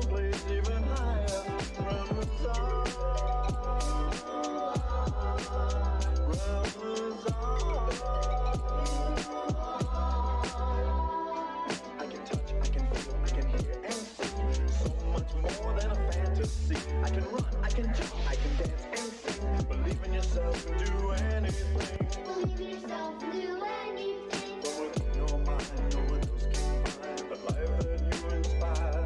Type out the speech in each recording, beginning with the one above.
someplace even higher. Ramazan, I can touch, I can feel, I can hear and see so much more than a fantasy. I can run, I can jump, I can dance and sing. Believe in yourself and do anything. Believe in yourself and do anything. From within your mind, no one else can find the life that you inspire.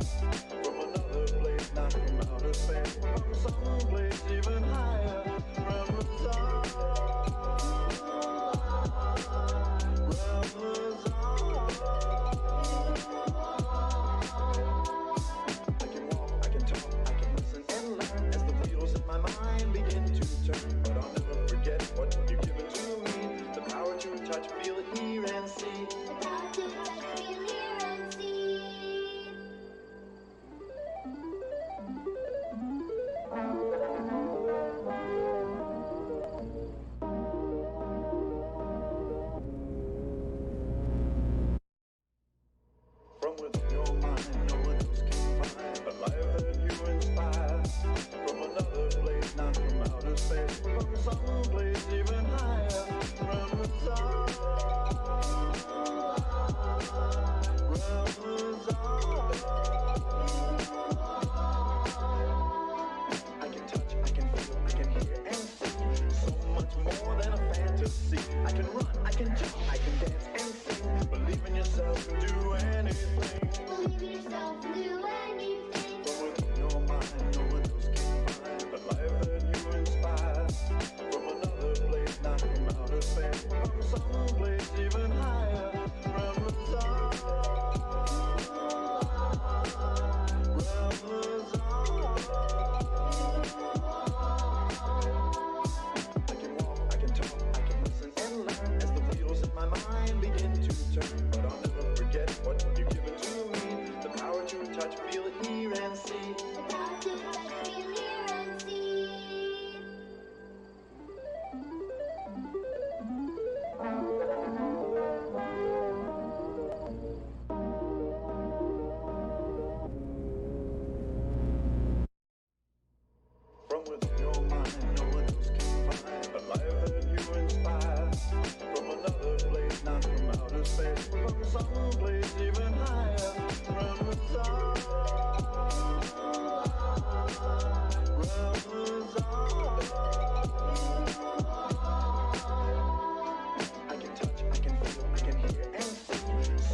From another place, not from outer space. From someplace even higher. Ramazan, Ramazan. I can walk, I can talk, I can listen and learn as the wheels in my mind begin to turn. But I'll never forget what you've given to me. The power to touch, feel it, hear and see. The power to touch, feel, hear, and see. From within your mind, no one else can find the life that you inspire. From another place, not from outer space. From someplace even higher. Ramazan, Ramazan. I can touch, I can feel, I can hear and see so much more than a fantasy. I can run, I can jump, I can dance and sing. Believe in yourself and do anything. Believe in yourself and do anything. From within your mind, no one else can find the life that you inspire. From another place, not from outer space. From someplace even higher. Ramazan, Ramazan. I can walk, I can talk, I can listen and learn as the wheels in my mind begin to turn. But I'll never forget what you've given to me. The power to touch, feel it, hear and see. The power to touch, feel, hear, and see. From within your mind, no one else can find the life that you inspire. From another place, not from outer space. From someplace even higher. Ramazan, Ramazan. I can touch, I can feel, I can hear and see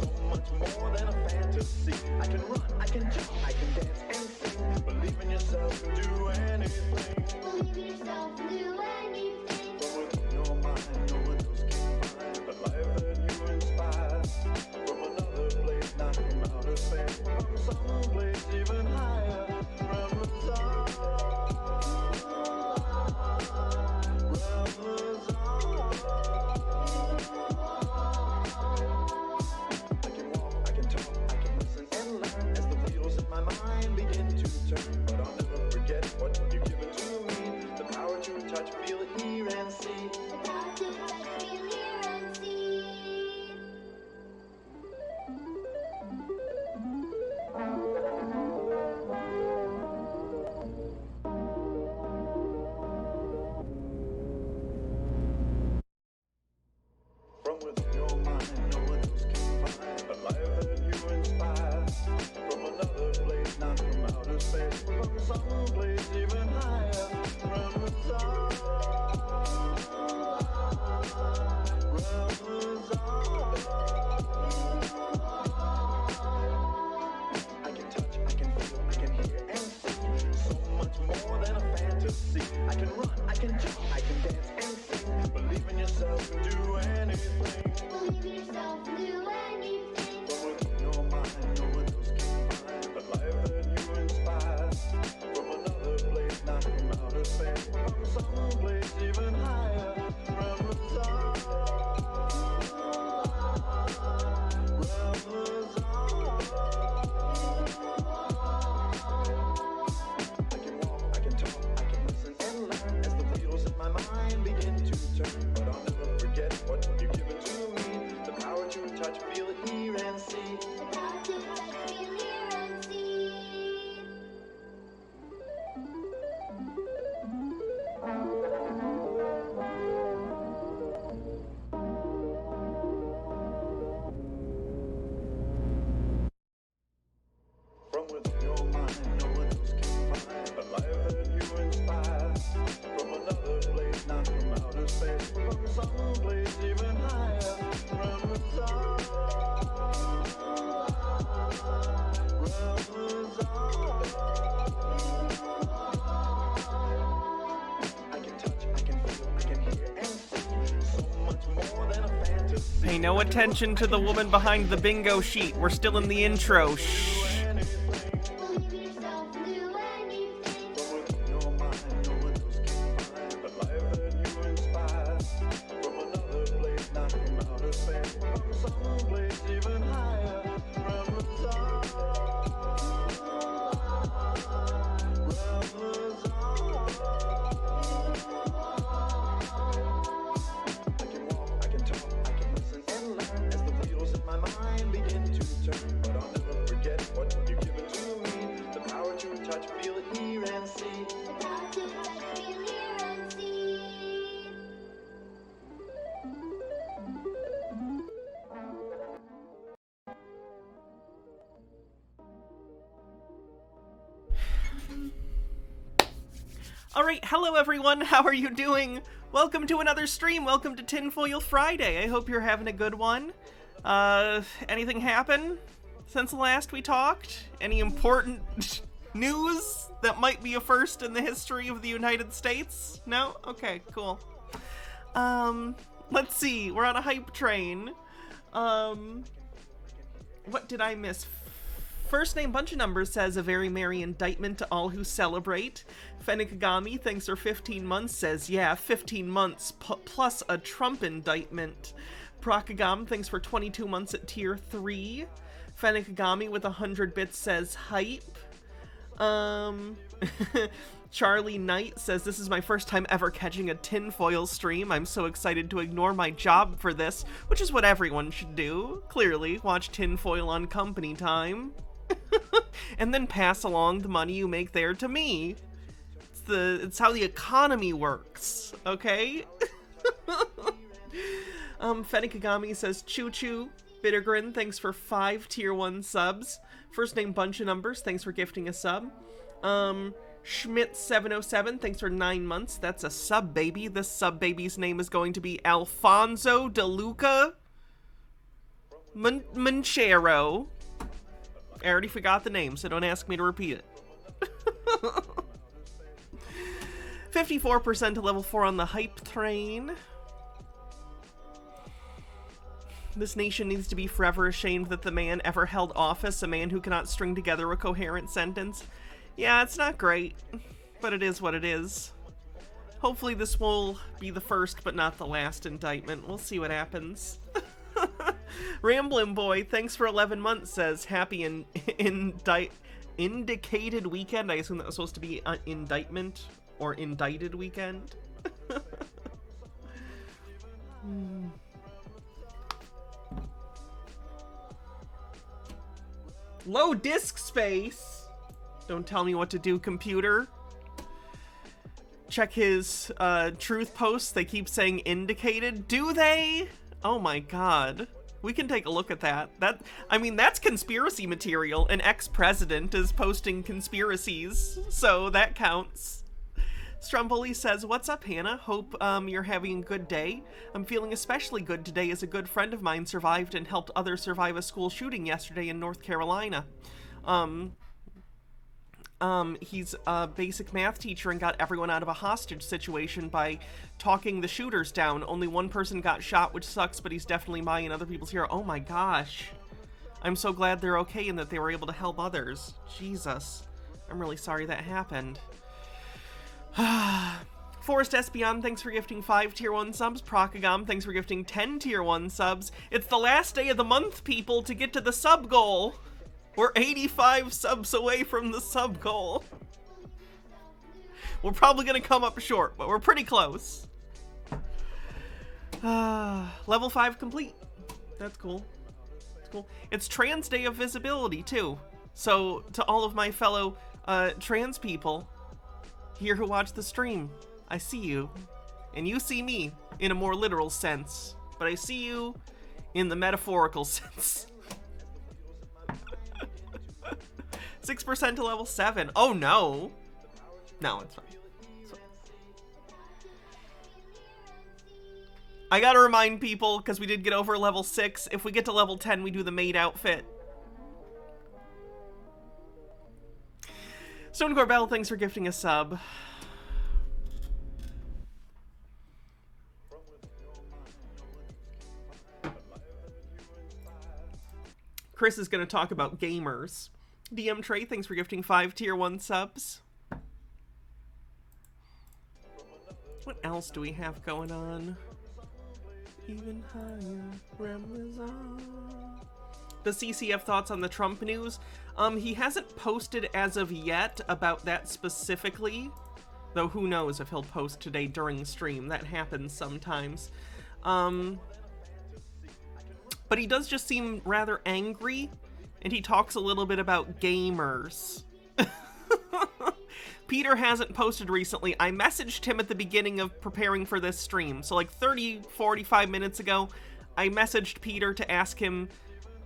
so much more than a fantasy. I can run, I can jump, I can dance and sing. Believe in yourself and do anything. Believe in yourself and do anything. From within your mind, no one else can find the life that you inspire. From another place, not from outer space. From someplace even higher. Ramazan, Ramazan. I can walk, I can talk, I can listen and learn as the wheels in my mind begin to turn. But I'll never forget what you've given to me. The power to touch, feel it, hear and see. The power to touch, feel, hear, and see. From within your mind, no one else can find the life that you inspire. From another place, not from outer space. From someplace even higher. Ramazan, Pay no attention to the woman behind the bingo sheet. We're still in the intro. Shh. Believe yourself, do anything. From within your mind, no one else can find. But life that you inspire from another place, not from outer space, from someplace even higher. From the sun, I can walk, I can talk, I can listen and learn as the wheels in my mind begin to turn. But I'll never forget what you've given to me. The power to touch, feel, hear, and see. The power to touch, feel, hear, and see. Alright, hello everyone, how are you doing? Welcome to another stream, welcome to Tinfoil Friday. I hope you're having a good one. Anything happen since last we talked? Any important news that might be a first in the history of the United States? No? Okay, cool. Let's see, we're on a hype train. What did I miss? First name bunch of numbers says a very merry indictment to all who celebrate. Fennikagami thinks her 15 months says, yeah, 15 months plus a Trump indictment. Prakagam thinks we're 22 months at tier 3. Fennikagami with 100 bits says hype. Charlie Knight says, this is my first time ever catching a tinfoil stream. I'm so excited to ignore my job for this, which is what everyone should do. Clearly, watch tinfoil on company time. And then pass along the money you make there to me. It's how the economy works, okay? Fennikagami says, choo choo. Bittergrin, thanks for 5 tier 1 subs. First name bunch of numbers, thanks for gifting a sub. Schmidt707, thanks for 9 months. That's a sub baby. This sub baby's name is going to be Alfonso DeLuca Manchero. I already forgot the name, so don't ask me to repeat it. 54% to level 4 on the hype train. This nation needs to be forever ashamed that the man ever held office, a man who cannot string together a coherent sentence. Yeah, it's not great, but it is what it is. Hopefully this will be the first but not the last indictment. We'll see what happens. Ramblin' Boy, thanks for 11 months, says happy indicated weekend. I assume that was supposed to be an indictment or indicted weekend. Low disk space. Don't tell me what to do, computer. Check his truth posts. They keep saying indicated. Do they? Oh my god. We can take a look at that. That's conspiracy material. An ex-president is posting conspiracies, so that counts. Stromboli says, what's up, Hannah? Hope you're having a good day. I'm feeling especially good today as a good friend of mine survived and helped others survive a school shooting yesterday in North Carolina. He's a basic math teacher and got everyone out of a hostage situation by talking the shooters down. Only one person got shot, which sucks, but he's definitely my and other people's hero. Oh my gosh. I'm so glad they're okay and that they were able to help others. Jesus. I'm really sorry that happened. Forrest Espion, thanks for gifting 5 tier 1 subs. Prakagam, thanks for gifting 10 tier 1 subs. It's the last day of the month, people, to get to the sub goal. We're 85 subs away from the sub goal. We're probably gonna come up short, but we're pretty close. Level 5 complete. That's cool. That's cool. It's Trans Day of Visibility, too. So, to all of my fellow trans people here who watch the stream, I see you. And you see me in a more literal sense. But I see you in the metaphorical sense. 6% to level 7. Oh no. No, it's fine. It's fine. I gotta remind people, because we did get over level 6, if we get to level 10, we do the maid outfit. Stone Corbell, thanks for gifting a sub. Chris is going to talk about gamers. DM Trey, thanks for gifting 5 tier 1 subs. What else do we have going on? Even higher, Ramazan. The CCF thoughts on the Trump news? He hasn't posted as of yet about that specifically. Though who knows if he'll post today during the stream. That happens sometimes. But he does just seem rather angry. And he talks a little bit about gamers. Peter hasn't posted recently. I messaged him at the beginning of preparing for this stream. So like 45 minutes ago, I messaged Peter to ask him,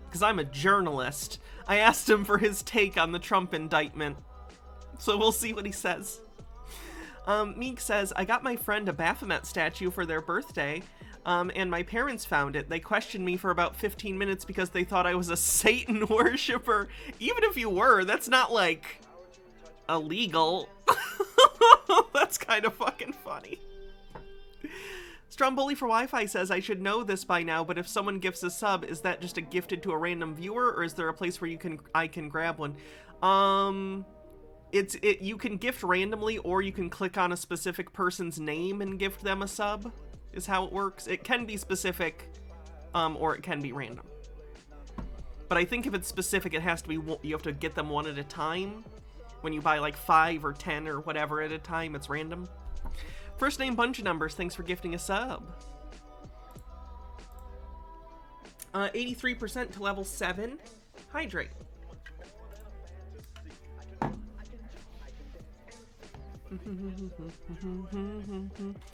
because I'm a journalist, I asked him for his take on the Trump indictment. So we'll see what he says. Meek says, I got my friend a Baphomet statue for their birthday, and my parents found it. They questioned me for about 15 minutes because they thought I was a Satan worshiper. Even if you were, that's not, like, illegal. That's kind of fucking funny. Stromboli for Wi-Fi says, I should know this by now, but if someone gifts a sub, is that just a gifted to a random viewer, or is there a place where I can grab one? You can gift randomly, or you can click on a specific person's name and gift them a sub, is how it works. It can be specific, or it can be random. But I think if it's specific, it has to be, you have to get them one at a time. When you buy like 5 or 10 or whatever at a time, it's random. First name bunch of numbers, thanks for gifting a sub. 83% to level 7. Hydrate.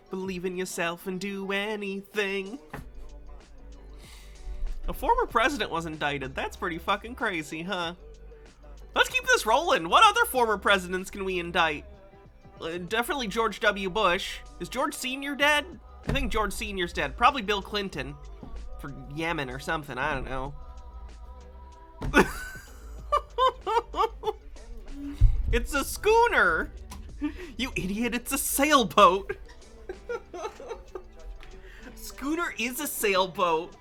Believe in yourself and do anything. A former president was indicted. That's pretty fucking crazy, huh? Let's keep this rolling. What other former presidents can we indict? Definitely George W. Bush. Is George Sr. dead? I think George Sr.'s dead. Probably Bill Clinton. For Yemen or something. I don't know. It's a schooner! You idiot, it's a sailboat! Schooner is a sailboat.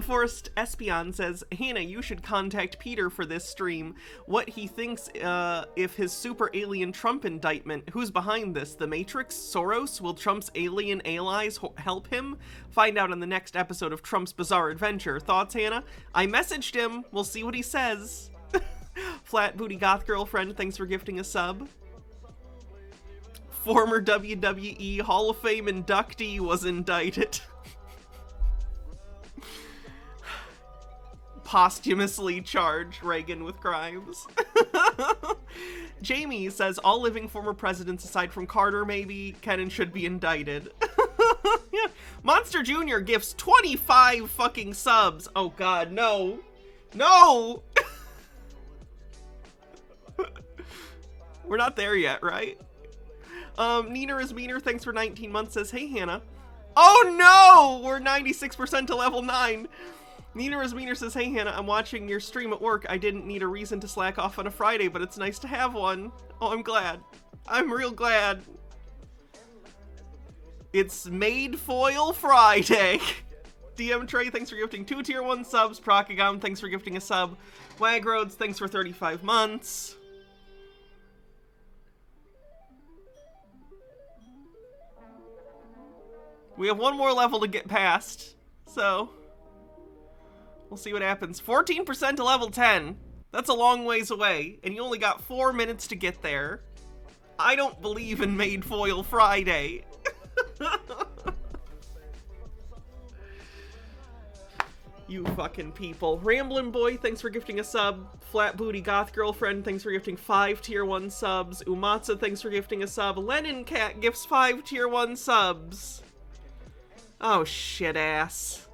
Forrest Espion says, Hannah, you should contact Peter for this stream. What he thinks if his super alien Trump indictment. Who's behind this? The Matrix? Soros? Will Trump's alien allies help him? Find out on the next episode of Trump's Bizarre Adventure. Thoughts, Hannah? I messaged him. We'll see what he says. Flat Booty Goth Girlfriend, thanks for gifting a sub. Former WWE Hall of Fame inductee was indicted. Posthumously charge Reagan with crimes. Jamie says, all living former presidents aside from Carter maybe can and should be indicted. Yeah. Monster Jr. gifts 25 fucking subs. Oh god, no. No! We're not there yet, right? Nina is Meaner, thanks for 19 months, says, hey Hannah. Oh no! We're 96% to level 9. Nina is Meaner says, hey Hannah, I'm watching your stream at work. I didn't need a reason to slack off on a Friday, but it's nice to have one. Oh, I'm glad. I'm real glad. It's Made Foil Friday. DM Trey, thanks for gifting 2 tier 1 subs. Procagon, thanks for gifting a sub. Wagroads, thanks for 35 months. We have one more level to get past, so we'll see what happens. 14% to level 10. That's a long ways away, and you only got 4 minutes to get there. I don't believe in Made Foil Friday. You fucking people. Ramblin' Boy, thanks for gifting a sub. Flat Booty Goth Girlfriend, thanks for gifting 5 tier 1 subs. Umatsa, thanks for gifting a sub. Lennon Cat gifts 5 tier 1 subs. Oh, shit ass.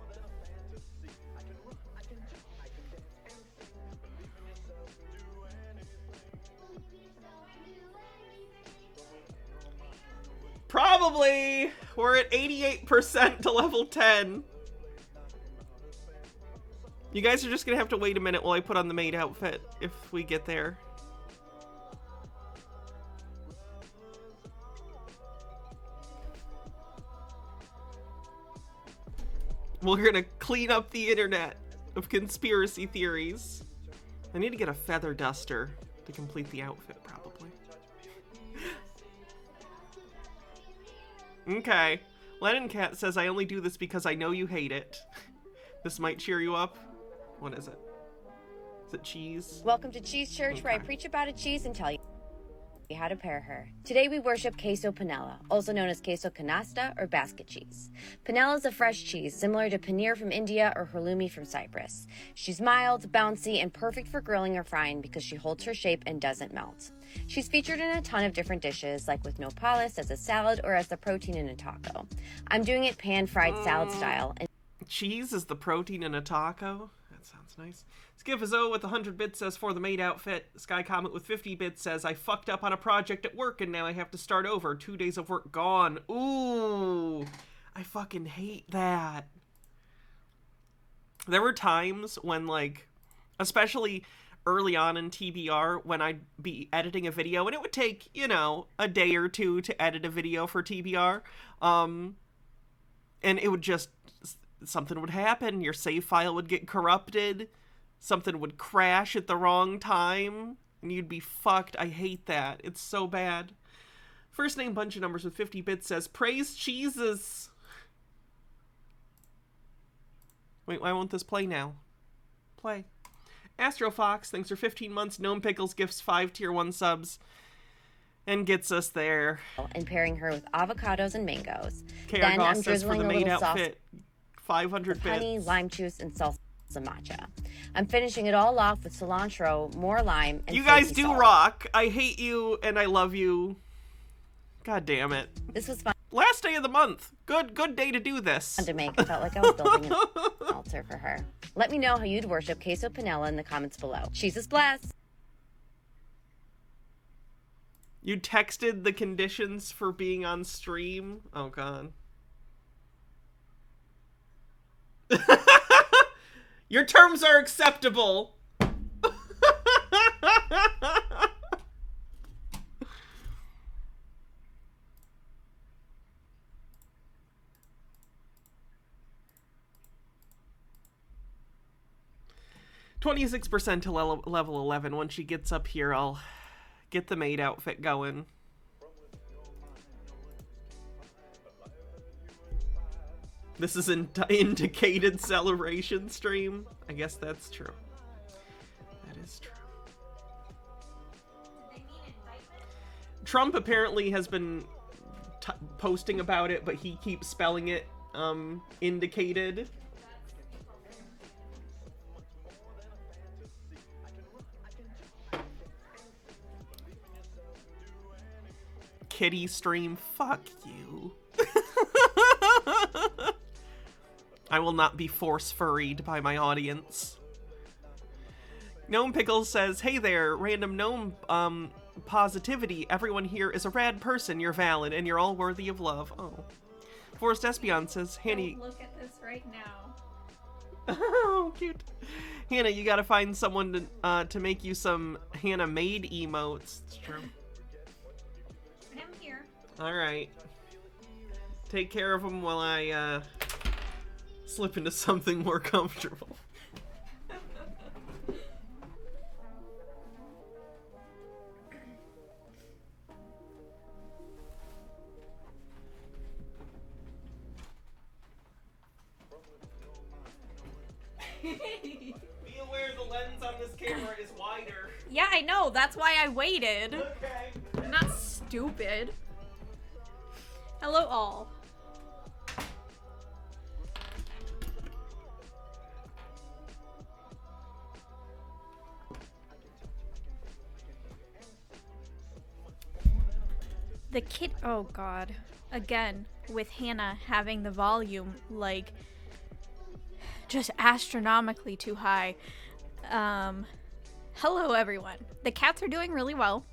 Probably. We're at 88% to level 10. You guys are just gonna have to wait a minute while I put on the maid outfit if we get there. We're gonna clean up the internet of conspiracy theories. I need to get a feather duster to complete the outfit, probably. Okay. Lennon Cat says, I only do this because I know you hate it. This might cheer you up. What is it? Is it cheese? Welcome to Cheese Church, where I preach about a cheese and tell you how to pair her. Today we worship queso panela, also known as queso canasta or basket cheese. Panela is a fresh cheese similar to paneer from India or halloumi from Cyprus. She's mild, bouncy, and perfect for grilling or frying because she holds her shape and doesn't melt. She's featured in a ton of different dishes, like with nopales as a salad or as the protein in a taco. I'm doing it pan-fried salad style. And cheese is the protein in a taco? That sounds nice. Skifizo with 100 bits says, for the maid outfit. Sky Comet with 50 bits says, I fucked up on a project at work and now I have to start over. 2 days of work gone. Ooh, I fucking hate that. There were times when, like, especially early on in TBR, when I'd be editing a video and it would take, you know, a day or two to edit a video for TBR. And it would just, something would happen. Your save file would get corrupted. Something would crash at the wrong time, and you'd be fucked. I hate that. It's so bad. First name bunch of numbers with 50 bits says, praise cheeses. Wait, why won't this play now? Play. Astro Fox, thanks for 15 months. Gnome Pickles gifts 5 tier 1 subs. And gets us there. And pairing her with avocados and mangoes. KR Then I'm Goss says, for drizzling the a maid little sauce outfit, 500 with bits. honey, lime juice, and salsa matcha. I'm finishing it all off with cilantro, more lime, and you guys flaky do salt. rock. I hate you and I love you. God damn it. This was fun Last day of the month. Good day to do this. to make. I felt like I was building an altar for her. Let me know how you'd worship queso panela in the comments below. Jesus bless! You texted the conditions for being on stream? Oh, God. Your terms are acceptable. 26% to level 11. Once she gets up here, I'll get the maid outfit going. This is an indicated celebration stream. I guess that's true. That is true. Trump apparently has been posting about it, but he keeps spelling it indicated. Kitty stream, fuck you. I will not be force-furried by my audience. Gnome Pickles says, hey there, random gnome positivity. Everyone here is a rad person. You're valid, and you're all worthy of love. Oh. Forrest Espion says, Hanny... Don't look at this right now. Oh, cute. Hannah, you gotta find someone to make you some Hannah maid emotes. It's true. I'm here. Alright. Take care of them while I slip into something more comfortable. Be aware the lens on this camera is wider. Yeah, I know. That's why I waited. Okay. I'm not stupid. Hello, all. The kid. Oh, God. Again, with Hannah having the volume, like, just astronomically too high. Hello, everyone. The cats are doing really well.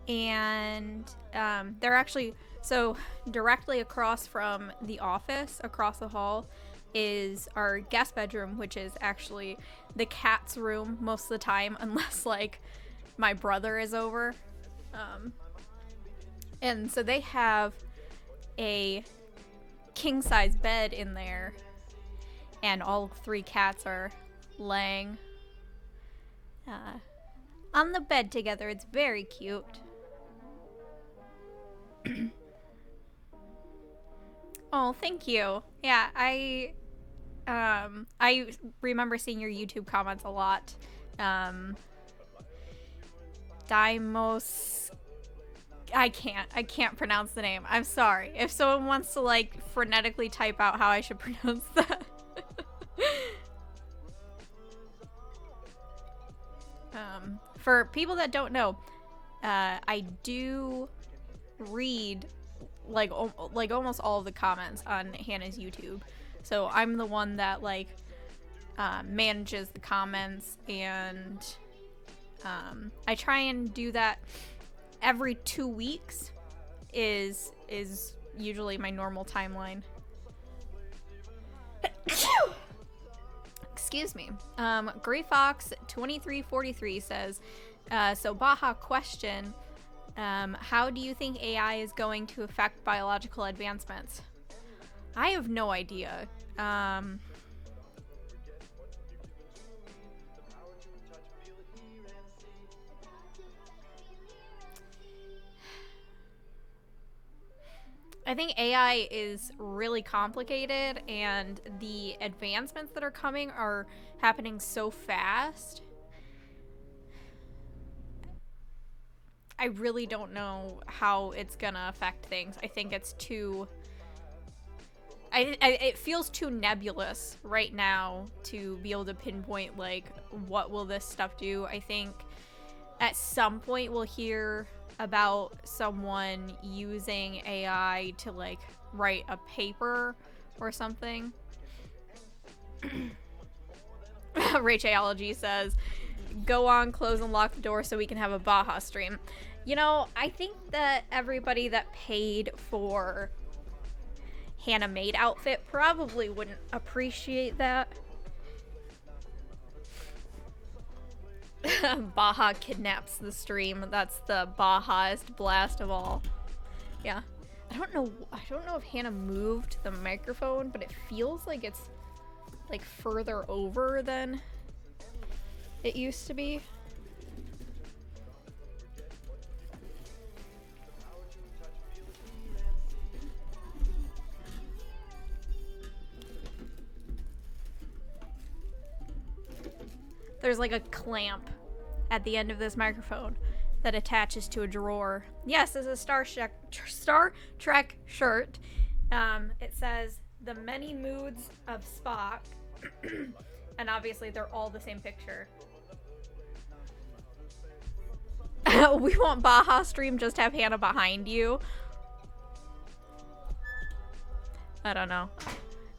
And they're actually, so directly across from the office, across the hall, is our guest bedroom, which is actually the cat's room most of the time, unless, like, my brother is over. And so they have a king-size bed in there, and all 3 cats are laying on the bed together. It's very cute. Oh, thank you. Yeah, I remember seeing your YouTube comments a lot. Dimos, I can't pronounce the name. I'm sorry. If someone wants to like phonetically type out how I should pronounce that. For people that don't know, I do read like almost all of the comments on Hannah's YouTube. So I'm the one that like manages the comments, and I try and do that every 2 weeks is usually my normal timeline. Excuse me. Gray Fox 2343 says, so Baja question, how do you think AI is going to affect biological advancements? I have no idea. I think AI is really complicated, and the advancements that are coming are happening so fast. I really don't know how it's gonna affect things. I think it's too... it feels too nebulous right now to be able to pinpoint, like, what will this stuff do. I think at some point we'll hear about someone using AI to, like, write a paper or something. Rachology says, go on, close and lock the door so we can have a Baja stream. You know, I think that everybody that paid for Hannah Maid outfit probably wouldn't appreciate that. Baja kidnaps the stream. That's the Bajaest blast of all. Yeah. I don't know if Hannah moved the microphone, but it feels like it's like further over than it used to be. There's like a clamp at the end of this microphone that attaches to a drawer. Yes, it's a Star Trek shirt. It says the many moods of Spock. And obviously they're all the same picture. We want Baja stream, just have Hannah behind you. I don't know.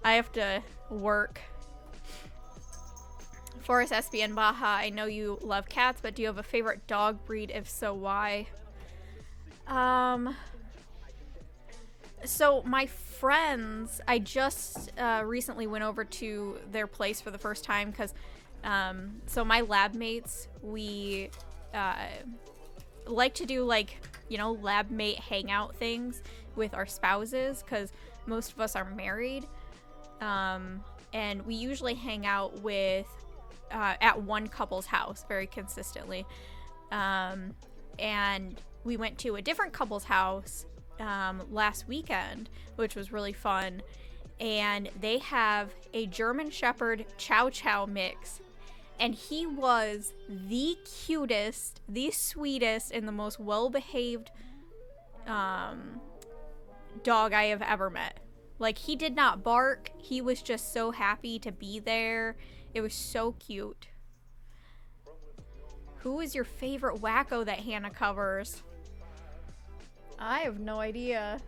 I have to work. Forrest SBN Baja, I know you love cats, but do you have a favorite dog breed? If so, why? So my friends, I just recently went over to their place for the first time because, so my lab mates, we like to do, like, you know, lab mate hangout things with our spouses because most of us are married, and we usually hang out with at one couple's house very consistently, and we went to a different couple's house last weekend, which was really fun, and they have a German Shepherd Chow Chow mix, and he was the cutest, the sweetest, and the most well-behaved dog I have ever met. Like, he did not bark, he was just so happy to be there. It was so cute. Who is your favorite wacko that Hannah covers? I have no idea.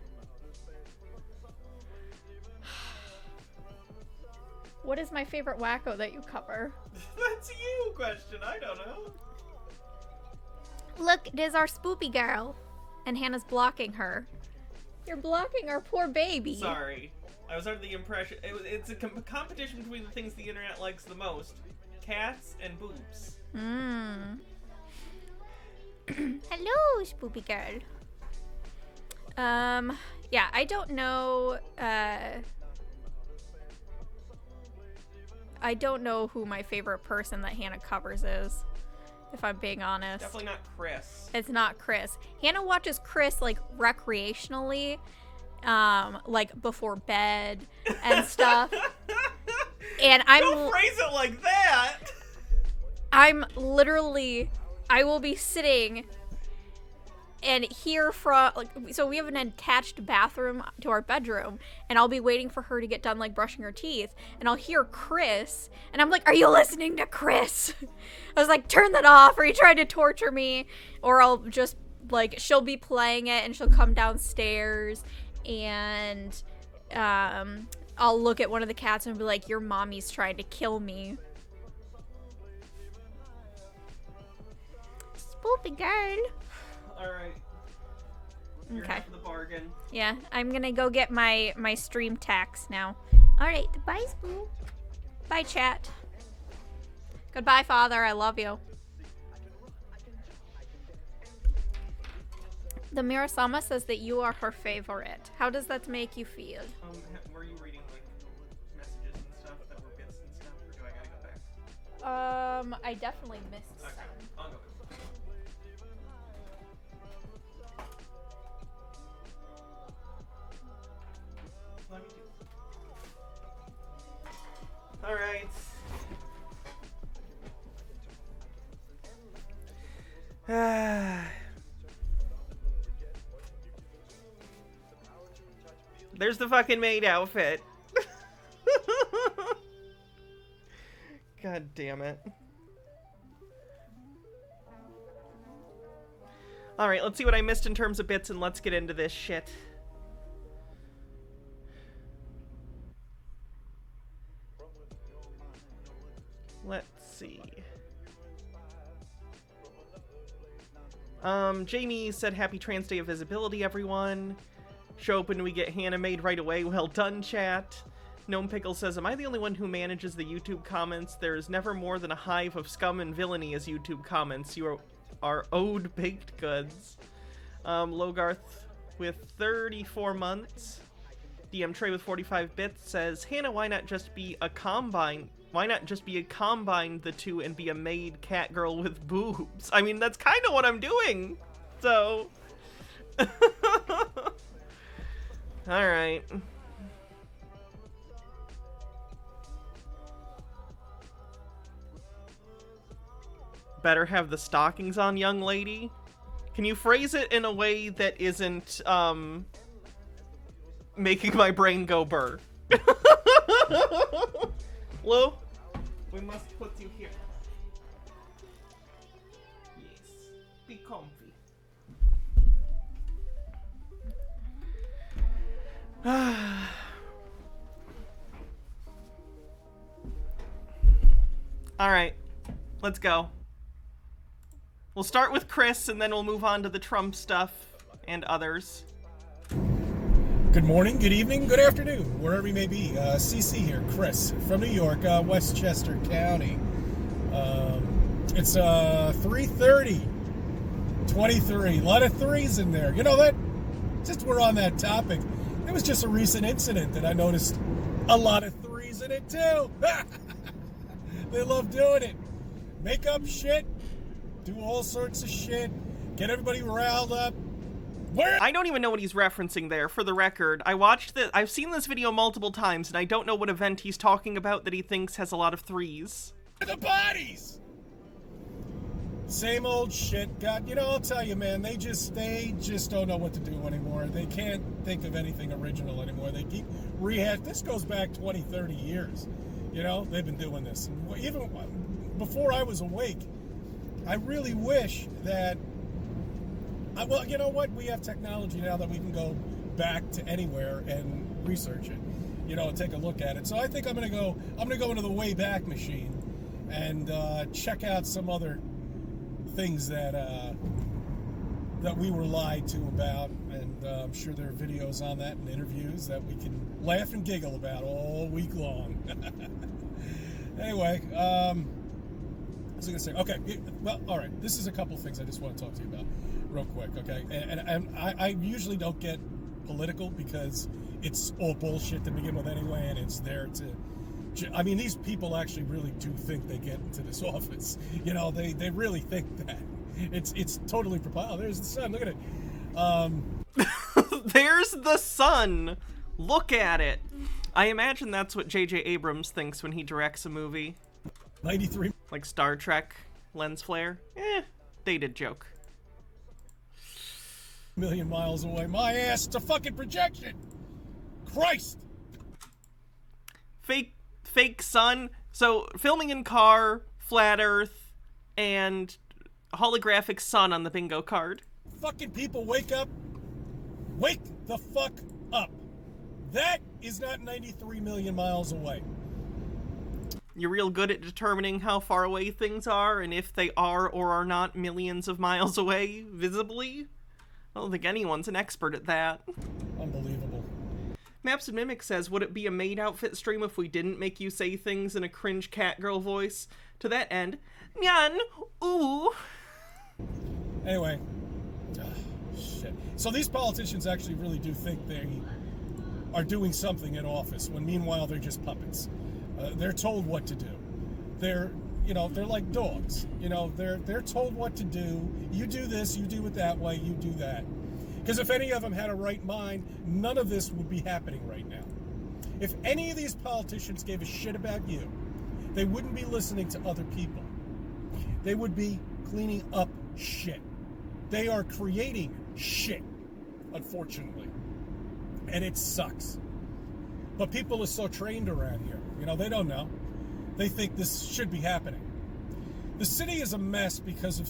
What is my favorite wacko that you cover? That's a you question. I don't know. Look, it is our spoopy girl. And Hannah's blocking her. You're blocking our poor baby. Sorry. I was under the impression... It's a competition between the things the internet likes the most. Cats and boobs. Hello, spoopy girl. Yeah, I don't know. I don't know who my favorite person that Hannah covers is, if I'm being honest. Definitely not Chris. It's not Chris. Hannah watches Chris like recreationally, like before bed and stuff. And Don't phrase it like that. I'm literally, I will be sitting and hear from, like, so we have an attached bathroom to our bedroom, and I'll be waiting for her to get done, like, brushing her teeth, and I'll hear Chris, and I'm like, are you listening to Chris? I was like, turn that off, or you trying to torture me? Or I'll just, like, she'll be playing it, and she'll come downstairs, and, I'll look at one of the cats and be like, your mommy's trying to kill me. Spoopy girl. Alright. Okay. For the bargain. Yeah, I'm gonna go get my stream tax now. Alright, bye, Spoo. Bye, chat. Goodbye, Father. I love you. The Mirasama says that you are her favorite. How does that make you feel? Were you reading, like, messages and stuff that were bits and stuff, or do I gotta go back? I definitely missed some. Okay, I'll go back. All right. There's the fucking maid outfit. God damn it. All right, let's see what I missed in terms of bits, and let's get into this shit. Let's see. Jamie said, happy Trans Day of Visibility, everyone. Show open, we get Hannah made right away. Well done, chat. Gnome Pickle says, am I the only one who manages the YouTube comments? There is never more than a hive of scum and villainy as YouTube comments. You are owed baked goods. Logarth with 34 months. DM Trey with 45 bits says, Hannah, why not just be a combine? Why not just be a combine the two and be a maid cat girl with boobs? I mean, that's kind of what I'm doing. So. Alright. Better have the stockings on, young lady. Can you phrase it in a way that isn't, making my brain go burr? Lou, we must put you here. Yes. Be comfy. Alright. Let's go. We'll start with Chris, and then we'll move on to the Trump stuff and others. Good morning, good evening, good afternoon, wherever you may be. CC here, Chris, from New York, Westchester County. It's 3:30, 23, a lot of threes in there. You know that, just we're on that topic, there was just a recent incident that I noticed a lot of threes in it too. They love doing it. Make up shit, do all sorts of shit, get everybody riled up. I don't even know what he's referencing there, for the record. I've seen this video multiple times, and I don't know what event he's talking about that he thinks has a lot of threes. The bodies! Same old shit. God, you know, I'll tell you, man, they just don't know what to do anymore. They can't think of anything original anymore. They keep rehashing. This goes back 20, 30 years. You know, they've been doing this. And even before I was awake, I really wish that, well, you know what? We have technology now that we can go back to anywhere and research it, you know, and take a look at it. So I think I'm gonna go into the Wayback Machine and check out some other things that we were lied to about, and I'm sure there are videos on that and interviews that we can laugh and giggle about all week long. Anyway, what was I gonna say? Okay, well, all right. This is a couple things I just want to talk to you about. real quick, okay? And I usually don't get political because it's all bullshit to begin with anyway, and it's there to... I mean, these people actually really do think they get into this office. You know, they really think that. It's totally propelled. There's the sun. Look at it. There's the sun. Look at it. I imagine that's what J.J. Abrams thinks when he directs a movie. 93 Like Star Trek, lens flare. Dated joke. million miles away. My ass, it's a fucking projection. Christ. Fake sun. So filming in car, flat Earth, and holographic sun on the bingo card. Fucking people, wake up. Wake the fuck up. That is not 93 million miles away. You're real good at determining how far away things are and if they are or are not millions of miles away, visibly. I don't think anyone's an expert at that. Unbelievable. Maps and Mimic says, would it be a maid outfit stream if we didn't make you say things in a cringe catgirl voice? To that end, Nyan, ooh. Anyway. Shit. So these politicians actually really do think they are doing something in office, when meanwhile they're just puppets. They're told what to do. They're like dogs. They're told what to do. You do this, you do it that way, you do that. Because if any of them had a right mind, none of this would be happening right now. If any of these politicians gave a shit about you, they wouldn't be listening to other people. They would be cleaning up shit. They are creating shit, unfortunately. And it sucks. But people are so trained around here. They don't know. They think this should be happening. The city is a mess because of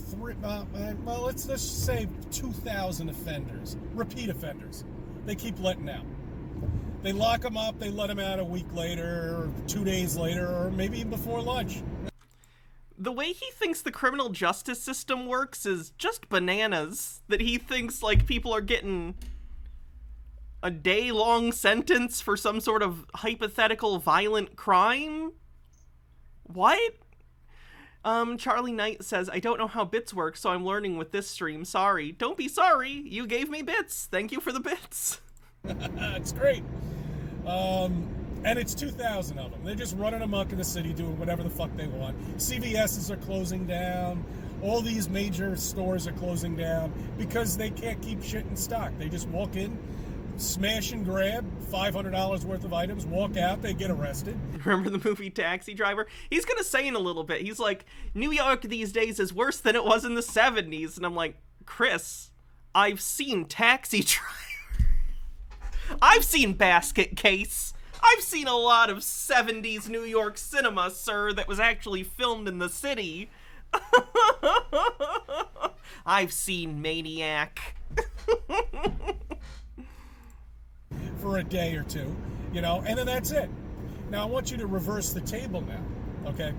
let's just say 2,000 offenders, repeat offenders. They keep letting out. They lock them up, they let them out a week later, or 2 days later, or maybe even before lunch. The way he thinks the criminal justice system works is just bananas. That he thinks, like, people are getting a day-long sentence for some sort of hypothetical violent crime? What? Charlie Knight says, I don't know how bits work, so I'm learning with this stream. Sorry. Don't be sorry. You gave me bits. Thank you for the bits. It's great. And it's 2,000 of them. They're just running amok in the city doing whatever the fuck they want. CVS's are closing down. All these major stores are closing down because they can't keep shit in stock. They just walk in, smash and grab $500 worth of items, walk out, they get arrested. Remember the movie Taxi Driver? He's gonna say in a little bit, he's like, New York these days is worse than it was in the 70s. And I'm like, Chris, I've seen Taxi Driver. I've seen Basket Case. I've seen a lot of 70s New York cinema, sir, that was actually filmed in the city. I've seen Maniac. For a day or two, and then that's it. Now I want you to reverse the table now, okay?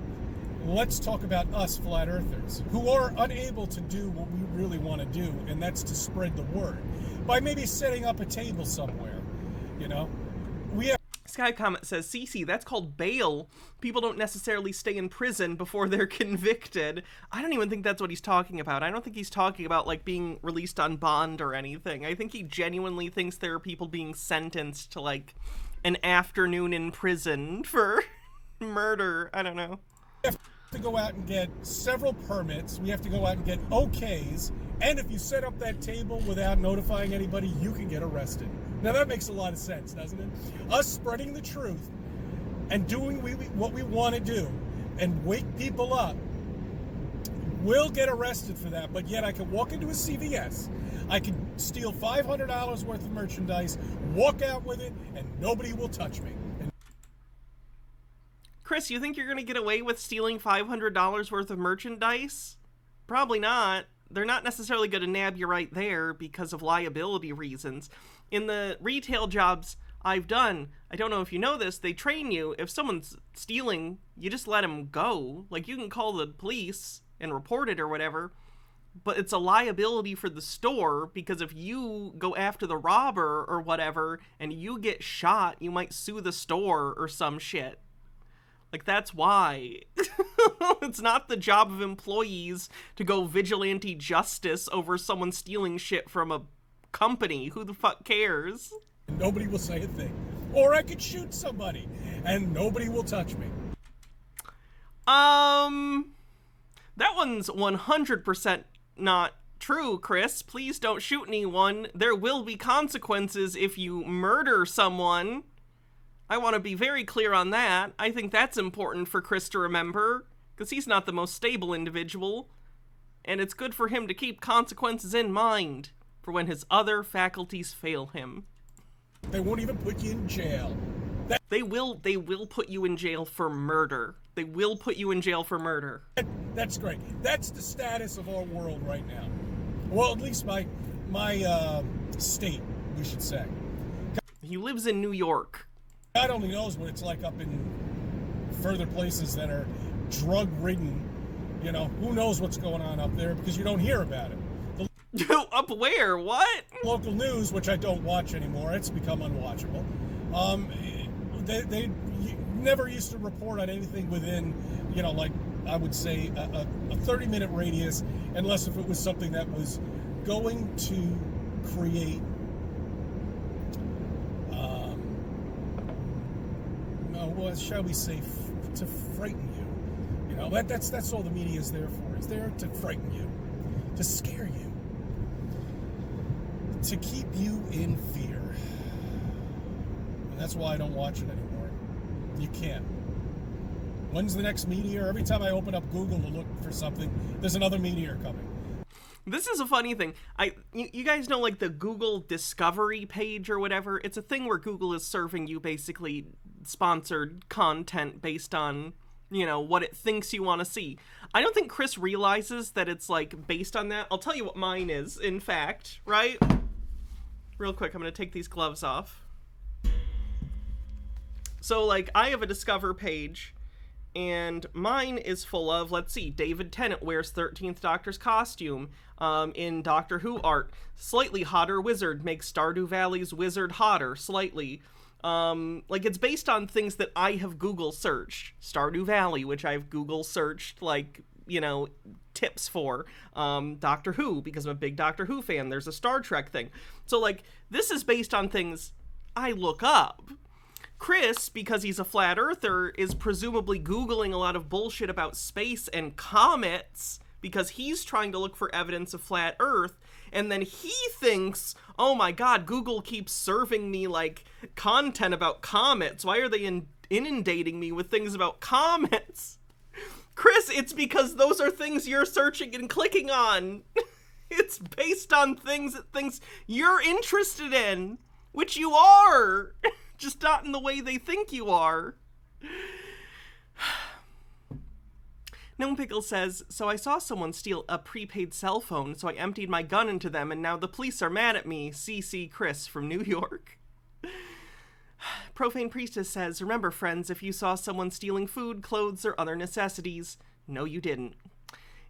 Let's talk about us flat earthers who are unable to do what we really want to do, and that's to spread the word by maybe setting up a table somewhere. We have Sky Comet says, Cece, that's called bail. People don't necessarily stay in prison before they're convicted. I don't even think that's what he's talking about. I don't think he's talking about, like, being released on bond or anything. I think he genuinely thinks there are people being sentenced to, like, an afternoon in prison for murder. I don't know. We have to go out and get several permits. We have to go out and get OKs. And if you set up that table without notifying anybody, you can get arrested. Now that makes a lot of sense, doesn't it? Us spreading the truth and doing what we want to do and wake people up, we'll get arrested for that. But yet I can walk into a CVS, I can steal $500 worth of merchandise, walk out with it, and nobody will touch me. Chris, you think you're going to get away with stealing $500 worth of merchandise? Probably not. They're not necessarily going to nab you right there because of liability reasons. In the retail jobs I've done, I don't know if you know this, they train you, if someone's stealing, you just let them go. Like, you can call the police and report it or whatever, but it's a liability for the store, because if you go after the robber or whatever and you get shot, you might sue the store or some shit. Like, that's why. It's not the job of employees to go vigilante justice over someone stealing shit from a company. Who the fuck cares? Nobody will say a thing. Or I could shoot somebody, and nobody will touch me. That one's 100% not true, Chris. Please don't shoot anyone. There will be consequences if you murder someone. I want to be very clear on that. I think that's important for Chris to remember, because he's not the most stable individual, and it's good for him to keep consequences in mind for when his other faculties fail him. They won't even put you in jail. They will put you in jail for murder. They will put you in jail for murder. That's great. That's the status of our world right now. Well, at least my state, we should say. He lives in New York. God only knows what it's like up in further places that are drug-ridden. You know, who knows what's going on up there because you don't hear about it. Up where? What? Local news, which I don't watch anymore, it's become unwatchable. They never used to report on anything within, you know, like I would say a 30-minute radius, unless if it was something that was going to create shall we say, to frighten you. You know, that's all the media is there for. It's there to frighten you, to scare you, to keep you in fear. And that's why I don't watch it anymore. You can't. When's the next meteor? Every time I open up Google to look for something, there's another meteor coming. This is a funny thing. You guys know, like, the Google Discovery page or whatever? It's a thing where Google is serving you basically sponsored content based on, you know, what it thinks you want to see. I don't think Chris realizes that it's, like, based on that. I'll tell you what mine is, in fact, right? Real quick, I'm going to take these gloves off. So, like, I have a Discover page, and mine is full of, let's see, David Tennant wears 13th Doctor's costume in Doctor Who art. Slightly hotter wizard makes Stardew Valley's wizard hotter, slightly. Like, it's based on things that I have Google searched. Stardew Valley, which I've Google searched, like, you know, tips for. Doctor Who, because I'm a big Doctor Who fan. There's a Star Trek thing. So, like, this is based on things I look up. Chris, because he's a flat earther, is presumably Googling a lot of bullshit about space and comets because he's trying to look for evidence of flat Earth, and then he thinks, oh my god, Google keeps serving me, like, content about comets. Why are they inundating me with things about comets? Chris, it's because those are things you're searching and clicking on. It's based on things you're interested in, which you are. Just not in the way they think you are. Gnome Pickle says, so I saw someone steal a prepaid cell phone, so I emptied my gun into them, and now the police are mad at me. CC Chris from New York. Profane Priestess says, remember, friends, if you saw someone stealing food, clothes, or other necessities, no, you didn't.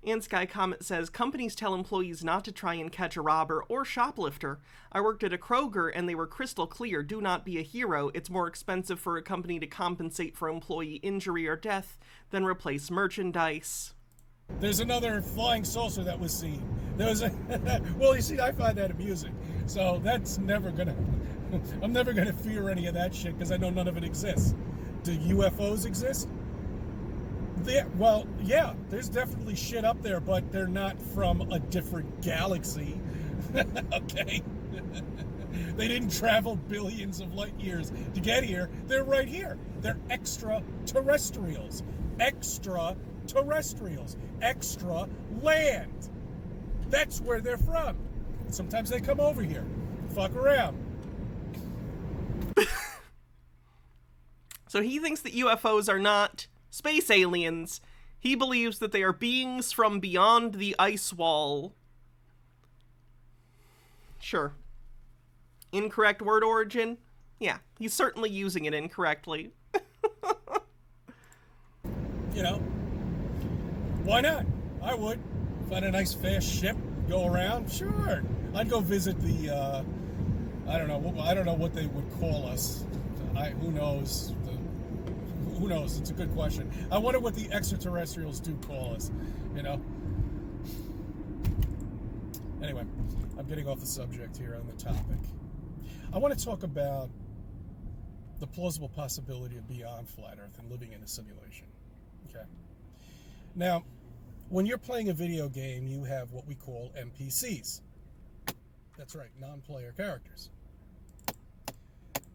And Sky Comet says, companies tell employees not to try and catch a robber or shoplifter. I worked at a Kroger and they were crystal clear. Do not be a hero. It's more expensive for a company to compensate for employee injury or death than replace merchandise. There's another flying saucer that was seen. There was a well, you see, I find that amusing. So that's never gonna I'm never gonna fear any of that shit because I know none of it exists. Do UFOs exist? Well, yeah, there's definitely shit up there, but they're not from a different galaxy. Okay? They didn't travel billions of light years to get here. They're right here. They're extraterrestrials. Extraterrestrials. Extra land. That's where they're from. Sometimes they come over here. Fuck around. So he thinks that UFOs are not space aliens. He believes that they are beings from beyond the ice wall. Sure. Incorrect word origin? Yeah, he's certainly using it incorrectly. You know, why not? I would. Find a nice fast ship, go around. Sure. I'd go visit the, I don't know what they would call us. Who knows? Who knows? It's a good question. I wonder what the extraterrestrials do call us, you know? Anyway, I'm getting off the subject here on the topic. I want to talk about the plausible possibility of beyond flat Earth and living in a simulation. Okay. Now, when you're playing a video game, you have what we call NPCs. That's right, non-player characters.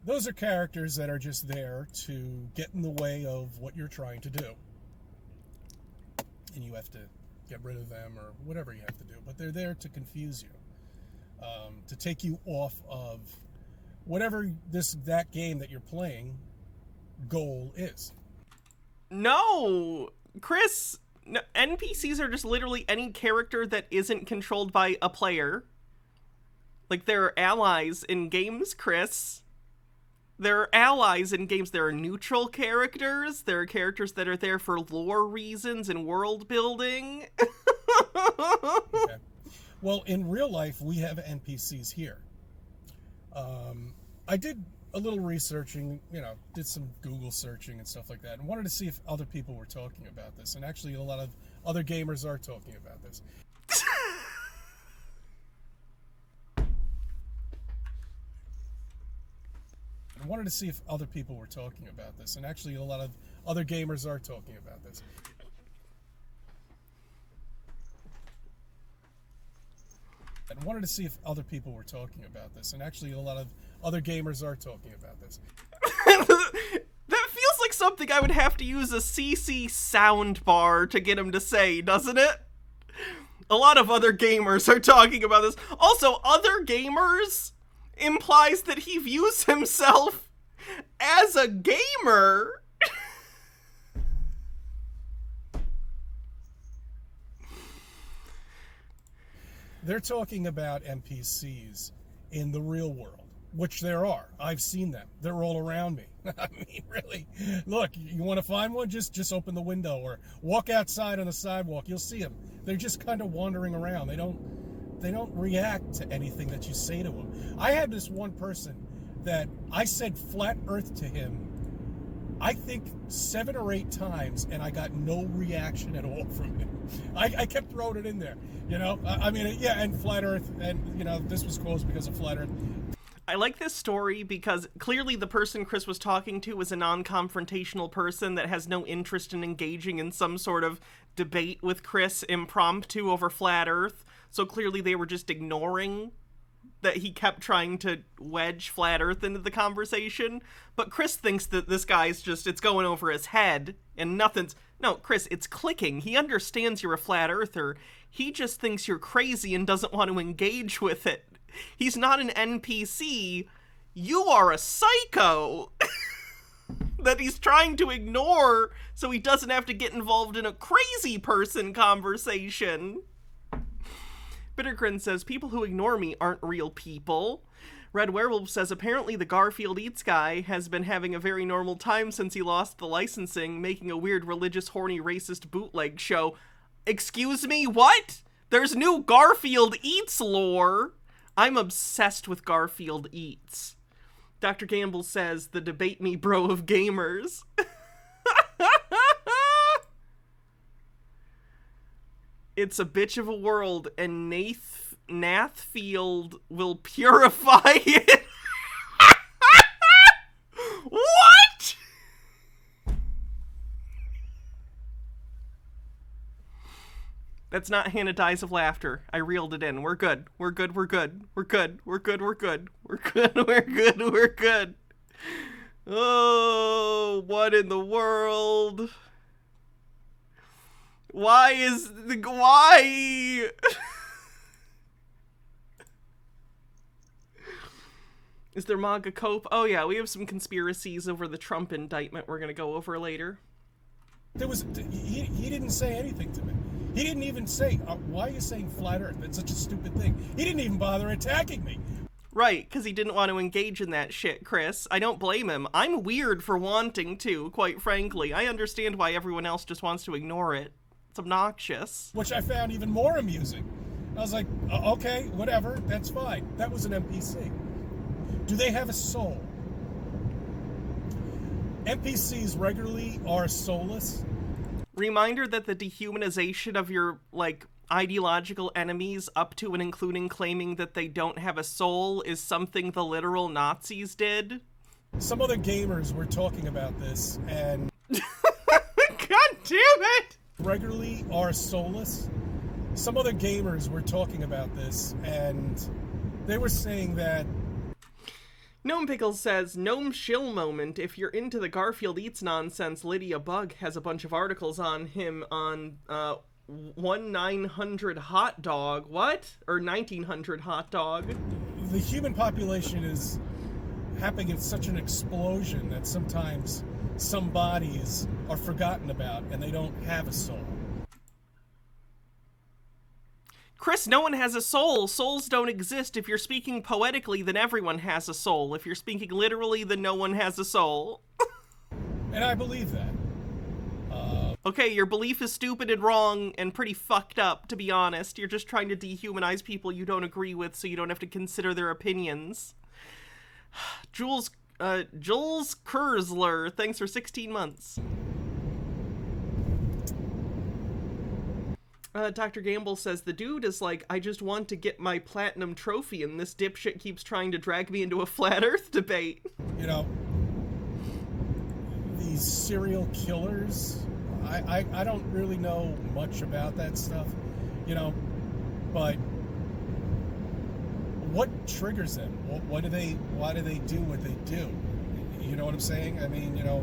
Those are characters that are just there to get in the way of what you're trying to do. And you have to get rid of them or whatever you have to do. But they're there to confuse you, to take you off of whatever that game that you're playing goal is. No, Chris, no, NPCs are just literally any character that isn't controlled by a player. Like, there are allies in games, Chris. There are allies in games. There are neutral characters. There are characters that are there for lore reasons and world building. Okay. Well, in real life, we have NPCs here. I did a little researching, did some Google searching and stuff like that, and wanted to see if other people were talking about this. And actually, a lot of other gamers are talking about this. I wanted to see if other people were talking about this, and actually a lot of other gamers are talking about this. I wanted to see if other people were talking about this, and actually a lot of other gamers are talking about this. That feels like something I would have to use a CC soundbar to get him to say, doesn't it? A lot of other gamers are talking about this. Also, other gamers implies that he views himself as a gamer. They're talking about NPCs in the real world, which there are. I've seen them. They're all around me. I mean, really. Look, you want to find one? Just open the window or walk outside on the sidewalk. You'll see them. They're just kind of wandering around. They don't react to anything that you say to them. I had this one person that I said flat Earth to him, I think 7 or 8 times, and I got no reaction at all from him. I kept throwing it in there, I mean, yeah, and flat Earth, and, this was caused because of flat Earth. I like this story because clearly the person Chris was talking to was a non-confrontational person that has no interest in engaging in some sort of debate with Chris impromptu over flat Earth. So clearly they were just ignoring that he kept trying to wedge flat Earth into the conversation. But Chris thinks that this guy's it's going over his head and nothing's... No, Chris, it's clicking. He understands you're a flat earther. He just thinks you're crazy and doesn't want to engage with it. He's not an NPC. You are a psycho that he's trying to ignore so he doesn't have to get involved in a crazy person conversation. Bittergrin says, people who ignore me aren't real people. Red Werewolf says, apparently the Garfield Eats guy has been having a very normal time since he lost the licensing, making a weird religious, horny, racist bootleg show. Excuse me, what? There's new Garfield Eats lore. I'm obsessed with Garfield Eats. Dr. Gamble says, the debate me bro of gamers. It's a bitch of a world, and Nathfield will purify it. What? That's not Hannah Dies of Laughter. I reeled it in. We're good. We're good. We're good. We're good. We're good. We're good. We're good. We're good. We're good. Oh, what in the world? Why? Is there manga cope? Oh yeah, we have some conspiracies over the Trump indictment we're gonna go over later. He didn't say anything to me. He didn't even say, why are you saying flat Earth? That's such a stupid thing. He didn't even bother attacking me. Right, because he didn't want to engage in that shit, Chris. I don't blame him. I'm weird for wanting to, quite frankly. I understand why everyone else just wants to ignore it. It's obnoxious. Which I found even more amusing. I was like, okay, whatever, that's fine. That was an NPC. Do they have a soul? NPCs regularly are soulless. Reminder that the dehumanization of your, ideological enemies up to and including claiming that they don't have a soul is something the literal Nazis did. Some other gamers were talking about this, and God damn it! regularly are soulless. Some other gamers were talking about this, and they were saying that Gnome Pickles says, Gnome shill moment. If you're into the Garfield Eats nonsense, Lydia Bug has a bunch of articles on him on 1900 Hot Dog. What? Or 1900 Hot Dog. the human population is happening at such an explosion that sometimes some bodies are forgotten about and they don't have a soul. Chris, no one has a soul. Souls don't exist. If you're speaking poetically, then everyone has a soul. If you're speaking literally, then no one has a soul. And I believe that. Okay, your belief is stupid and wrong and pretty fucked up, to be honest. You're just trying to dehumanize people you don't agree with so you don't have to consider their opinions. Jules Kurzler, thanks for 16 months. Dr. Gamble says, the dude is like, I just want to get my platinum trophy and this dipshit keeps trying to drag me into a flat earth debate. You know, these serial killers, I don't really know much about that stuff, you know, but what triggers them? Why do they do what they do? You know what I'm saying? I mean, you know,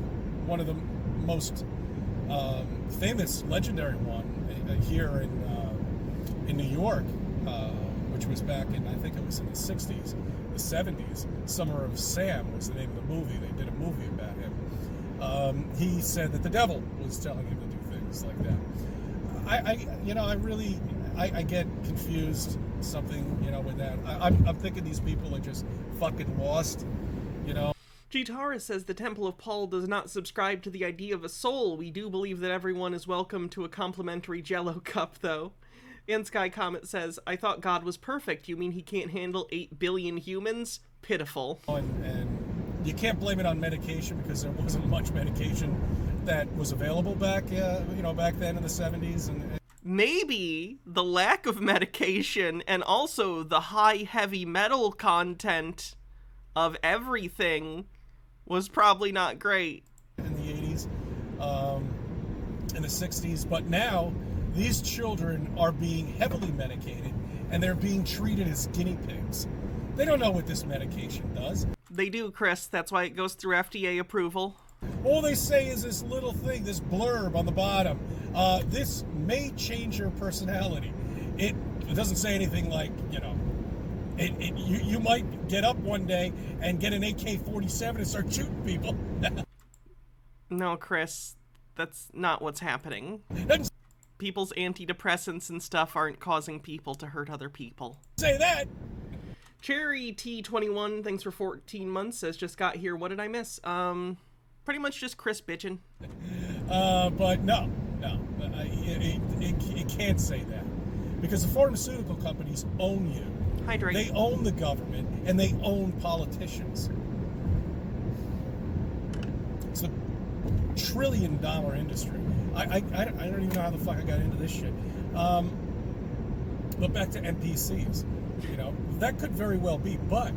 one of the most famous, legendary one here in New York, which was back in, I think it was in the 60s, the 70s. Summer of Sam was the name of the movie. They did a movie about him. He said that the devil was telling him to do things like that. I get confused something, you know, with that. I'm thinking these people are just fucking lost, you know. G-Tara says the Temple of Paul does not subscribe to the idea of a soul. We do believe that everyone is welcome to a complimentary Jell-O cup, though. And Sky Comet says, I thought God was perfect. You mean he can't handle 8 billion humans? Pitiful. And you can't blame it on medication because there wasn't much medication that was available back then in the 70s. And Maybe the lack of medication and also the high heavy metal content of everything was probably not great. In the 80s, in the 60s, but now these children are being heavily medicated and they're being treated as guinea pigs. They don't know what this medication does. They do, Chris. That's why it goes through FDA approval. All they say is this little thing, this blurb on the bottom. This may change your personality. It doesn't say anything like, you know, you might get up one day and get an AK-47 and start shooting people. No, Chris, that's not what's happening. Doesn't People's antidepressants and stuff aren't causing people to hurt other people. say that. Cherry T21, thanks for 14 months, says just got here. What did I miss? Pretty much just Chris bitching. But no, it can't say that because the pharmaceutical companies own you. Hydrate. They own the government and they own politicians. It's a $1 trillion industry. I don't even know how the fuck I got into this shit. But back to NPCs, you know, that could very well be. But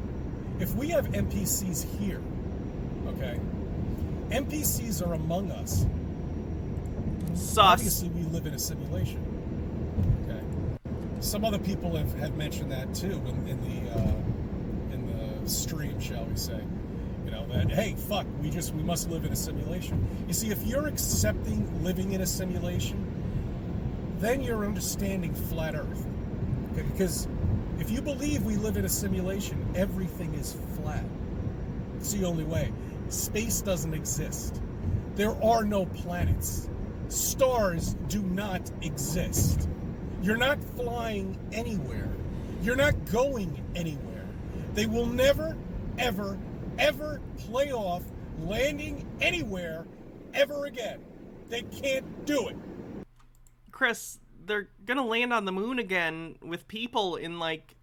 if we have NPCs here, okay, NPCs are among us. Sus. Obviously, we live in a simulation. Okay. Some other people have mentioned that too in the stream, shall we say? You know that hey, fuck, we must live in a simulation. You see, if you're accepting living in a simulation, then you're understanding flat Earth. Okay? Because if you believe we live in a simulation, everything is flat. It's the only way. Space doesn't exist. There are no planets. Stars do not exist. You're not flying anywhere. You're not going anywhere. They will never, ever, ever play off landing anywhere ever again. They can't do it. Chris, they're gonna land on the moon again with people in like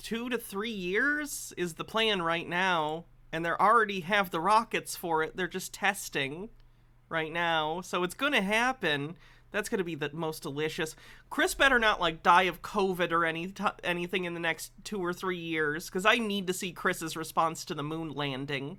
2 to 3 years is the plan right now. And they already have the rockets for it. They're just testing right now. So it's going to happen. That's going to be the most delicious. Chris better not, like, die of COVID or anything in the next 2 or 3 years, because I need to see Chris's response to the moon landing.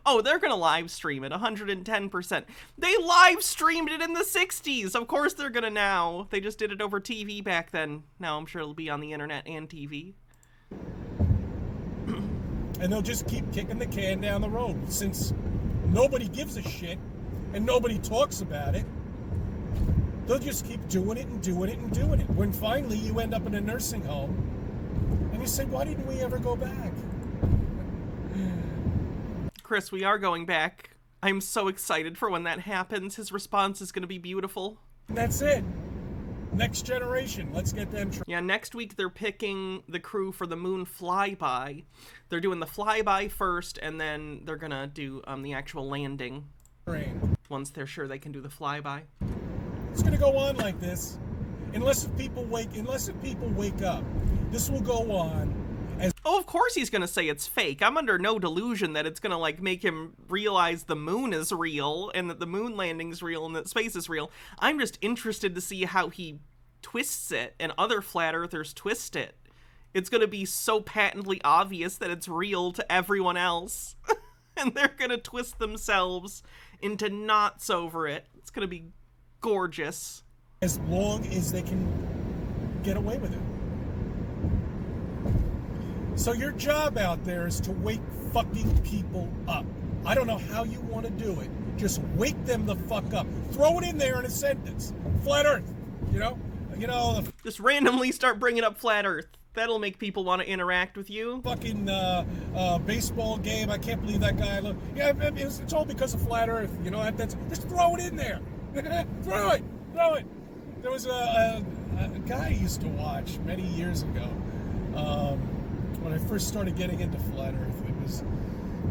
Oh, they're going to live stream it, 110%. They live streamed it in the 60s. Of course they're going to now. They just did it over TV back then. Now I'm sure it'll be on the internet and TV. And they'll just keep kicking the can down the road. Since nobody gives a shit and nobody talks about it, they'll just keep doing it and doing it and doing it. When finally you end up in a nursing home and you say, why didn't we ever go back? Chris, we are going back. I'm so excited for when that happens. His response is going to be beautiful. And that's it. Next generation. Let's get them. Yeah, next week they're picking the crew for the moon flyby. They're doing the flyby first, and then they're going to do the actual landing once they're sure they can do the flyby. It's going to go on like this unless people wake up. This will go on. Oh, of course he's going to say it's fake. I'm under no delusion that it's going to, like, make him realize the moon is real and that the moon landing's real and that space is real. I'm just interested to see how he twists it and other flat earthers twist it. It's going to be so patently obvious that it's real to everyone else. And they're going to twist themselves into knots over it. It's going to be gorgeous. As long as they can get away with it. So your job out there is to wake fucking people up. I don't know how you want to do it. Just wake them the fuck up. Throw it in there in a sentence. Flat Earth, you know? Just randomly start bringing up Flat Earth. That'll make people want to interact with you. Fucking baseball game. I can't believe that guy. Yeah, it's all because of Flat Earth. You know, just throw it in there. Throw it. There was a guy I used to watch many years ago. When I first started getting into Flat Earth, it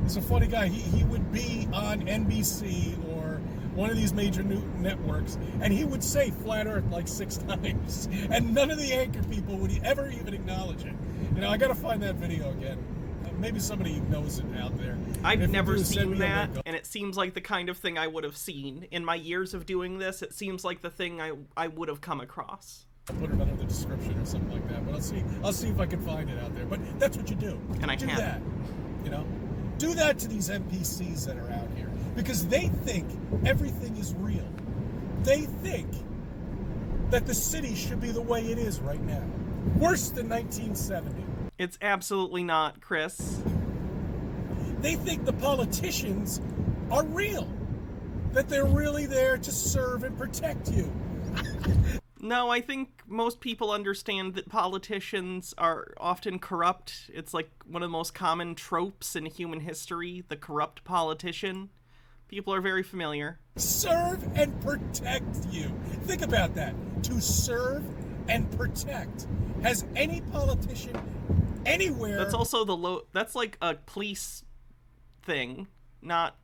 was a funny guy. He would be on NBC or one of these major new networks, and he would say Flat Earth like 6 times, and none of the anchor people would ever even acknowledge it. You know, I gotta find that video again. Maybe somebody knows it out there. I've never seen that, and it seems like the kind of thing I would have seen. In my years of doing this, it seems like the thing I would have come across. I'll put it under the description or something like that, but I'll see if I can find it out there. But that's what you do. And I do can't. That, you know? Do that to these NPCs that are out here. Because they think everything is real. They think that the city should be the way it is right now. Worse than 1970. It's absolutely not, Chris. They think the politicians are real. That they're really there to serve and protect you. No, I think most people understand that politicians are often corrupt. It's like one of the most common tropes in human history, the corrupt politician. People are very familiar. Serve and protect you. Think about that. To serve and protect. Has any politician anywhere... That's also that's like a police thing, not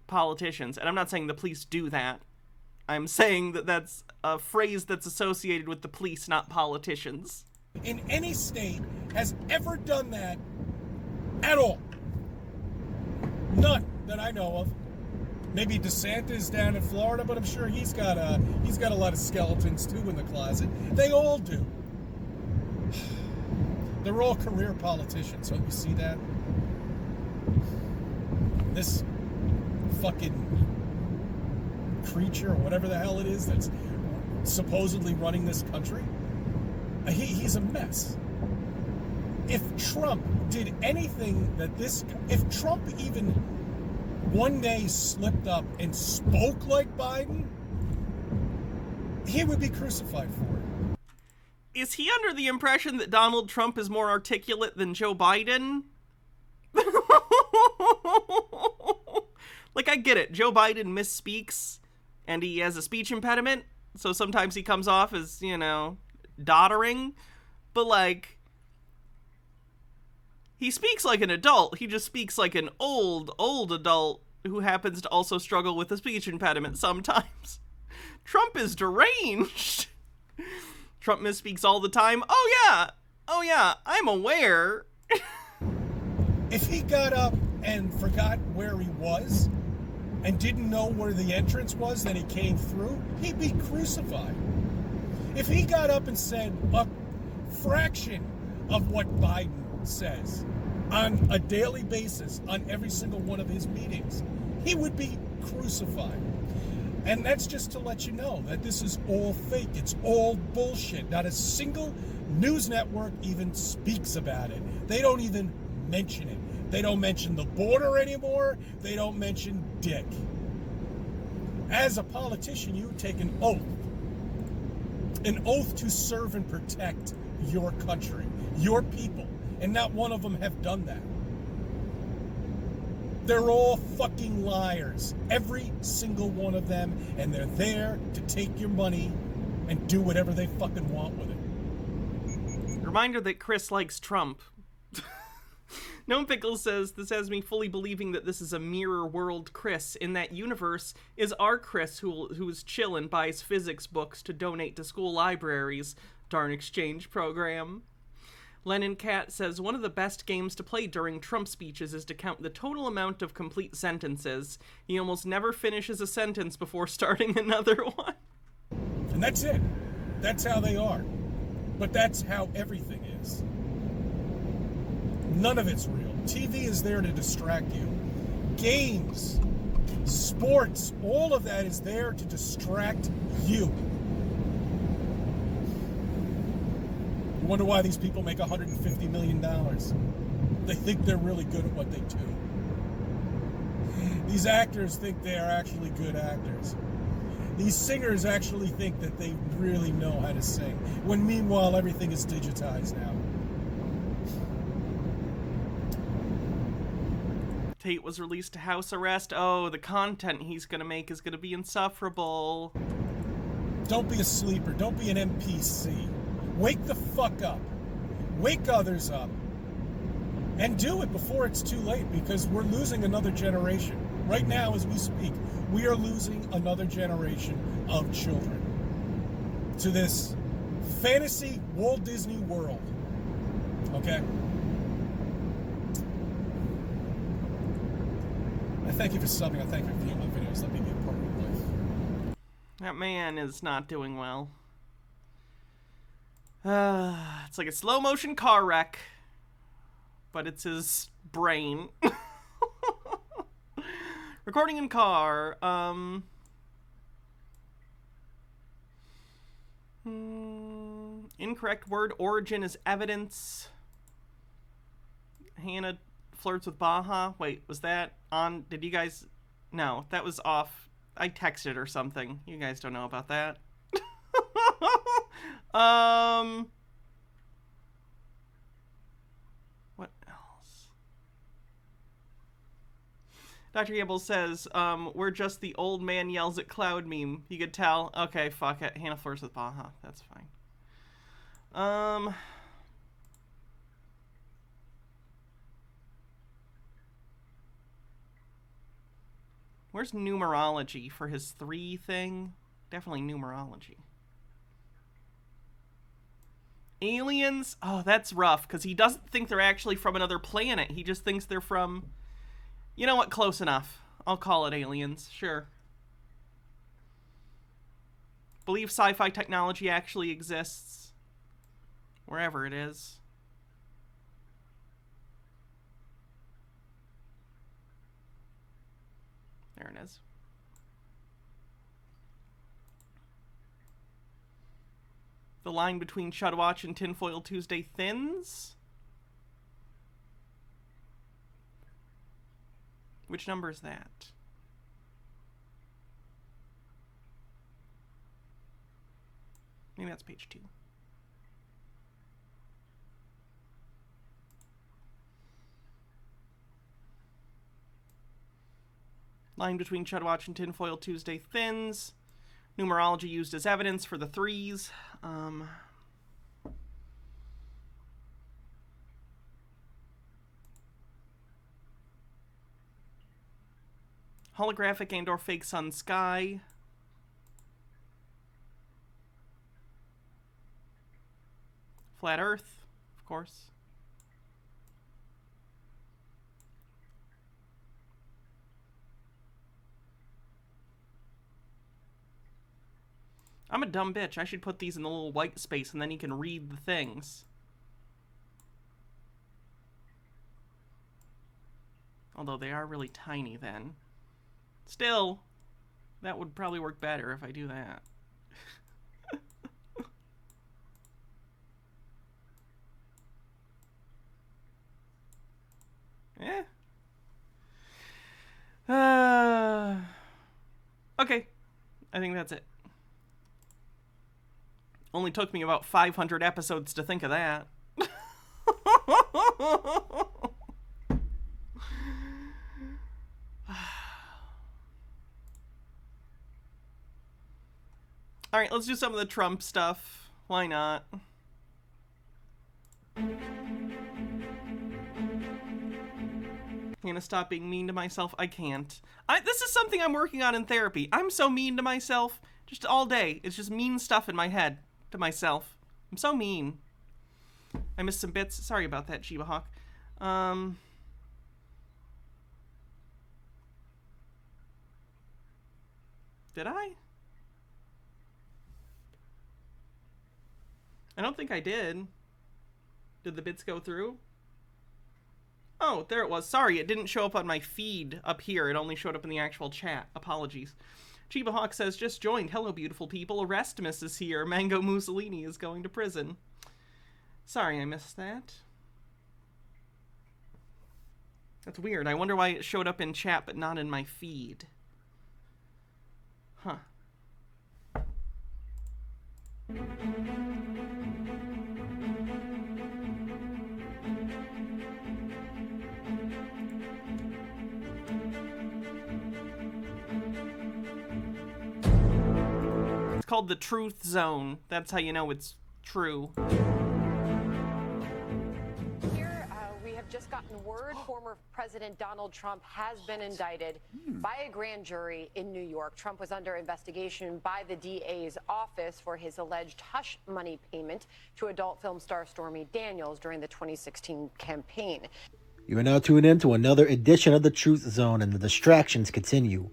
politicians. And I'm not saying the police do that. I'm saying that that's a phrase that's associated with the police, not politicians. In any state has ever done that at all. None that I know of. Maybe DeSantis down in Florida, but I'm sure he's got a lot of skeletons too in the closet. They all do. They're all career politicians. So you see that? This fucking creature or whatever the hell it is that's supposedly running this country, he's a mess. If Trump did anything if Trump even one day slipped up and spoke like Biden, he would be crucified for it. Is he under the impression that Donald Trump is more articulate than Joe Biden? Like, I get it. Joe Biden misspeaks, and he has a speech impediment, so sometimes he comes off as, you know, doddering. But, like, he speaks like an adult. He just speaks like an old adult who happens to also struggle with a speech impediment sometimes. Trump is deranged. Trump misspeaks all the time. Oh yeah, I'm aware. If If he got up and forgot where he was and didn't know where the entrance was, then he came through, he'd be crucified. If he got up and said a fraction of what Biden says on a daily basis on every single one of his meetings, he would be crucified. And that's just to let you know that this is all fake. It's all bullshit. Not a single news network even speaks about it. They don't even mention it. They don't mention the border anymore. They don't mention Dick. As a politician, you take an oath to serve and protect your country, your people, and not one of them have done that. They're all fucking liars, every single one of them, and they're there to take your money and do whatever they fucking want with it. Reminder that Chris likes Trump. Gnome Pickle says, this has me fully believing that this is a mirror world Chris. In that universe is our Chris who's chillin', buys physics books to donate to school libraries. Darn exchange program. Lennon Cat says, one of the best games to play during Trump speeches is to count the total amount of complete sentences. He almost never finishes a sentence before starting another one. And that's it. That's how they are. But that's how everything is. None of it's real. TV is there to distract you. Games, sports, all of that is there to distract you. You wonder why these people make $150 million. They think they're really good at what they do. These actors think they are actually good actors. These singers actually think that they really know how to sing, when meanwhile everything is digitized now. Tate was released to house arrest. Oh, the content he's gonna make is gonna be insufferable. Don't be a sleeper. Don't be an NPC. Wake the fuck up. Wake others up. And do it before it's too late, because we're losing another generation. Right now, as we speak, we are losing another generation of children to this fantasy Walt Disney world. Okay? I thank you for subbing. I thank you for viewing my videos. Let me be a part of your life. That man is not doing well. It's like a slow motion car wreck, but it's his brain. Recording in car. Incorrect word origin is evidence. Hannah flirts with Baja. Wait, was that on? Did you guys? No, that was off. I texted or something. You guys don't know about that. What else? Dr. Gable says, we're just the old man yells at cloud meme. You could tell. Okay, fuck it. Hannah flirts with Baja. That's fine. Where's numerology for his 3 thing? Definitely numerology. Aliens? Oh, that's rough, because he doesn't think they're actually from another planet. He just thinks they're from... You know what? Close enough. I'll call it aliens. Sure. Believe sci-fi technology actually exists. Wherever it is. There it is. The line between Shudwatch and Tinfoil Tuesday thins? Which number is that? Maybe that's page 2. Line between Shudwatch and Tinfoil Tuesday thins. Numerology used as evidence for the 3s. Holographic and or fake sun sky. Flat Earth, of course. I'm a dumb bitch. I should put these in the little white space and then he can read the things. Although they are really tiny then. Still, that would probably work better if I do that. Eh. Okay. I think that's it. Only took me about 500 episodes to think of that. Alright, let's do some of the Trump stuff. Why not? I'm gonna stop being mean to myself. I can't. This is something I'm working on in therapy. I'm so mean to myself. Just all day. It's just mean stuff in my head to myself. I'm so mean. I missed some bits. Sorry about that, Chiba Hawk. Did I? I don't think I did. Did the bits go through? Oh, there it was. Sorry, it didn't show up on my feed up here. It only showed up in the actual chat. Apologies. Chiba Hawk says, just joined. Hello, beautiful people. Arrestmus is here. Mango Mussolini is going to prison. Sorry, I missed that. That's weird. I wonder why it showed up in chat but not in my feed. Huh. It's called the Truth Zone. That's how you know it's true. Here, we have just gotten word former President Donald Trump has been indicted by a grand jury in New York. Trump was under investigation by the DA's office for his alleged hush money payment to adult film star Stormy Daniels during the 2016 campaign. You are now tuned in to another edition of the Truth Zone, and the distractions continue.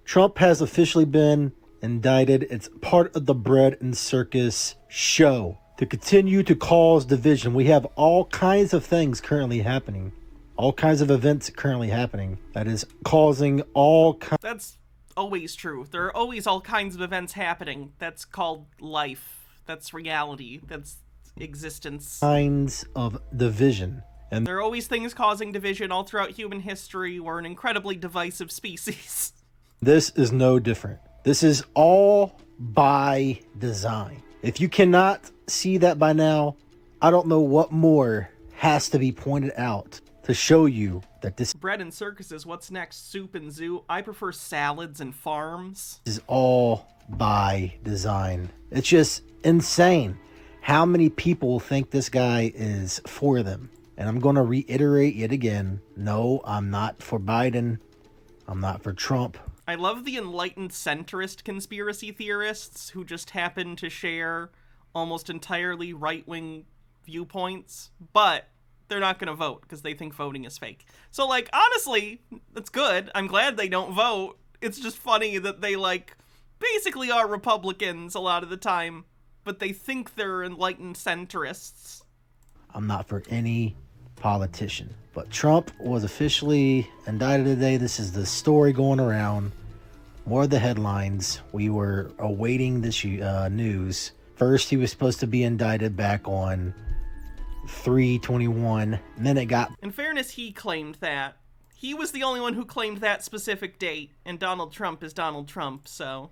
Trump has officially been indicted. It's part of the bread and circus show to continue to cause division. We have all kinds of things currently happening, all kinds of events currently happening that is causing all kinds. That's always true. There are always all kinds of events happening. That's called life. That's reality. That's existence. Kinds of division. And there are always things causing division all throughout human history. We're an incredibly divisive species. This is no different. This is all by design. If you cannot see that by now, I don't know what more has to be pointed out to show you that this bread and circuses. What's next? Soup and zoo. I prefer salads and farms. Is all by design. It's just insane how many people think this guy is for them. And I'm going to reiterate yet again, no, I'm not for Biden. I'm not for Trump. I love the enlightened centrist conspiracy theorists who just happen to share almost entirely right-wing viewpoints, but they're not going to vote because they think voting is fake. So, like, honestly, that's good. I'm glad they don't vote. It's just funny that they, like, basically are Republicans a lot of the time, but they think they're enlightened centrists. I'm not for any politician. But Trump was officially indicted today. This is the story going around. More of the headlines. We were awaiting this news. First, he was supposed to be indicted back on 3/21. And then it got... In fairness, he claimed that. He was the only one who claimed that specific date. And Donald Trump is Donald Trump, so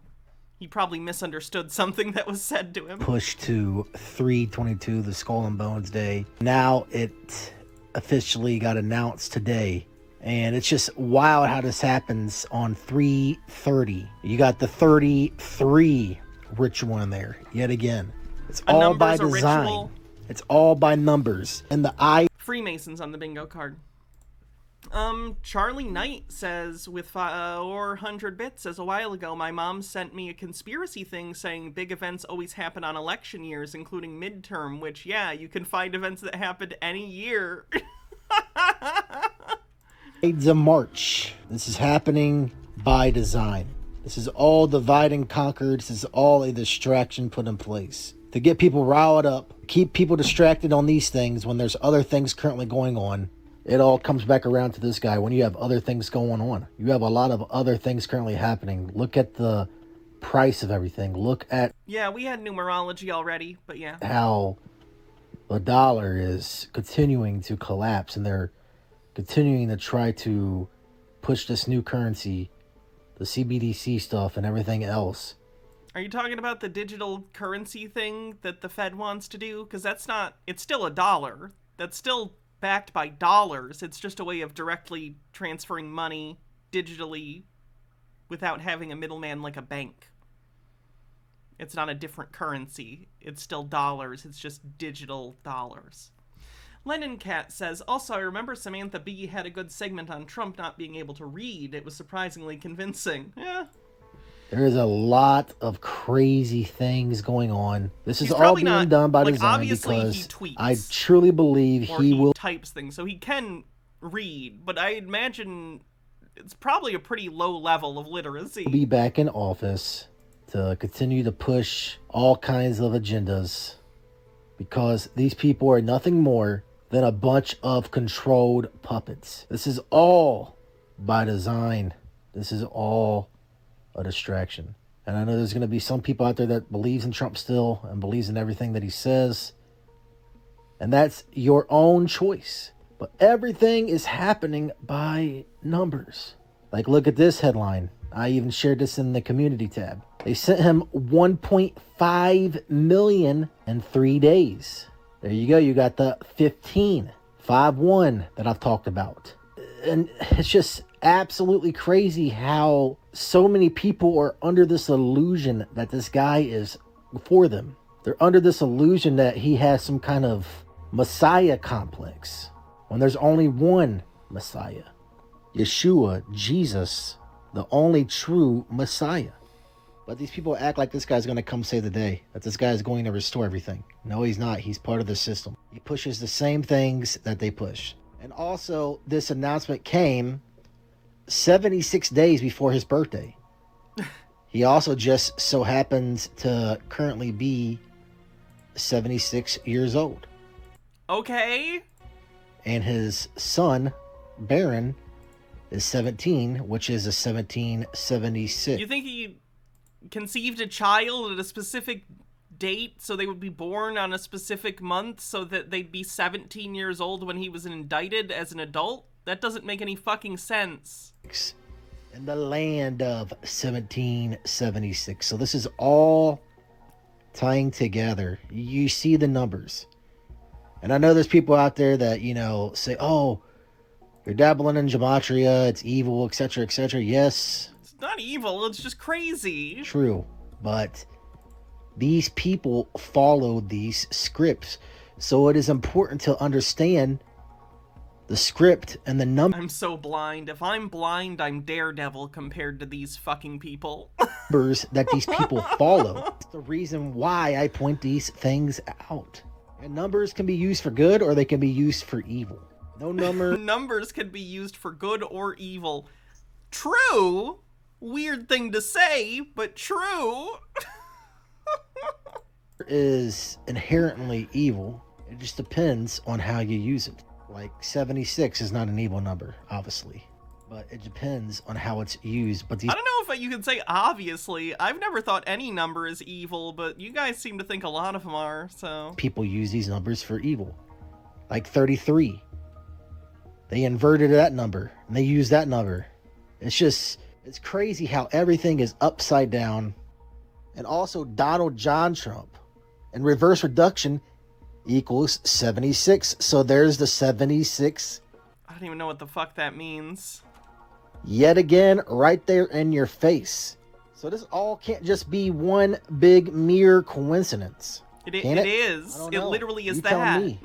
he probably misunderstood something that was said to him. Pushed to 3/22, the Skull and Bones Day. Now it officially got announced today, and it's just wild how this happens on 3/30. You got the 33 ritual in there yet again. It's all by design. Ritual. It's all by numbers and the Freemasons on the bingo card. Charlie Knight says, with 400 bits, says, a while ago, my mom sent me a conspiracy thing saying big events always happen on election years, including midterm, which, yeah, you can find events that happened any year. It's a march. This is happening by design. This is all divide and conquer. This is all a distraction put in place to get people riled up, keep people distracted on these things when there's other things currently going on. It all comes back around to this guy when you have other things going on. You have a lot of other things currently happening. Look at the price of everything. Look at... Yeah, we had numerology already, but yeah. How the dollar is continuing to collapse, and they're continuing to try to push this new currency, the CBDC stuff and everything else. Are you talking about the digital currency thing that the Fed wants to do? Because that's not... It's still a dollar. That's still backed by dollars. It's just a way of directly transferring money digitally without having a middleman like a bank. It's not a different currency. It's still dollars. It's just digital dollars. Lennon Cat says, also, I remember Samantha Bee had a good segment on Trump not being able to read. It was surprisingly convincing. Yeah. There is a lot of crazy things going on. This is He's all probably being not, done by like, design obviously he because tweets. I truly believe Or he will types things, so he can read, but I imagine it's probably a pretty low level of literacy. be back in office to continue to push all kinds of agendas because these people are nothing more than a bunch of controlled puppets. This is all by design. This is all a distraction. And I know there's going to be some people out there that believes in Trump still and believes in everything that he says. And that's your own choice. But everything is happening by numbers. Like, look at this headline. I even shared this in the community tab. They sent him 1.5 million in 3 days. There you go. You got the 5-1 that I've talked about. And it's just absolutely crazy how so many people are under this illusion that this guy is for them. They're under this illusion that he has some kind of Messiah complex when there's only one Messiah. Yeshua, Jesus, the only true Messiah. But these people act like this guy's going to come save the day, that this guy is going to restore everything. No, he's not. He's part of the system. He pushes the same things that they push. And also, this announcement came 76 days before his birthday. He also just so happens to currently be 76 years old. Okay. And his son, Barron, is 17, which is a 1776. You think he conceived a child at a specific date so they would be born on a specific month so that they'd be 17 years old when he was indicted as an adult? That doesn't make any fucking sense. In the land of 1776. So this is all tying together. You see the numbers. And I know there's people out there that, you know, say, oh, you're dabbling in gematria, it's evil, etc., etc. Yes. It's not evil, it's just crazy. True. But these people follow these scripts. So it is important to understand the script and the I'm so blind. If I'm blind, I'm Daredevil compared to these fucking people. numbers that these people follow. That's the reason why I point these things out. And numbers can be used for good or they can be used for evil. No number. Numbers can be used for good or evil. True. Weird thing to say, but true. is inherently evil. It just depends on how you use it. Like 76 is not an evil number, obviously. But it depends on how it's used. But these I don't know if you can say obviously. I've never thought any number is evil, but you guys seem to think a lot of them are, so. people use these numbers for evil. Like 33. They inverted that number and they use that number. It's crazy how everything is upside down. And also Donald John Trump and reverse reduction equals 76. So there's the 76 I don't even know what the fuck that means. yet again right there in your face. So this all can't just be one big mere coincidence. It Can it? is. I don't It know. literally is You that. tell me.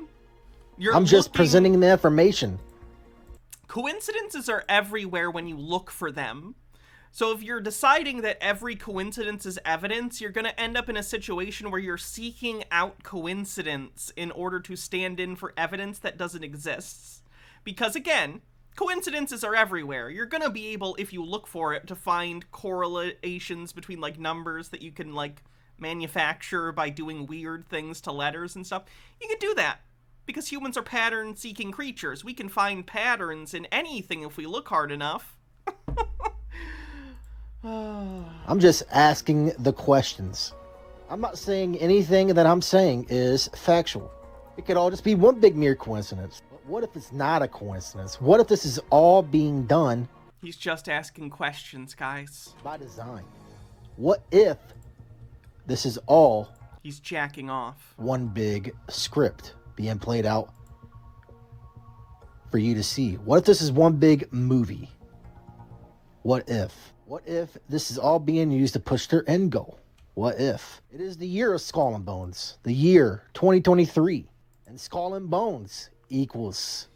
You're I'm just looking- presenting the information. Coincidences are everywhere when you look for them. So if you're deciding that every coincidence is evidence, you're going to end up in a situation where you're seeking out coincidence in order to stand in for evidence that doesn't exist. Because again, coincidences are everywhere. You're gonna be able, if you look for it, to find correlations between, like, numbers that you can, like, manufacture by doing weird things to letters and stuff. You can do that because humans are pattern-seeking creatures. We can find patterns in anything if we look hard enough. I'm just asking the questions. I'm not saying anything that I'm saying is factual. It could all just be one big mere coincidence. But what if it's not a coincidence? What if this is all being done? He's just asking questions, guys. By design. What if this is all He's jacking off. one big script being played out for you to see? What if this is one big movie? What if? What if this is all being used to push their end goal? What if? It is the year of Skull and Bones, the year 2023, and Skull and Bones equals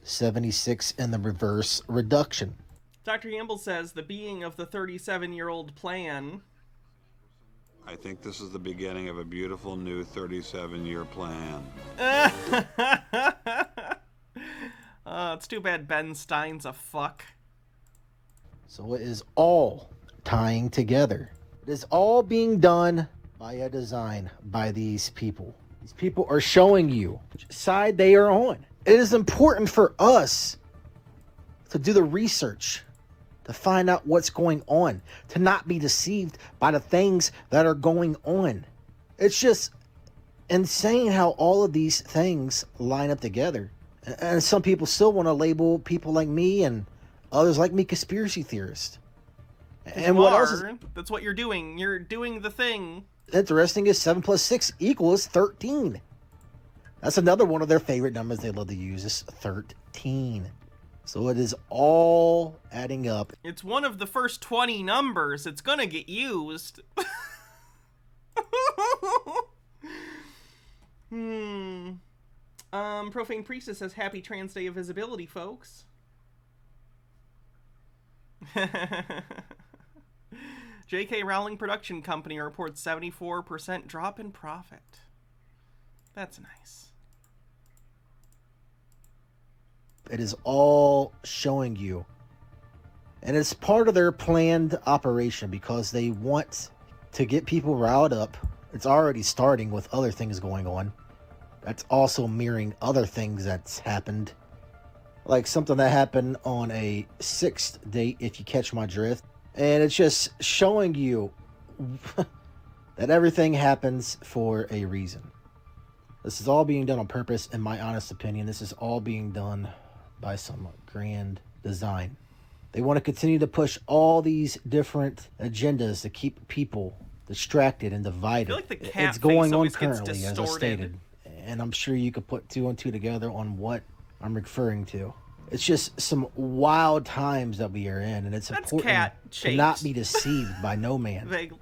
76 in the reverse reduction. Dr. Gamble says the being of the 37-year-old plan. I think this is the beginning of a beautiful new 37-year plan. It's too bad Ben Stein's a fuck. So it is all tying together. It is all being done by a design by these people. These people are showing you which side they are on. It is important for us to do the research, to find out what's going on, to not be deceived by the things that are going on. It's just insane how all of these things line up together. And some people still want to label people like me and others like me conspiracy theorists. And what else is That's what you're doing. You're doing the thing. interesting is 7 plus 6 equals 13. That's another one of their favorite numbers they love to use is 13. So it is all adding up. It's one of the first 20 numbers. It's gonna get used. Profane Priestess says, happy Trans Day of Visibility, folks. J.K. Rowling Production Company reports 74% drop in profit. That's nice. It is all showing you. And it's part of their planned operation because they want to get people riled up. It's already starting with other things going on. That's also mirroring other things that's happened. Like something that happened on a 6th date, if you catch my drift. And it's just showing you that everything happens for a reason. This is all being done on purpose, in my honest opinion. This is all being done by some grand design. They want to continue to push all these different agendas to keep people distracted and divided. I feel like the cat It's going face on always gets currently, as I distorted. stated. And I'm sure you could put 2 and 2 together on what I'm referring to. It's just some wild times that we are in, and it's important to not be deceived by no man. Vaguely.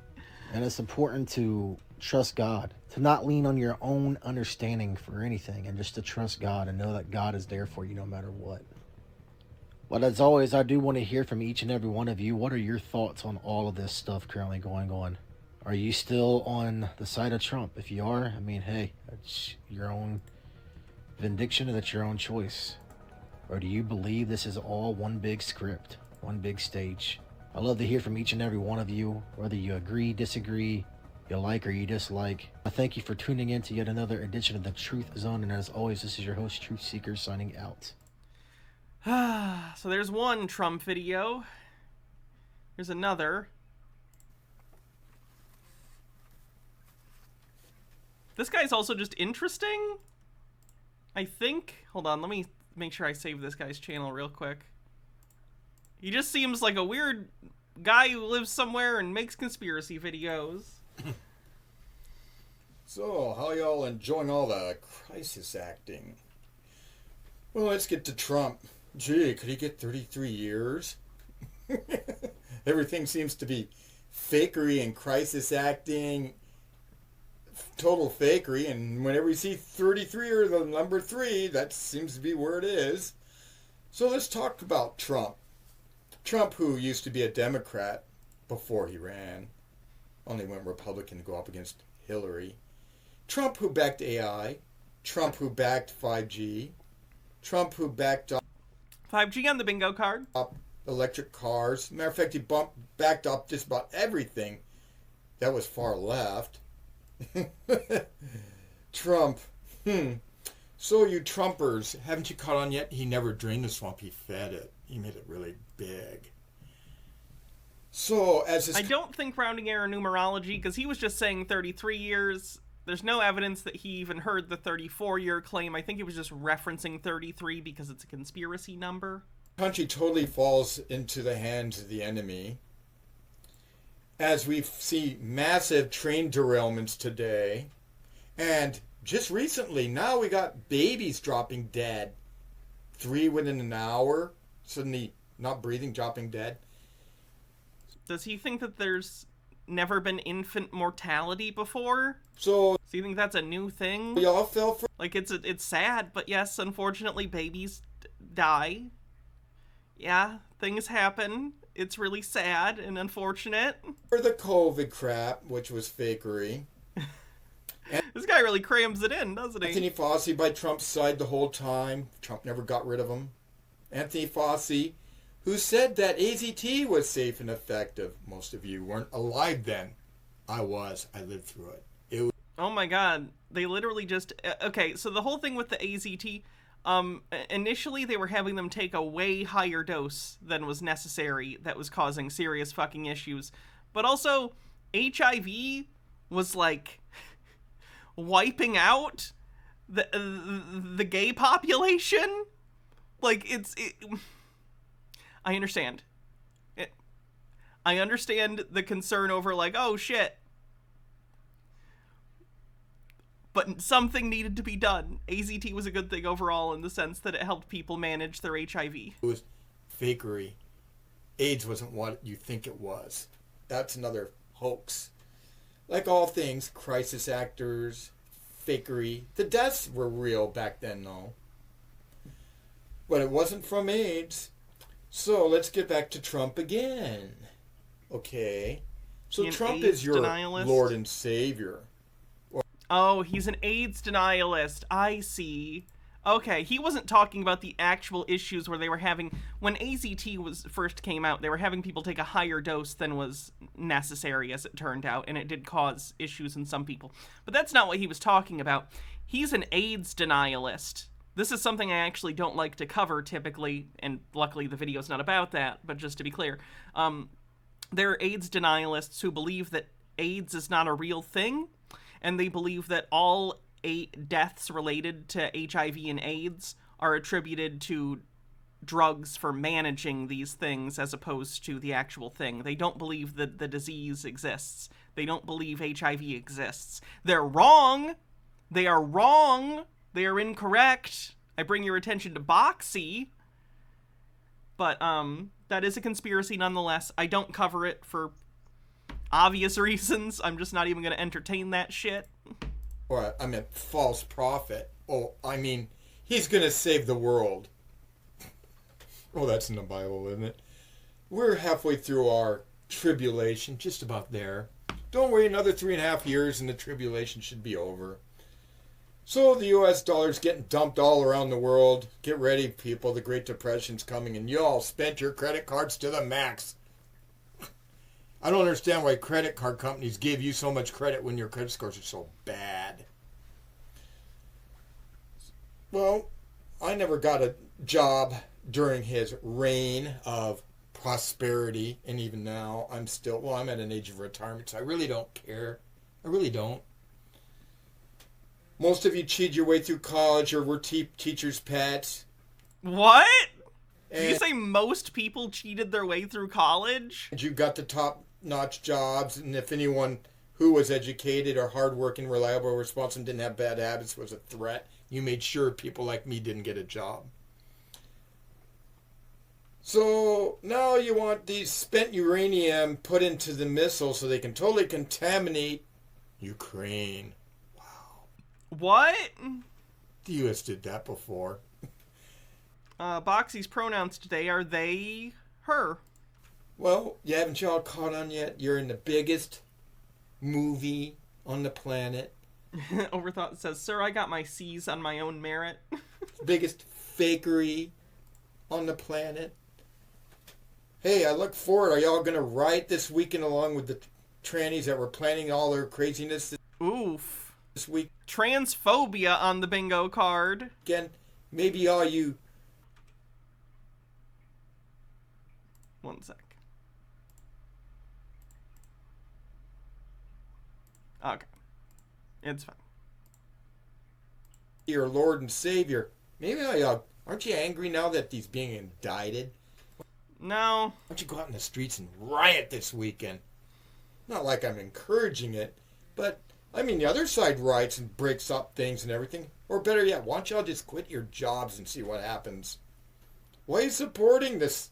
And it's important to trust God, to not lean on your own understanding for anything, and just to trust God and know that God is there for you no matter what. But as always, I do want to hear from each and every one of you. What are your thoughts on all of this stuff currently going on? Are you still on the side of Trump? If you are, I mean, hey, that's your own vindication, and that's your own choice. Or do you believe this is all one big script, one big stage? I love to hear from each and every one of you, whether you agree, disagree, you like or you dislike. I thank you for tuning in to yet another edition of the Truth Zone, and as always, this is your host, Truth Seeker, signing out. So there's one Trump video. Here's another. This guy's also just interesting, I think. Hold on, let me make sure I save this guy's channel real quick. He just seems like a weird guy who lives somewhere and makes conspiracy videos. So, how y'all enjoying all the crisis acting? Well, let's get to Trump. Gee, could he get 33 years? Everything seems to be fakery and crisis acting. Total fakery, and whenever you see 33 or the number 3, that seems to be where it is. So let's talk about Trump. Trump, who used to be a Democrat before he ran, only went Republican to go up against Hillary. Trump, who backed AI. Trump, who backed 5G. Trump, who backed 5G on the bingo card. Electric cars. Matter of fact, he backed up just about everything that was far left. Trump. So you Trumpers, haven't you caught on yet? He never drained the swamp. He fed it. He made it really big. So as this... I don't think rounding error numerology, because he was just saying 33 years. There's no evidence that he even heard the 34-year claim. I think he was just referencing 33 because it's a conspiracy number. Country totally falls into the hands of the enemy. As we see massive train derailments today, and just recently, now we got babies dropping dead. 3 within an hour, suddenly not breathing, dropping dead. Does he think that there's never been infant mortality before? So do you think that's a new thing? We all fell for... Like, it's sad, but yes, unfortunately, babies die. Yeah, things happen. It's really sad and unfortunate. For the COVID crap, which was fakery. This guy really crams it in, doesn't he? Anthony Fauci by Trump's side the whole time. Trump never got rid of him. Anthony Fauci, who said that AZT was safe and effective. Most of you weren't alive then. I was. I lived through it. Oh my god. They literally just... Okay, so the whole thing with the AZT... initially they were having them take a way higher dose than was necessary that was causing serious fucking issues. But also, HIV was like wiping out the gay population. Like, I understand. I understand the concern over, like, oh shit. But something needed to be done. AZT was a good thing overall in the sense that it helped people manage their HIV. It was fakery. AIDS wasn't what you think it was. That's another hoax. Like all things, crisis actors, fakery. The deaths were real back then, though. But it wasn't from AIDS. So let's get back to Trump again. Okay. So Trump is your denialist? Lord and Savior. Oh, he's an AIDS denialist. I see. Okay, he wasn't talking about the actual issues where they were having... When AZT first came out, they were having people take a higher dose than was necessary, as it turned out, and it did cause issues in some people. But that's not what he was talking about. He's an AIDS denialist. This is something I actually don't like to cover typically, and luckily the video's not about that, but just to be clear. There are AIDS denialists who believe that AIDS is not a real thing, and they believe that all deaths related to HIV and AIDS are attributed to drugs for managing these things as opposed to the actual thing. They don't believe that the disease exists. They don't believe HIV exists. They're wrong. They are wrong. They are incorrect. I bring your attention to Boxy. But, that is a conspiracy nonetheless. I don't cover it for obvious reasons. I'm just not even going to entertain that shit. Or, I meant false prophet. Oh, I mean, he's going to save the world. Oh, that's in the Bible, isn't it? We're halfway through our tribulation, just about there. Don't worry, another 3.5 years and the tribulation should be over. So the US dollar's getting dumped all around the world. Get ready, people. The Great Depression's coming and you all spent your credit cards to the max. I don't understand why credit card companies give you so much credit when your credit scores are so bad. Well, I never got a job during his reign of prosperity, and even now I'm at an age of retirement, so I really don't care. I really don't. Most of you cheated your way through college or were teachers' pets. What? Did you say most people cheated their way through college? And you got the top-notch jobs, and if anyone who was educated or hardworking, reliable, responsible, and didn't have bad habits was a threat, you made sure people like me didn't get a job. So now you want these spent uranium put into the missile so they can totally contaminate Ukraine. Wow. What? The U.S. did that before. Boxy's pronouns today are they, her. Well, you haven't y'all caught on yet? You're in the biggest movie on the planet. Overthought says, "Sir, I got my C's on my own merit." Biggest fakery on the planet. Hey, I look forward. Are y'all going to riot this weekend along with the trannies that were planning all their craziness Oof. this week? Transphobia on the bingo card. Again, maybe all you... One sec. Okay. It's fine. Your Lord and Savior. Maybe y'all... Aren't you angry now that he's being indicted? No. Why don't you go out in the streets and riot this weekend? Not like I'm encouraging it, but, I mean, the other side riots and breaks up things and everything. Or better yet, why don't y'all just quit your jobs and see what happens? Why are you supporting this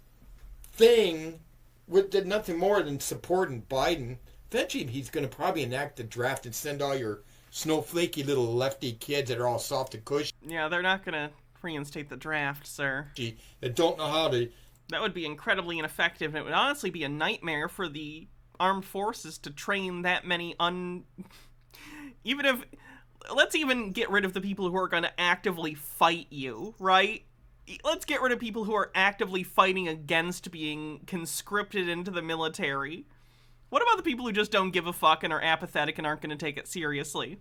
thing with did nothing more than supporting Biden? Eventually, he's going to probably enact the draft and send all your snowflakey little lefty kids that are all soft and cushy. Yeah, they're not gonna reinstate the draft, sir. That don't know how to... That would be incredibly ineffective, and it would honestly be a nightmare for the armed forces to train that many Even if... Let's even get rid of the people who are going to actively fight you, right? Let's get rid of people who are actively fighting against being conscripted into the military. What about the people who just don't give a fuck and are apathetic and aren't going to take it seriously?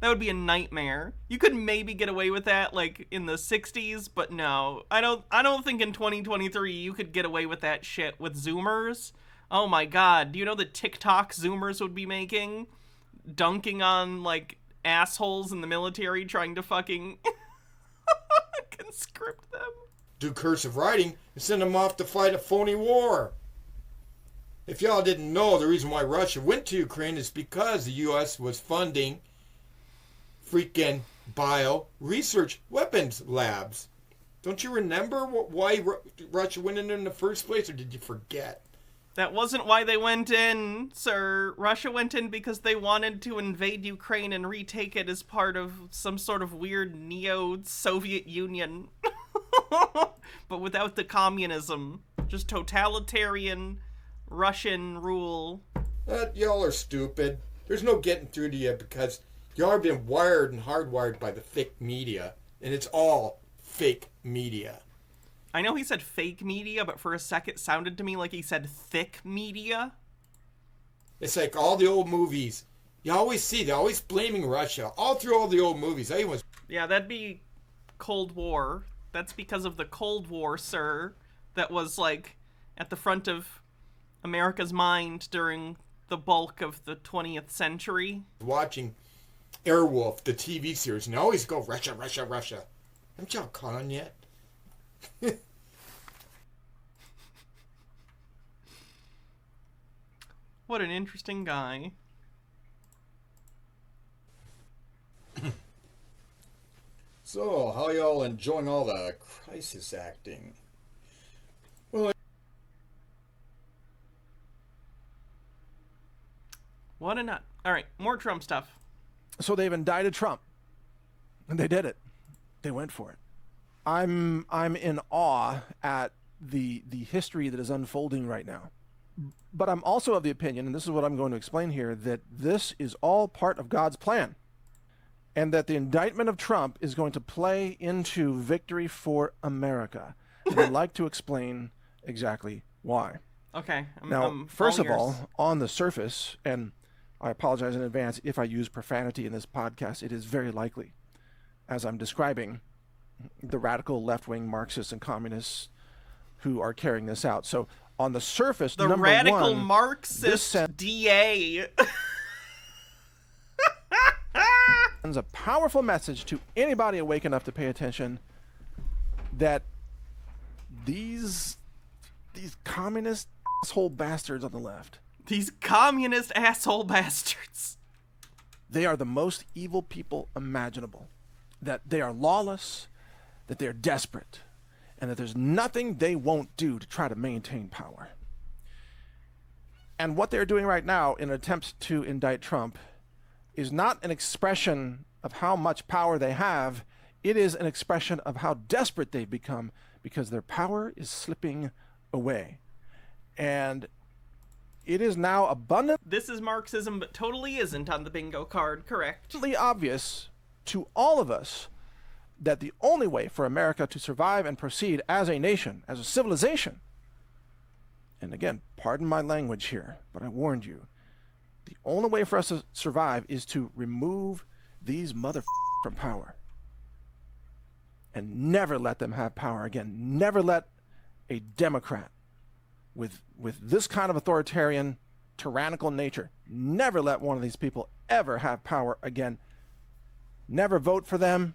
That would be a nightmare. You could maybe get away with that, like, in the 60s, but no. I don't think in 2023 you could get away with that shit with Zoomers. Oh my god, do you know the TikTok Zoomers would be making? Dunking on, like, assholes in the military trying to fucking conscript them. Do cursive writing and send them off to fight a phony war. If y'all didn't know, the reason why Russia went to Ukraine is because the U.S. was funding freaking bio-research weapons labs. Don't you remember why Russia went in there in the first place, or did you forget? That wasn't why they went in, sir. Russia went in because they wanted to invade Ukraine and retake it as part of some sort of weird neo-Soviet Union. But without the communism. Just totalitarian Russian rule. Y'all are stupid. There's no getting through to you because y'all are being wired and hardwired by the fake media. And it's all fake media. I know he said fake media, but for a second it sounded to me like he said thick media. It's like all the old movies. You always see, they're always blaming Russia. All through all the old movies. Yeah, that'd be Cold War. That's because of the Cold War, sir. That was, like, at the front of America's mind during the bulk of the 20th century. Watching Airwolf, the TV series, and they always go, Russia, Russia, Russia. Haven't y'all caught on yet? What an interesting guy. So, how y'all enjoying all the crisis acting? Well, What a nut. Alright, more Trump stuff. So they've indicted Trump. And they did it. They went for it. I'm in awe at the history that is unfolding right now. But I'm also of the opinion, and this is what I'm going to explain here, that this is all part of God's plan. And that the indictment of Trump is going to play into victory for America. And I'd like to explain exactly why. Okay. Now, first of all, on the surface, and I apologize in advance if I use profanity in this podcast, it is very likely, as I'm describing, the radical left-wing Marxists and communists who are carrying this out. So on the surface, the number radical one, Marxist DA sends a powerful message to anybody awake enough to pay attention that these communist asshole bastards on the left, these communist asshole bastards, they are the most evil people imaginable. That they are lawless, that they're desperate, and that there's nothing they won't do to try to maintain power. And what they're doing right now in an attempt to indict Trump is not an expression of how much power they have. It is an expression of how desperate they've become because their power is slipping away. And it is now abundantly This is Marxism, but totally isn't on the bingo card, correct? obvious to all of us that the only way for America to survive and proceed as a nation, as a civilization, and again, pardon my language here, but I warned you, the only way for us to survive is to remove these from power and never let them have power again. Never let a Democrat with this kind of authoritarian, tyrannical nature, never let one of these people ever have power again. Never vote for them.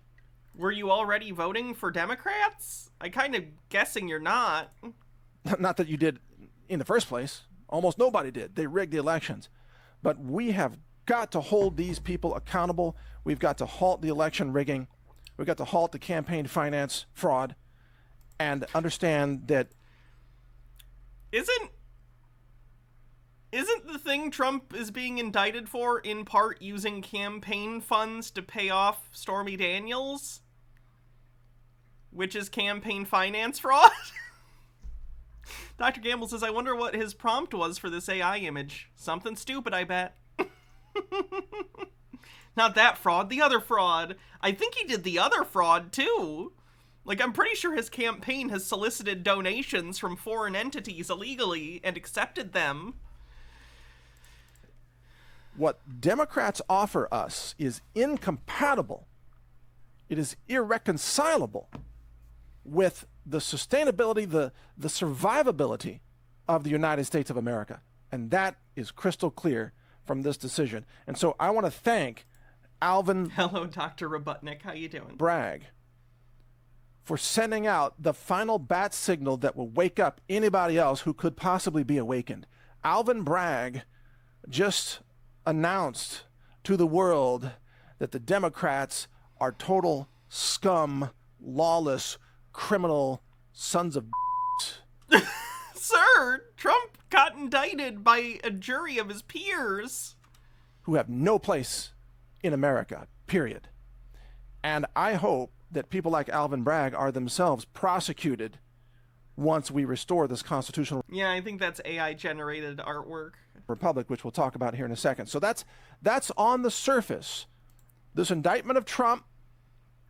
Were you already voting for Democrats? I kind of guessing you're not. Not that you did in the first place. Almost nobody did. They rigged the elections. But we have got to hold these people accountable. We've got to halt the election rigging. We've got to halt the campaign finance fraud and understand that Isn't the thing Trump is being indicted for in part using campaign funds to pay off Stormy Daniels? Which is campaign finance fraud? Dr. Gamble says, I wonder what his prompt was for this AI image. Something stupid, I bet. Not that fraud, the other fraud. I think he did the other fraud, too. Like, I'm pretty sure his campaign has solicited donations from foreign entities illegally and accepted them. What Democrats offer us is incompatible. It is irreconcilable with the sustainability, the survivability of the United States of America. And that is crystal clear from this decision. And so I want to thank Alvin... Hello, Dr. Robotnik. How you doing? ...Bragg for sending out the final bat signal that will wake up anybody else who could possibly be awakened. Alvin Bragg just announced to the world that the Democrats are total scum, lawless, criminal sons of Sir, Trump got indicted by a jury of his peers who have no place in America, period. And I hope that people like Alvin Bragg are themselves prosecuted once we restore this constitutional... Yeah, I think that's AI-generated artwork. ...republic, which we'll talk about here in a second. So that's on the surface. This indictment of Trump,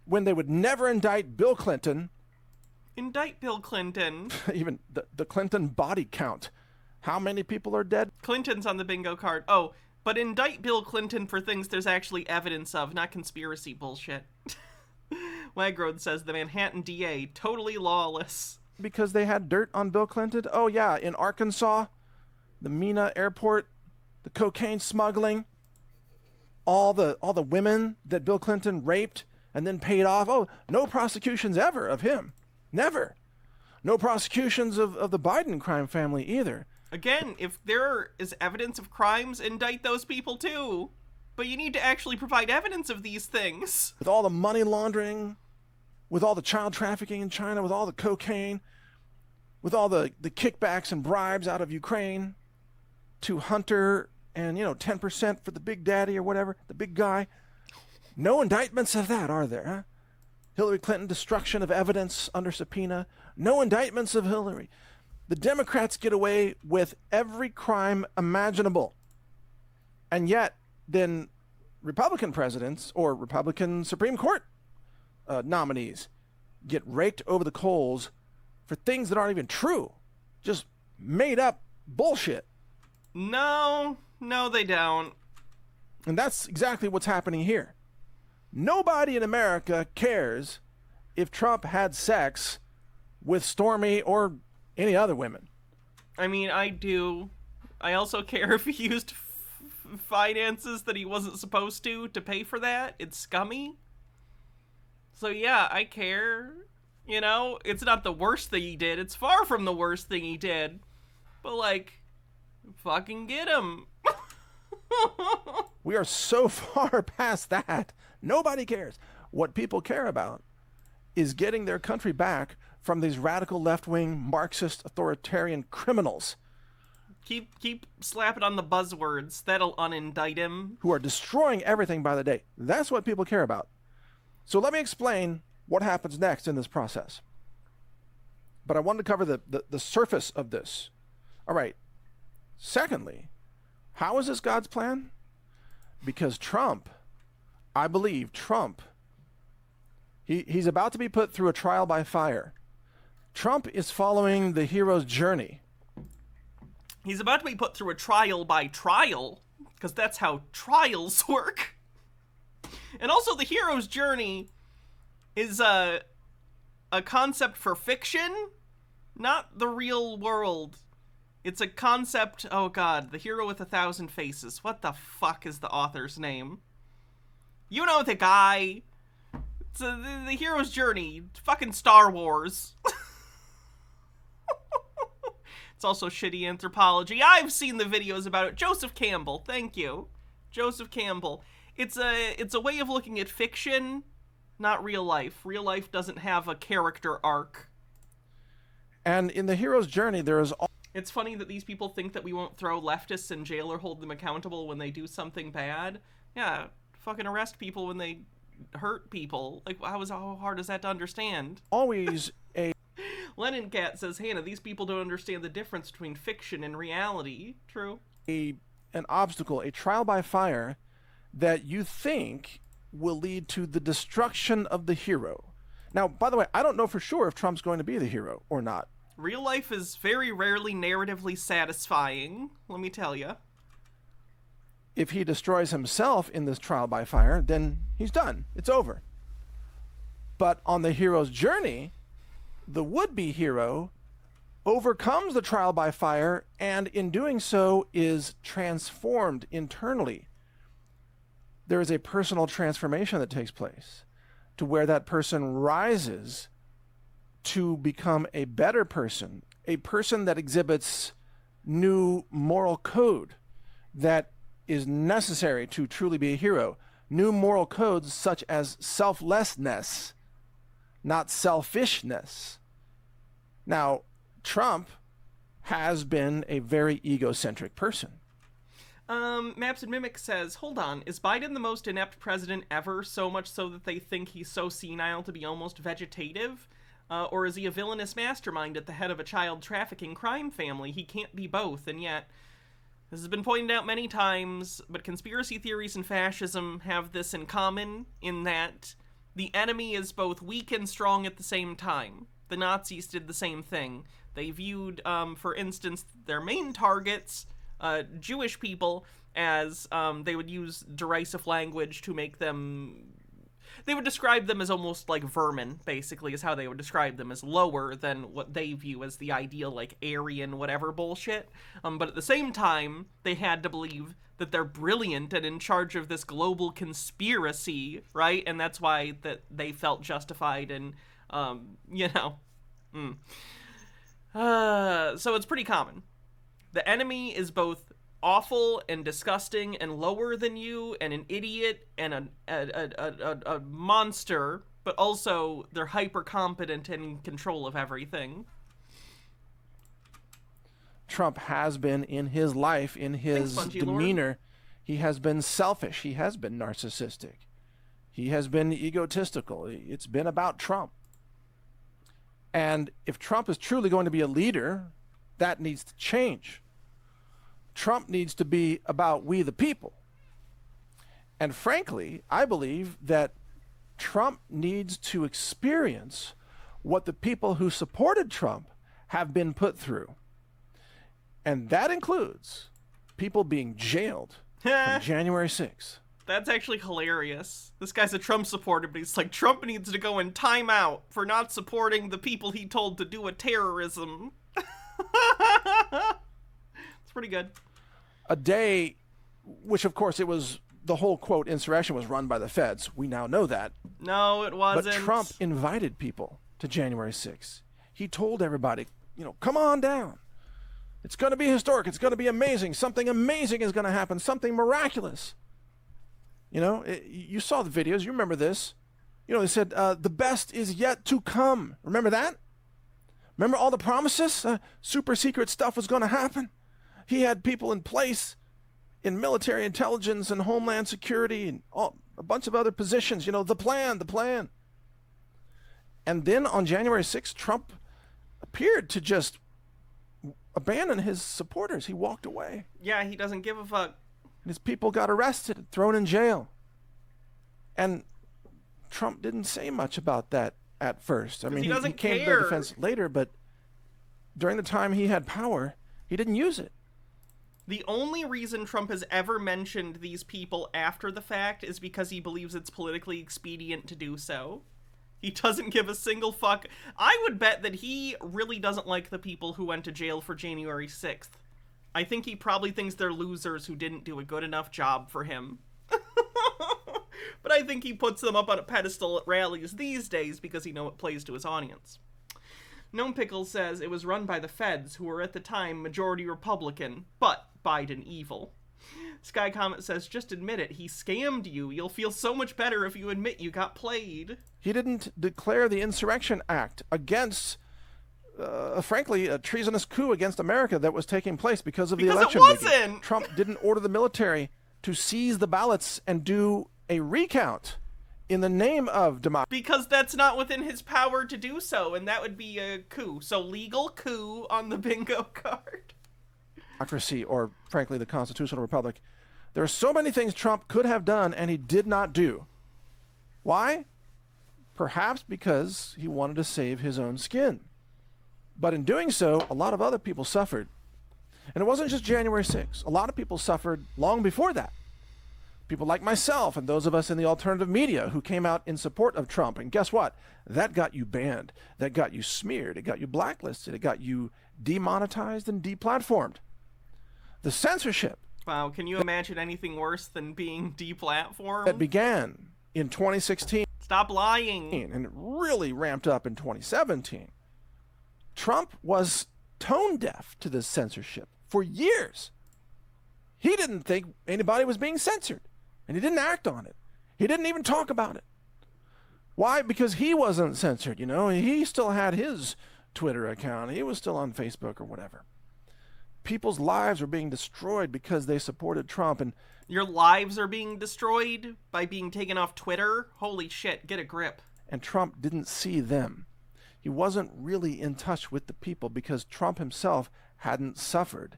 when they would never indict Bill Clinton... Indict Bill Clinton. Even the Clinton body count. How many people are dead? Clinton's on the bingo card. Oh, but indict Bill Clinton for things there's actually evidence of, not conspiracy bullshit. Wagrode says the Manhattan DA, totally lawless. Because they had dirt on Bill Clinton? Oh yeah, in Arkansas, the Mena airport, the cocaine smuggling, all the women that Bill Clinton raped and then paid off. Oh, no prosecutions ever of him. Never. No prosecutions of the Biden crime family either. Again, if there is evidence of crimes, indict those people too. But you need to actually provide evidence of these things. With all the money laundering, with all the child trafficking in China, with all the cocaine, with all the kickbacks and bribes out of Ukraine to Hunter and, 10% for the big daddy or whatever, the big guy. No indictments of that, are there, huh? Hillary Clinton, destruction of evidence under subpoena. No indictments of Hillary. The Democrats get away with every crime imaginable. And yet, then Republican presidents or Republican Supreme Court nominees get raked over the coals for things that aren't even true. Just made up bullshit. No, they don't. And that's exactly what's happening here. Nobody in America cares if Trump had sex with Stormy or any other women. I mean, I do. I also care if he used finances that he wasn't supposed to pay for that. It's scummy. So yeah, I care. It's not the worst thing he did. It's far from the worst thing he did. But fucking get him. We are so far past that. Nobody cares. What people care about is getting their country back from these radical left-wing Marxist authoritarian criminals. Keep slapping on the buzzwords. That'll unindict him. Who are destroying everything by the day. That's what people care about. So let me explain what happens next in this process. But I wanted to cover the surface of this. All right. Secondly, how is this God's plan? Because I believe Trump He's about to be put through a trial by fire. Trump is following the hero's journey. He's about to be put through a trial by trial, because that's how trials work. And also, the hero's journey is a concept for fiction, not the real world. It's a concept, oh god, The Hero with 1,000 Faces. What the fuck is the author's name? You know the guy. It's the hero's journey. Fucking Star Wars. It's also shitty anthropology. I've seen the videos about it. Joseph Campbell, thank you. Joseph Campbell. It's a way of looking at fiction, not real life. Real life doesn't have a character arc. And in the hero's journey, there is... It's funny that these people think that we won't throw leftists in jail or hold them accountable when they do something bad. Yeah, fucking arrest people when they hurt people. Like, how hard is that to understand? Always a... Lennon Cat says, Hannah, these people don't understand the difference between fiction and reality. True. An obstacle, a trial by fire that you think will lead to the destruction of the hero. Now, by the way, I don't know for sure if Trump's going to be the hero or not. Real life is very rarely narratively satisfying, let me tell you. If he destroys himself in this trial by fire, then he's done. It's over. But on the hero's journey, the would-be hero overcomes the trial by fire and in doing so is transformed internally. There is a personal transformation that takes place to where that person rises to become a better person, a person that exhibits new moral code that is necessary to truly be a hero. New moral codes such as selflessness, not selfishness. Now, Trump has been a very egocentric person. Maps and Mimic says, hold on, is Biden the most inept president ever, so much so that they think he's so senile to be almost vegetative? Or is he a villainous mastermind at the head of a child trafficking crime family? He can't be both, and yet, this has been pointed out many times, but conspiracy theories and fascism have this in common, in that the enemy is both weak and strong at the same time. The Nazis did the same thing. They viewed, for instance, their main targets, Jewish people, as they would use derisive language to make them... They would describe them as almost like vermin, basically, is how they would describe them, as lower than what they view as the ideal, like, Aryan whatever bullshit. But at the same time, they had to believe that they're brilliant and in charge of this global conspiracy, right? And that's why that they felt justified in, so it's pretty common. The enemy is both awful and disgusting and lower than you and an idiot and a monster, but also they're hyper competent and in control of everything. Trump has been in his life, in his demeanor, Lord. He has been selfish. He has been narcissistic. He has been egotistical. It's been about Trump. And if Trump is truly going to be a leader, that needs to change. Trump needs to be about we the people. And frankly, I believe that Trump needs to experience what the people who supported Trump have been put through. And that includes people being jailed from January 6th. That's actually hilarious. This guy's a Trump supporter, but he's like, Trump needs to go in timeout for not supporting the people he told to do a terrorism. It's pretty good. A day, which of course it was, the whole quote insurrection was run by the feds. We now know that. No, it wasn't. But Trump invited people to January 6th. He told everybody, come on down. It's going to be historic. It's going to be amazing. Something amazing is going to happen. Something miraculous. You saw the videos. You remember this. They said, the best is yet to come. Remember that? Remember all the promises? Super secret stuff was going to happen. He had people in place in military intelligence and homeland security and a bunch of other positions. The plan. And then on January 6th, Trump appeared to just abandon his supporters. He walked away. Yeah, he doesn't give a fuck. His people got arrested and thrown in jail. And Trump didn't say much about that at first. I mean, he doesn't came to care. the defense later, but during the time he had power, he didn't use it. The only reason Trump has ever mentioned these people after the fact is because he believes it's politically expedient to do so. He doesn't give a single fuck. I would bet that he really doesn't like the people who went to jail for January 6th. I think he probably thinks they're losers who didn't do a good enough job for him. But I think he puts them up on a pedestal at rallies these days because he knows it plays to his audience. Gnome Pickles says it was run by the feds, who were at the time majority Republican, but Biden evil. Sky Comet says, just admit it, he scammed you. You'll feel so much better if you admit you got played. He didn't declare the Insurrection Act against, frankly, a treasonous coup against America that was taking place because of the election. Because it wasn't! Trump didn't order the military to seize the ballots and do a recount in the name of democracy. Because that's not within his power to do so, and that would be a coup. So legal coup on the bingo card. Democracy, or frankly, the constitutional republic. There are so many things Trump could have done and he did not do. Why? Perhaps because he wanted to save his own skin. But in doing so, a lot of other people suffered. And it wasn't just January 6th. A lot of people suffered long before that. People like myself and those of us in the alternative media who came out in support of Trump. And guess what? That got you banned. That got you smeared. It got you blacklisted. It got you demonetized and deplatformed. The censorship. Wow, can you imagine anything worse than being deplatformed? That began in 2016. Stop lying. And it really ramped up in 2017. Trump was tone deaf to this censorship for years. He didn't think anybody was being censored, and he didn't act on it. He didn't even talk about it. Why? Because he wasn't censored, you know. He still had his Twitter account. He was still on Facebook or whatever. People's lives were being destroyed because they supported Trump. And your lives are being destroyed by being taken off Twitter? Holy shit, get a grip. And Trump didn't see them. He wasn't really in touch with the people because Trump himself hadn't suffered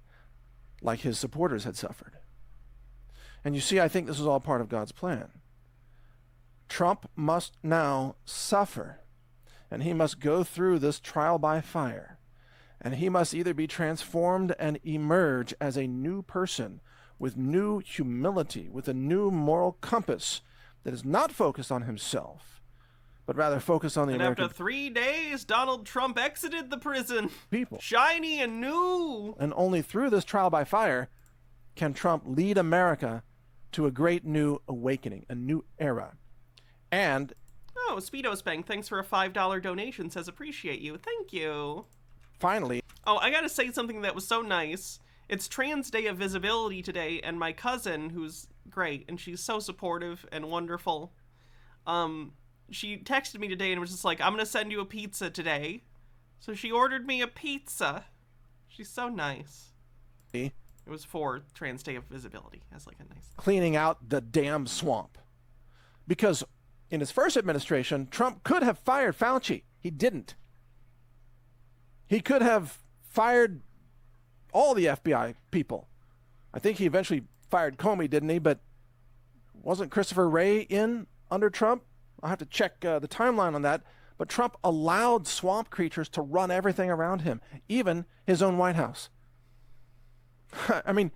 like his supporters had suffered. And you see, I think this is all part of God's plan. Trump must now suffer, and he must go through this trial by fire. And he must either be transformed and emerge as a new person with new humility, with a new moral compass that is not focused on himself, but rather focused on the American after 3 days, Donald Trump exited the prison. People. Shiny and new. And only through this trial by fire can Trump lead America to a great new awakening, a new era. And... Oh, Speedo Spank, thanks for a $5 donation, says appreciate you. Thank you. Finally. Oh, I gotta say something that was so nice. It's Trans Day of Visibility today, and my cousin, who's great, and she's so supportive and wonderful, she texted me today and was just like, I'm gonna send you a pizza today. So she ordered me a pizza. She's so nice. It was for Trans Day of Visibility as like a nice... Cleaning out the damn swamp. Because in his first administration, Trump could have fired Fauci. He didn't. He could have fired all the FBI people. I think he eventually fired Comey, didn't he? But wasn't Christopher Wray in under Trump? I'll have to check the timeline on that. But Trump allowed swamp creatures to run everything around him, even his own White House. I mean,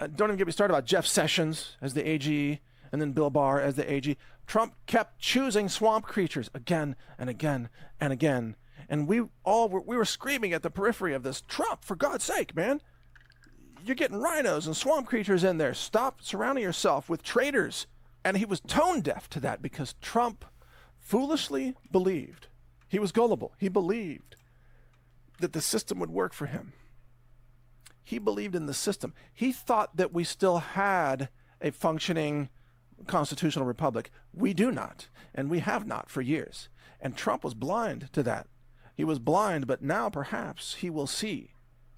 don't even get me started about Jeff Sessions as the AG and then Bill Barr as the AG. Trump kept choosing swamp creatures again and again and again. And we were screaming at the periphery of this. Trump, for God's sake, man. You're getting rhinos and swamp creatures in there. Stop surrounding yourself with traitors. And he was tone deaf to that because Trump foolishly believed. He was gullible. He believed that the system would work for him. He believed in the system. He thought that we still had a functioning constitutional republic. We do not, and we have not for years. And Trump was blind to that. He was blind, but now perhaps he will see,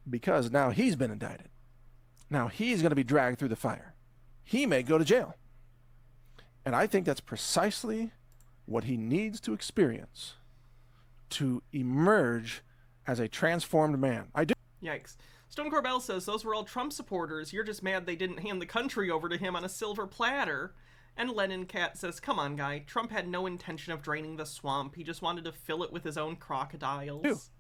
because now he's been indicted. Now he's going to be dragged through the fire. He may go to jail. And I think that's precisely what he needs to experience to emerge as a transformed man. I do. Yikes. Stone Corbell says, those were all Trump supporters. You're just mad they didn't hand the country over to him on a silver platter. And Lennon Cat says, come on, guy. Trump had no intention of draining the swamp. He just wanted to fill it with his own crocodiles.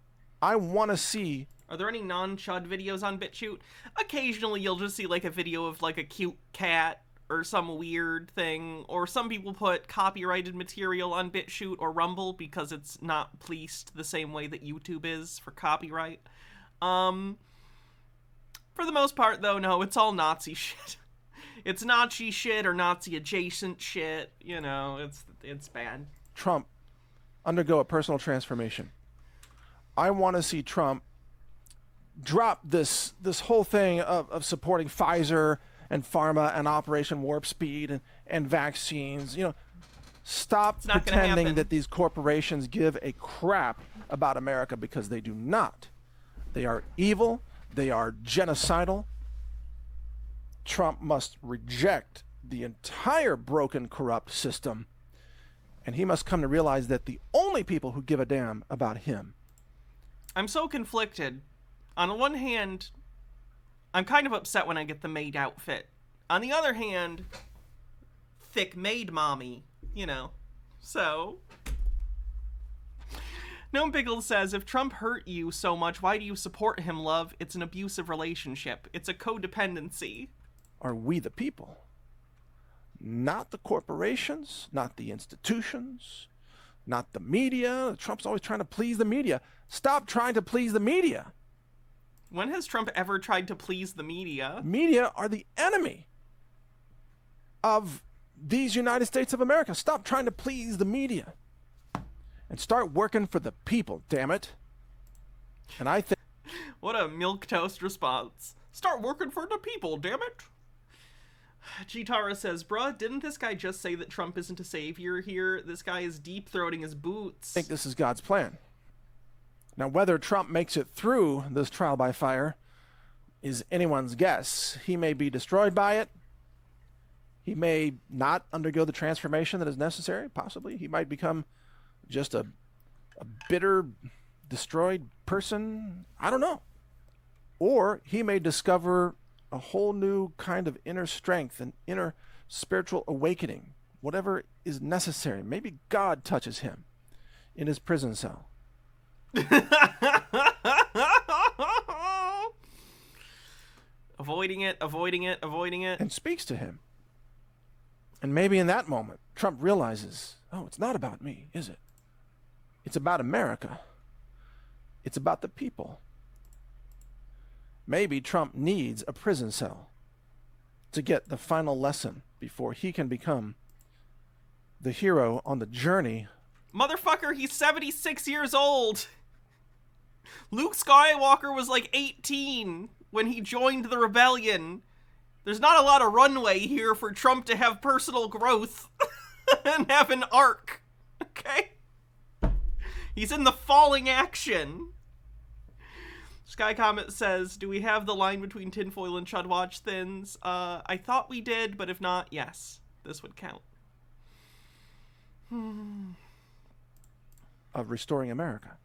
I want to see... Are there any non-chud videos on BitChute? Occasionally you'll just see, like, a video of, like, a cute cat or some weird thing. Or some people put copyrighted material on BitChute or Rumble because it's not policed the same way that YouTube is for copyright. For the most part, though, no, it's all Nazi shit. It's Nazi shit or Nazi-adjacent shit. You know, it's bad. Trump undergo a personal transformation. I want to see Trump drop this whole thing of supporting Pfizer and pharma and Operation Warp Speed and vaccines. You know, stop pretending that these corporations give a crap about America, because they do not. They are evil. They are genocidal. Trump must reject the entire broken, corrupt system, and he must come to realize that the only people who give a damn about him. I'm so conflicted. On the one hand, I'm kind of upset when I get the maid outfit. On the other hand, thick maid mommy, you know. So... Gnome Pickles says, if Trump hurt you so much, why do you support him, love? It's an abusive relationship. It's a codependency. Are we the people? Not the corporations, not the institutions, not the media. Trump's always trying to please the media. Stop trying to please the media. When has Trump ever tried to please the media? Media are the enemy of these United States of America. Stop trying to please the media and start working for the people, damn it. And I think... What a milquetoast response. Start working for the people, damn it. Chitara says, bruh, didn't this guy just say that Trump isn't a savior here? This guy is deep-throating his boots. I think this is God's plan. Now, whether Trump makes it through this trial by fire is anyone's guess. He may be destroyed by it. He may not undergo the transformation that is necessary, possibly. He might become just a bitter, destroyed person. I don't know. Or he may discover a whole new kind of inner strength and inner spiritual awakening, whatever is necessary. Maybe God touches him in his prison cell. Avoiding it. And speaks to him. And maybe in that moment, Trump realizes, oh, it's not about me, is it? It's about America. It's about the people. Maybe Trump needs a prison cell to get the final lesson before he can become the hero on the journey. Motherfucker, he's 76 years old. Luke Skywalker was like 18 when he joined the rebellion. There's not a lot of runway here for Trump to have personal growth and have an arc. Okay? He's in the falling action. Sky Comet says, do we have the line between Tinfoil and Chudwatch Thins? I thought we did, but if not, yes. This would count. Of restoring America.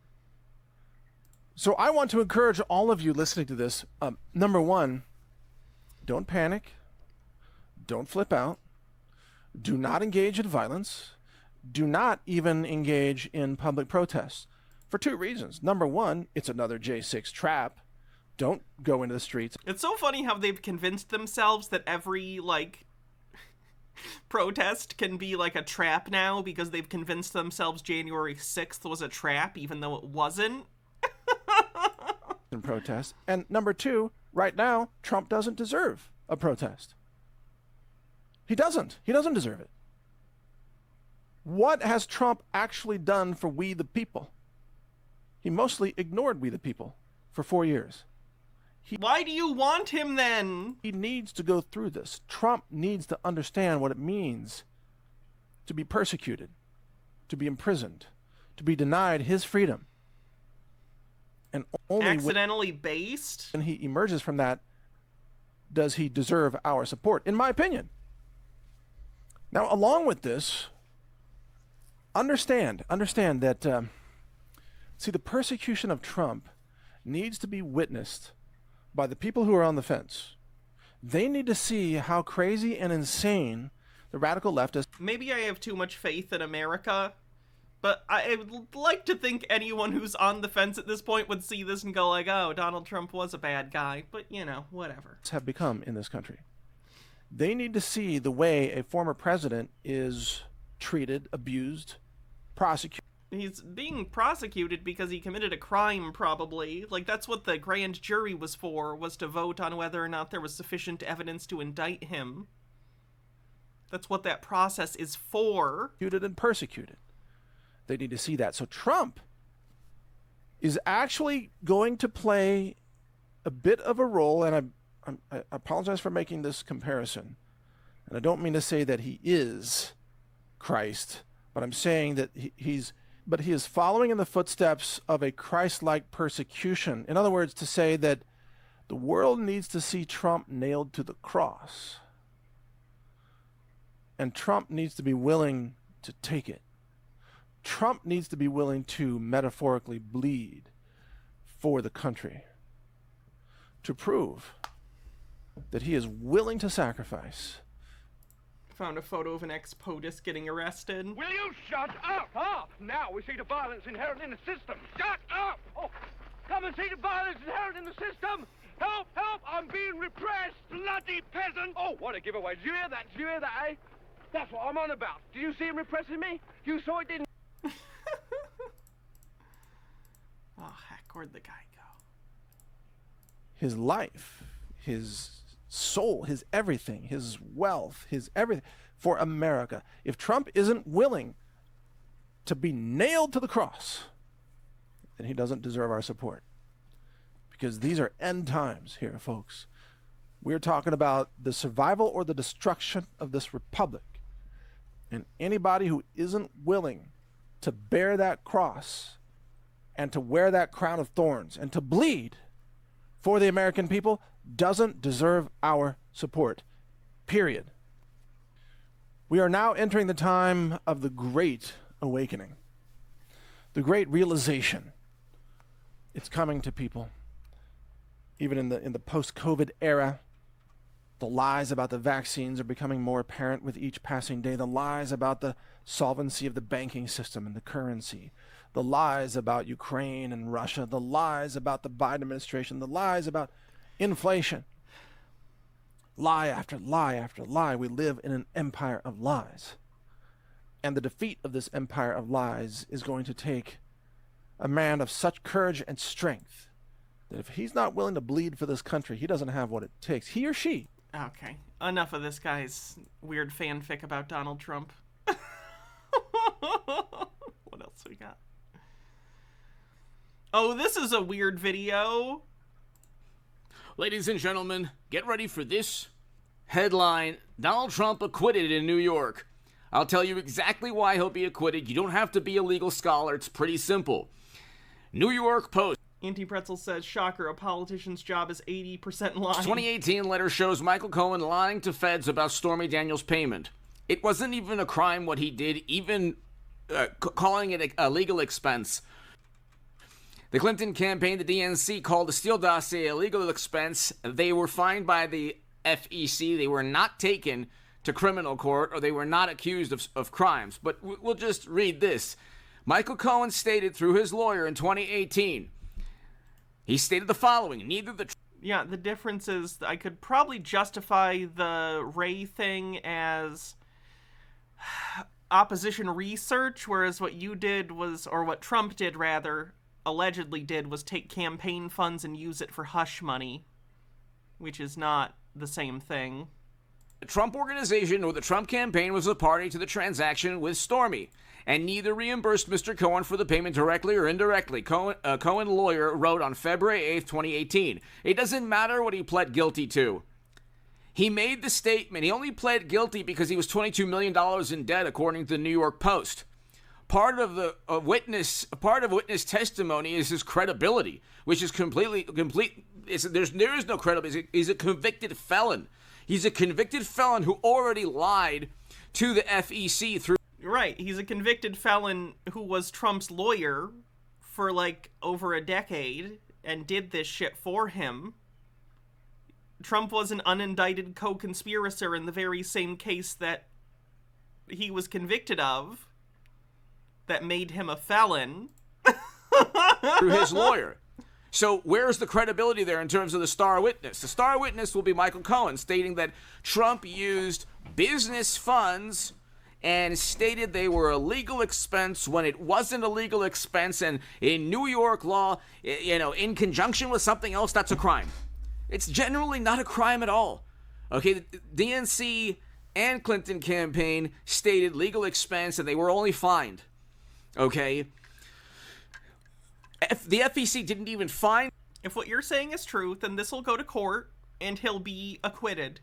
So I want to encourage all of you listening to this. Number one, don't panic. Don't flip out. Do not engage in violence. Do not even engage in public protests. For two reasons. Number one, it's another J6 trap. Don't go into the streets. It's so funny how they've convinced themselves that every, like, protest can be, like, a trap now because they've convinced themselves January 6th was a trap, even though it wasn't. In protest. And number two, right now, Trump doesn't deserve a protest. He doesn't. He doesn't deserve it. What has Trump actually done for we the people? He mostly ignored we the people for 4 years. Why do you want him then? He needs to go through this. Trump needs to understand what it means to be persecuted, to be imprisoned, to be denied his freedom. And only accidentally based? When he emerges from that, does he deserve our support, in my opinion. Now, along with this, understand that, see, the persecution of Trump needs to be witnessed by the people who are on the fence. They need to see how crazy and insane the radical leftists. Maybe I have too much faith in America, but I would like to think anyone who's on the fence at this point would see this and go like, oh, Donald Trump was a bad guy, but, you know, whatever. Have become in this country. They need to see the way a former president is treated, abused, prosecuted. He's being prosecuted because he committed a crime, probably. Like, that's what the grand jury was for, was to vote on whether or not there was sufficient evidence to indict him. That's what that process is for. And persecuted. They need to see that. So Trump is actually going to play a bit of a role, and I apologize for making this comparison, and I don't mean to say that he is Christ, but I'm saying that he is following in the footsteps of a Christ-like persecution. In other words, to say that the world needs to see Trump nailed to the cross, and Trump needs to be willing to take it. Trump needs to be willing to metaphorically bleed for the country to prove that he is willing to sacrifice. Found a photo of an ex-POTUS getting arrested. Will you shut up? Now we see the violence inherent in the system. Shut up! Oh, come and see the violence inherent in the system. Help, help, I'm being repressed, bloody peasant. Oh, what a giveaway. Did you hear that? Did you hear that, eh? That's what I'm on about. Did you see him repressing me? You saw it, didn't you? Oh, heck, where'd the guy go? His life, his soul, his everything, his wealth, his everything for America. If Trump isn't willing to be nailed to the cross, then he doesn't deserve our support. Because these are end times here, folks. We're talking about the survival or the destruction of this republic. And anybody who isn't willing to bear that cross and to wear that crown of thorns and to bleed for the American people doesn't deserve our support. Period. We are now entering the time of the Great Awakening. The Great Realization. It's coming to people. Even in the post-COVID era, the lies about the vaccines are becoming more apparent with each passing day. The lies about the solvency of the banking system and the currency. The lies about Ukraine and Russia. The lies about the Biden administration. The lies about inflation. Lie after lie after lie. We live in an empire of lies. And the defeat of this empire of lies is going to take a man of such courage and strength that if he's not willing to bleed for this country, he doesn't have what it takes. He or she. Okay, enough of this guy's weird fanfic about Donald Trump. What else we got? Oh, this is a weird video. Ladies and gentlemen, get ready for this headline. Donald Trump acquitted in New York. I'll tell you exactly why he'll be acquitted. You don't have to be a legal scholar. It's pretty simple. New York Post. Anti-Pretzel says, shocker, a politician's job is 80% lying. 2018 letter shows Michael Cohen lying to feds about Stormy Daniels' payment. It wasn't even a crime what he did, even calling it a legal expense. The Clinton campaign, the DNC, called the Steele dossier a legal expense. They were fined by the FEC. They were not taken to criminal court, or they were not accused of crimes. But we'll just read this. Michael Cohen stated through his lawyer in 2018, he stated the following, Yeah, the difference is I could probably justify the Ray thing as opposition research, whereas what you did was, or what Trump did rather, allegedly did, was take campaign funds and use it for hush money, which is not the same thing. The Trump organization or the Trump campaign was a party to the transaction with Stormy, and neither reimbursed Mr. Cohen for the payment directly or indirectly. Cohen lawyer wrote on February 8th, 2018, it doesn't matter what he pled guilty to. He made the statement. He only pled guilty because he was $22 million in debt, according to the New York Post. Part of witness testimony is his credibility, which is complete. There is no credibility. He's a convicted felon. He's a convicted felon who already lied to the FEC through. Right, he's a convicted felon who was Trump's lawyer for like over a decade and did this shit for him. Trump was an unindicted co-conspirator in the very same case that he was convicted of that made him a felon. Through his lawyer. So where's the credibility there in terms of the star witness? The star witness will be Michael Cohen, stating that Trump used business funds and stated they were a legal expense when it wasn't a legal expense, and in New York law, in conjunction with something else, that's a crime. It's generally not a crime at all. Okay, the DNC and Clinton campaign stated legal expense, and they were only fined. Okay? The FEC didn't even find... If what you're saying is true, then this will go to court, and he'll be acquitted.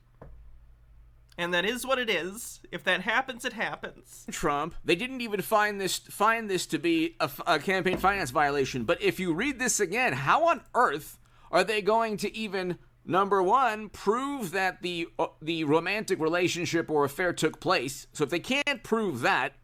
And that is what it is. If that happens, it happens. Trump, they didn't even find this to be a campaign finance violation. But if you read this again, how on earth are they going to even, number one, prove that the romantic relationship or affair took place? So if they can't prove that,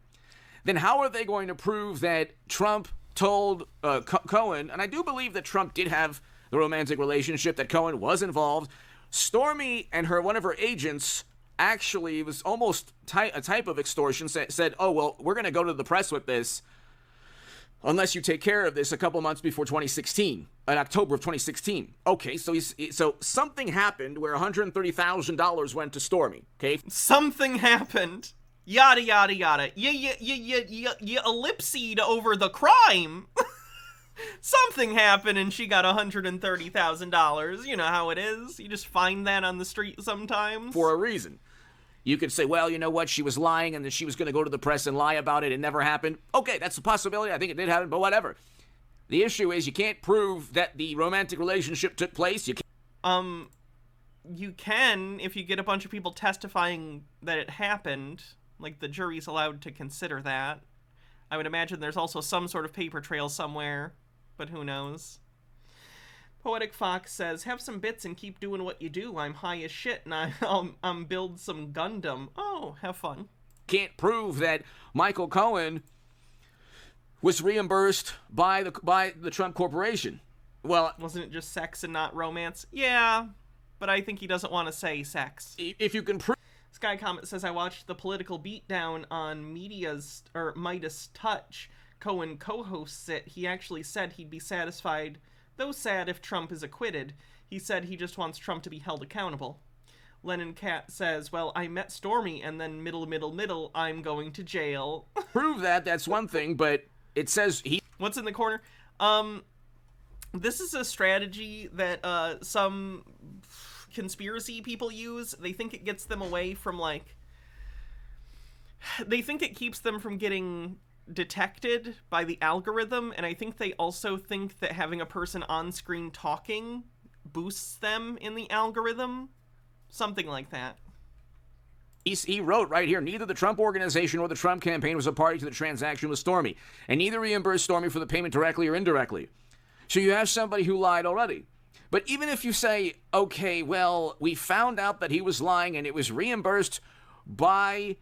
then how are they going to prove that Trump told Cohen, and I do believe that Trump did have the romantic relationship, that Cohen was involved. Stormy and one of her agents actually was almost a type of extortion, said, oh, well, we're going to go to the press with this unless you take care of this a couple months before 2016, in October of 2016. Okay, so something happened where $130,000 went to Stormy, okay? Something happened. Yada, yada, yada. You ellipsed over the crime. Something happened and she got $130,000. You know how it is. You just find that on the street sometimes. For a reason. You could say, well, you know what? She was lying and that she was going to go to the press and lie about it. It never happened. Okay, that's a possibility. I think it did happen, but whatever. The issue is you can't prove that the romantic relationship took place. You can if you get a bunch of people testifying that it happened. Like, the jury's allowed to consider that. I would imagine there's also some sort of paper trail somewhere, but who knows. Poetic Fox says, have some bits and keep doing what you do. I'm high as shit and I'm build some Gundam. Oh, have fun. Can't prove that Michael Cohen was reimbursed by the Trump Corporation. Well, wasn't it just sex and not romance? Yeah, but I think he doesn't want to say sex. If you can prove... Sky Comet says, I watched the political beatdown on Midas Touch. Cohen co-hosts it. He actually said he'd be satisfied, though sad, if Trump is acquitted. He said he just wants Trump to be held accountable. Lennon Cat says, well, I met Stormy, and then middle, I'm going to jail. Prove that's one thing, but it says he... What's in the corner? This is a strategy that some conspiracy people use. They think it gets them away from, they think it keeps them from getting detected by the algorithm, and I think they also think that having a person on screen talking boosts them in the algorithm. Something like that. He wrote right here, neither the Trump organization or the Trump campaign was a party to the transaction with Stormy, and neither reimbursed Stormy for the payment directly or indirectly. So you have somebody who lied already. But even if you say, okay, well, we found out that he was lying and it was reimbursed by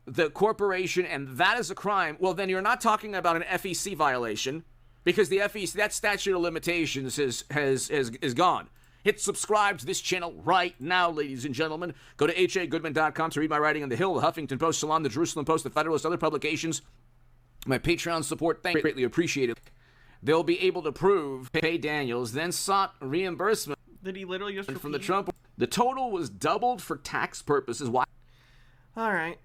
the corporation and that is a crime, well, then you're not talking about an FEC violation, because the FEC, that statute of limitations is gone. Hit subscribe to this channel right now, ladies and gentlemen. Go to hagoodman.com to read my writing on The Hill, the Huffington Post, Salon, the Jerusalem Post, the Federalist, other publications. My Patreon support, thank you, greatly appreciated. They'll be able to prove Pay Daniels then sought reimbursement. Did he literally just from the Trump? The total was doubled for tax purposes. Why? All right.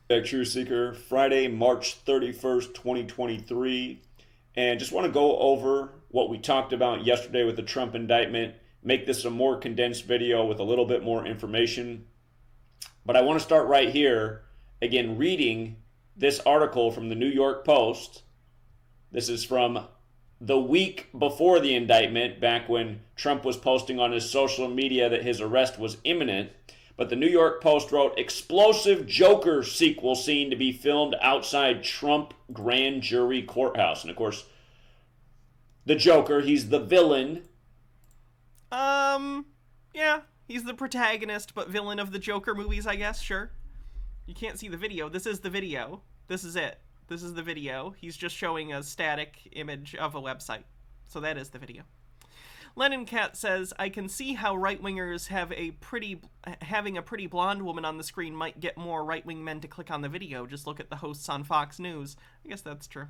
Truth Seeker, Friday, March 31st, 2023. And just want to go over what we talked about yesterday with the Trump indictment, make this a more condensed video with a little bit more information. But I want to start right here, again, reading this article from the New York Post. This is from the week before the indictment, back when Trump was posting on his social media that his arrest was imminent. But the New York Post wrote, explosive Joker sequel scene to be filmed outside Trump grand jury courthouse. And of course, the Joker, he's the villain. Yeah, he's the protagonist, but villain of the Joker movies, I guess, sure. You can't see the video. This is the video. This is it. This is the video. He's just showing a static image of a website. So that is the video. Lennon Cat says, I can see how right-wingers having a pretty blonde woman on the screen might get more right-wing men to click on the video. Just look at the hosts on Fox News. I guess that's true.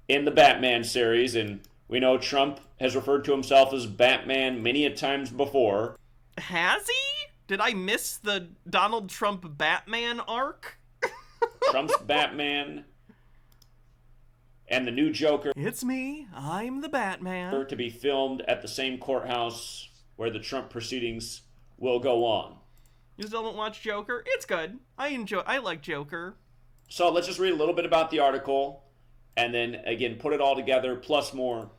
In the Batman series, and we know Trump has referred to himself as Batman many a times before. Has he? Did I miss the Donald Trump Batman arc? Trump's Batman and the new Joker. It's me. I'm the Batman. To be filmed at the same courthouse where the Trump proceedings will go on. You still don't watch Joker? It's good. I like Joker. So let's just read a little bit about the article and then again put it all together plus more.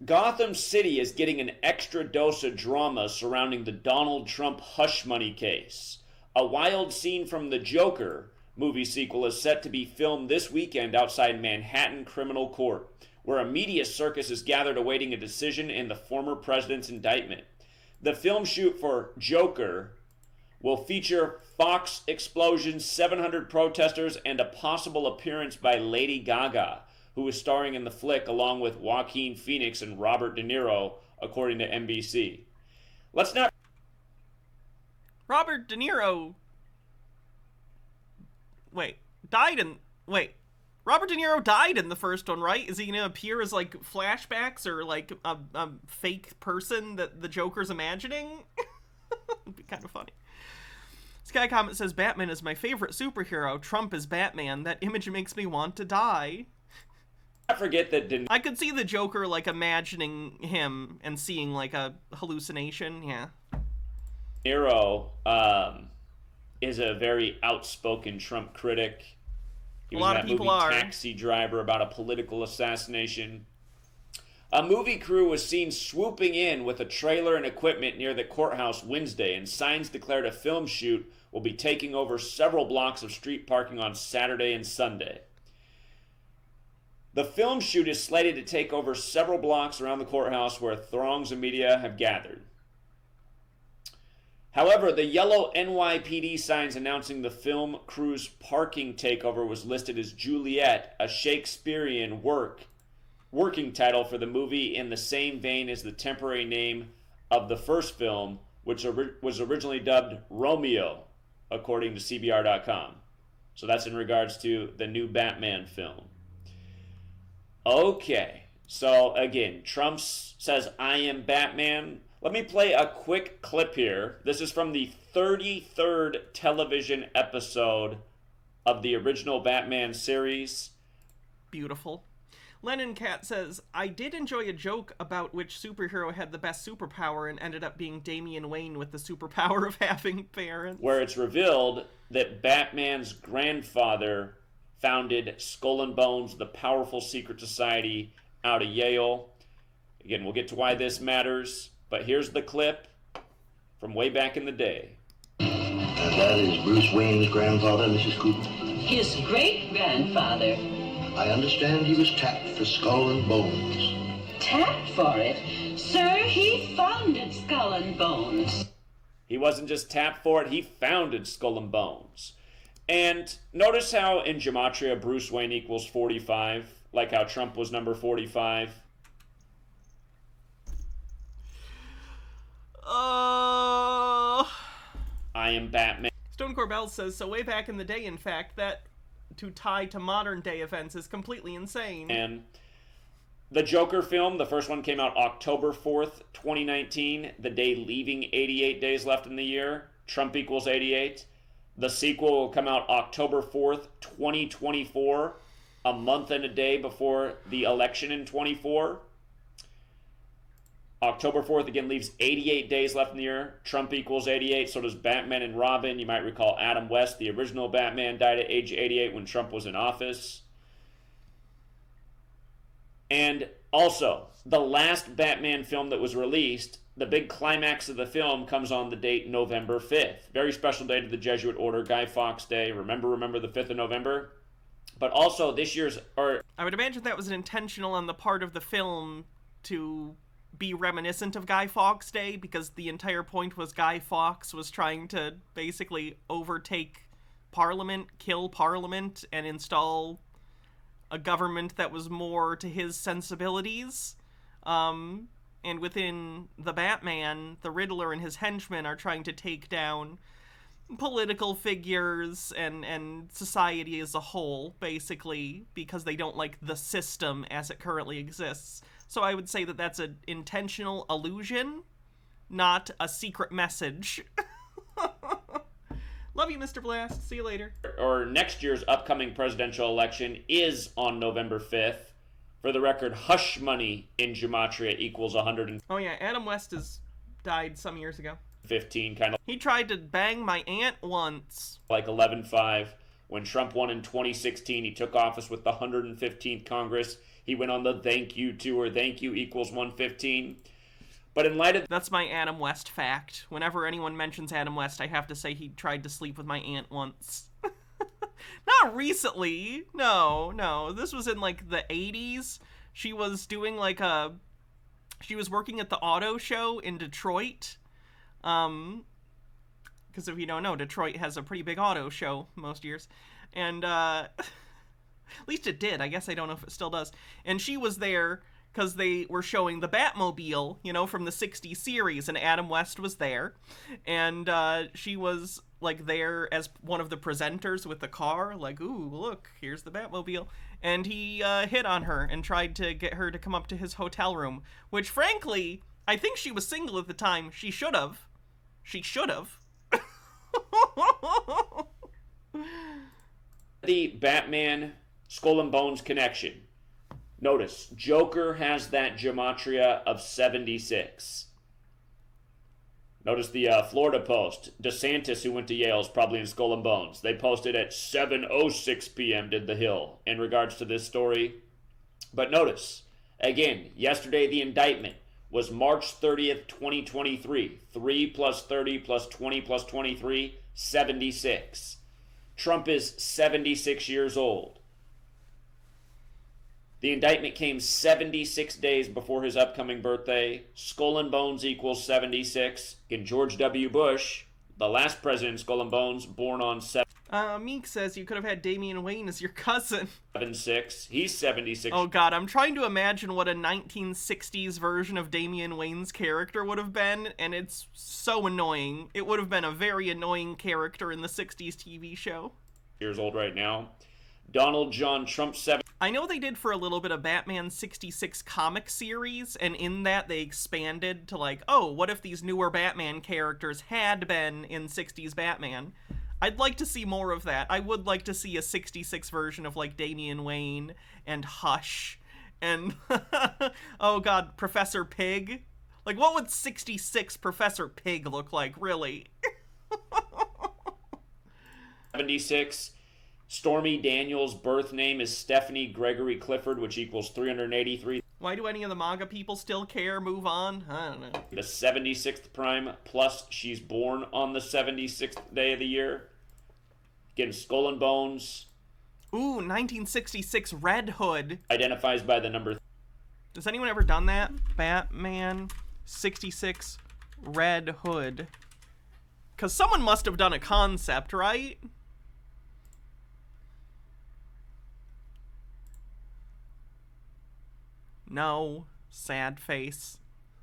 Gotham City is getting an extra dose of drama surrounding the Donald Trump hush money case. A wild scene from The Joker movie sequel is set to be filmed this weekend outside Manhattan Criminal Court, where a media circus is gathered awaiting a decision in the former president's indictment. The film shoot for Joker will feature Fox explosions, 700 protesters, and a possible appearance by Lady Gaga, who is starring in the flick along with Joaquin Phoenix and Robert De Niro, according to NBC. Let's not... Robert De Niro... Robert De Niro died in the first one, right? Is he going to appear as, like, flashbacks or, like, a fake person that the Joker's imagining? It'd be kind of funny. Sky Comet says, Batman is my favorite superhero. Trump is Batman. That image makes me want to die. I forget that... I could see the Joker, like, imagining him and seeing, like, a hallucination. Yeah. Niro is a very outspoken Trump critic. He was a lot in of that people movie are. Taxi Driver about a political assassination. A movie crew was seen swooping in with a trailer and equipment near the courthouse Wednesday, and signs declared a film shoot will be taking over several blocks of street parking on Saturday and Sunday. The film shoot is slated to take over several blocks around the courthouse where throngs of media have gathered. However, the yellow NYPD signs announcing the film crew's parking takeover was listed as Juliet, a Shakespearean working title for the movie in the same vein as the temporary name of the first film, which was originally dubbed Romeo, according to CBR.com. So that's in regards to the new Batman film. Okay, so again, Trump says, I am Batman. Let me play a quick clip here. This is from the 33rd television episode of the original Batman series. Beautiful. Lennon Cat says, I did enjoy a joke about which superhero had the best superpower and ended up being Damian Wayne with the superpower of having parents. Where it's revealed that Batman's grandfather founded Skull and Bones, the powerful secret society out of Yale. Again, we'll get to why this matters, but here's the clip from way back in the day. And that is Bruce Wayne's grandfather, Mrs. Cooper? His great-grandfather. I understand he was tapped for Skull and Bones. Tapped for it? Sir, he founded Skull and Bones. He wasn't just tapped for it, he founded Skull and Bones. And notice how in Gematria Bruce Wayne equals 45, like how Trump was number 45. I am Batman. Stone Corbell says, so way back in the day, in fact, that to tie to modern day events is completely insane. And the Joker film, the first one came out October 4th, 2019, the day leaving 88 days left in the year. Trump equals 88. The sequel will come out October 4th, 2024, a month and a day before the election in 24. October 4th, again, leaves 88 days left in the year. Trump equals 88, so does Batman and Robin. You might recall Adam West, the original Batman, died at age 88 when Trump was in office. And also, the last Batman film that was released, the big climax of the film comes on the date November 5th. Very special day to the Jesuit Order, Guy Fawkes Day. Remember the 5th of November? But also this year's... I would imagine that was an intentional on the part of the film to be reminiscent of Guy Fawkes Day, because the entire point was Guy Fawkes was trying to basically overtake Parliament, kill Parliament, and install a government that was more to his sensibilities. and within the Batman, the Riddler and his henchmen are trying to take down political figures and society as a whole, basically, because they don't like the system as it currently exists. So I would say that that's an intentional allusion, not a secret message. Love you, Mr. Blast. See you later. Or next year's upcoming presidential election is on November 5th. For the record, hush money in Gematria equals 115, Oh yeah, Adam West has died some years ago. kind of He tried to bang my aunt once. like 11-5. When Trump won in 2016, he took office with the 115th Congress. He went on the thank you tour. Thank you equals 115. But in light of... That's my Adam West fact. Whenever anyone mentions Adam West, I have to say he tried to sleep with my aunt once. Not recently. No. This was in, like, the 80s. She was doing, like, she was working at the auto show in Detroit. Because if you don't know, Detroit has a pretty big auto show most years. And, at least it did. I guess I don't know if it still does. And she was there because they were showing the Batmobile, you know, from the 60s series, and Adam West was there. And she was, like, there as one of the presenters with the car, like, ooh, look, here's the Batmobile. And he hit on her and tried to get her to come up to his hotel room, which, frankly, I think she was single at the time. She should have. The Batman Skull and Bones connection. Notice, Joker has that gematria of 76. Notice the Florida Post. DeSantis, who went to Yale, is probably in Skull and Bones. They posted at 7:06 p.m. did The Hill in regards to this story. But notice, again, yesterday the indictment was March 30th, 2023. 3 plus 30 plus 20 plus 23, 76. Trump is 76 years old. The indictment came 76 days before his upcoming birthday. Skull and Bones equals 76. And George W. Bush, the last president, Skull and Bones, born on 7. Meek says you could have had Damian Wayne as your cousin. 7-6. He's 76. Oh god, I'm trying to imagine what a 1960s version of Damian Wayne's character would have been, and it's so annoying. It would have been a very annoying character in the 60s TV show. Years old right now. Donald John Trump, 7. I know they did for a little bit of Batman 66 comic series, and in that they expanded to like, oh, what if these newer Batman characters had been in 60s Batman? I'd like to see more of that. I would like to see a 66 version of like Damian Wayne and Hush and oh god, Professor Pig. Like what would 66 Professor Pig look like, really? 76. Stormy Daniels' birth name is Stephanie Gregory Clifford, which equals 383. Why do any of the MAGA people still care? Move on? I don't know. The 76th prime, plus she's born on the 76th day of the year. Again, Skull and Bones. Ooh, 1966 Red Hood. Identifies by the number. Has anyone ever done that? Batman 66 Red Hood. Because someone must have done a concept, right? No. Sad face.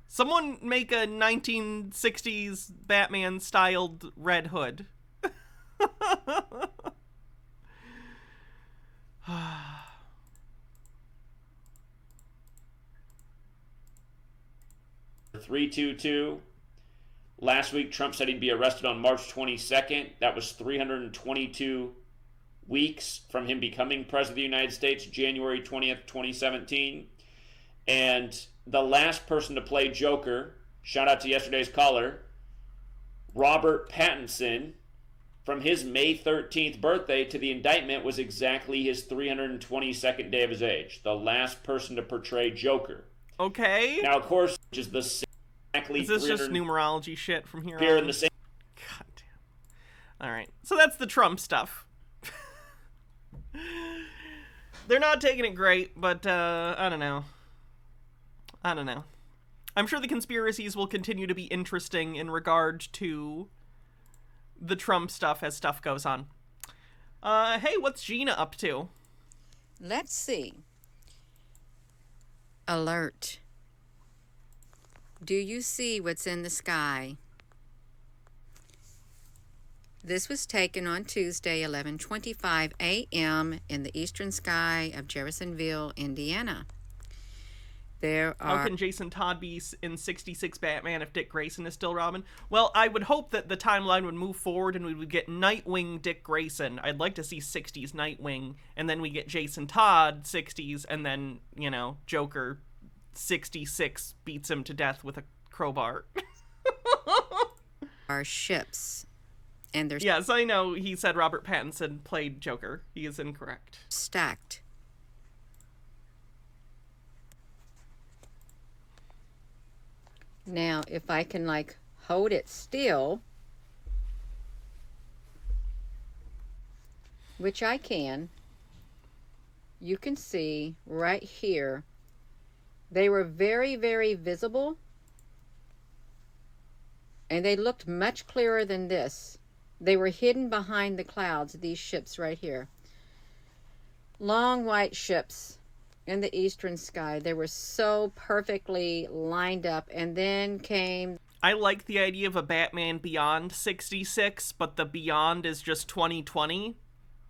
Someone make a 1960s Batman-styled Red Hood. 322. Last week, Trump said he'd be arrested on March 22nd. That was 322 weeks from him becoming president of the United States, January 20th, 2017. And the last person to play Joker, shout out to yesterday's caller, Robert Pattinson, from his May 13th birthday to the indictment was exactly his 322nd day of his age. The last person to portray Joker. Okay. Now, of course, which is the same, exactly. Is this just numerology shit from here Here on? in the same. God damn. All right. So that's the Trump stuff. They're not taking it great, but I don't know. I'm sure the conspiracies will continue to be interesting in regard to the Trump stuff as stuff goes on. Hey, what's Gina up to? Let's see. Alert. Do you see what's in the sky? This was taken on Tuesday, 11:25 a.m. in the eastern sky of Jeffersonville, Indiana. There are... How can Jason Todd be in 66 Batman if Dick Grayson is still Robin? Well, I would hope that the timeline would move forward and we would get Nightwing Dick Grayson. I'd like to see 60s Nightwing, and then we get Jason Todd 60s, and then, you know, Joker 66 beats him to death with a crowbar. Are ships. And they're... Yes, I know he said Robert Pattinson played Joker. He is incorrect. Stacked. Now, if I can, like, hold it still, which I can, you can see right here, they were very, very visible, and they looked much clearer than this. They were hidden behind the clouds, these ships right here. Long white ships in the eastern sky. They were so perfectly lined up, and then came... I like the idea of a Batman Beyond 66, but the Beyond is just 2020.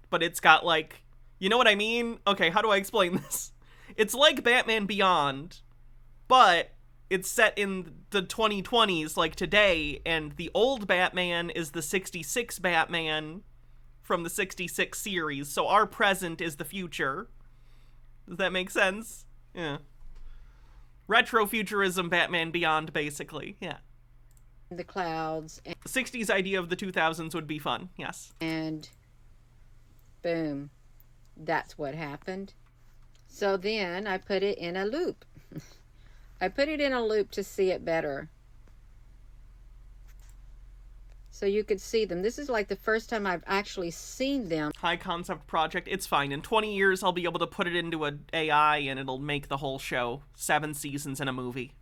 But it's got, like... You know what I mean? Okay, how do I explain this? It's like Batman Beyond, but it's set in the 2020s, like today, and the old Batman is the 66 Batman from the 66 series, so our present is the future. Does that make sense? Yeah. Retrofuturism Batman Beyond, basically. Yeah. The clouds. And 60s idea of the 2000s would be fun, yes. And boom. That's what happened. So then I put it in a loop. I put it in a loop to see it better. So you could see them. This is like the first time I've actually seen them. High concept project. It's fine. In 20 years, I'll be able to put it into an AI and it'll make the whole show. 7 seasons in a movie.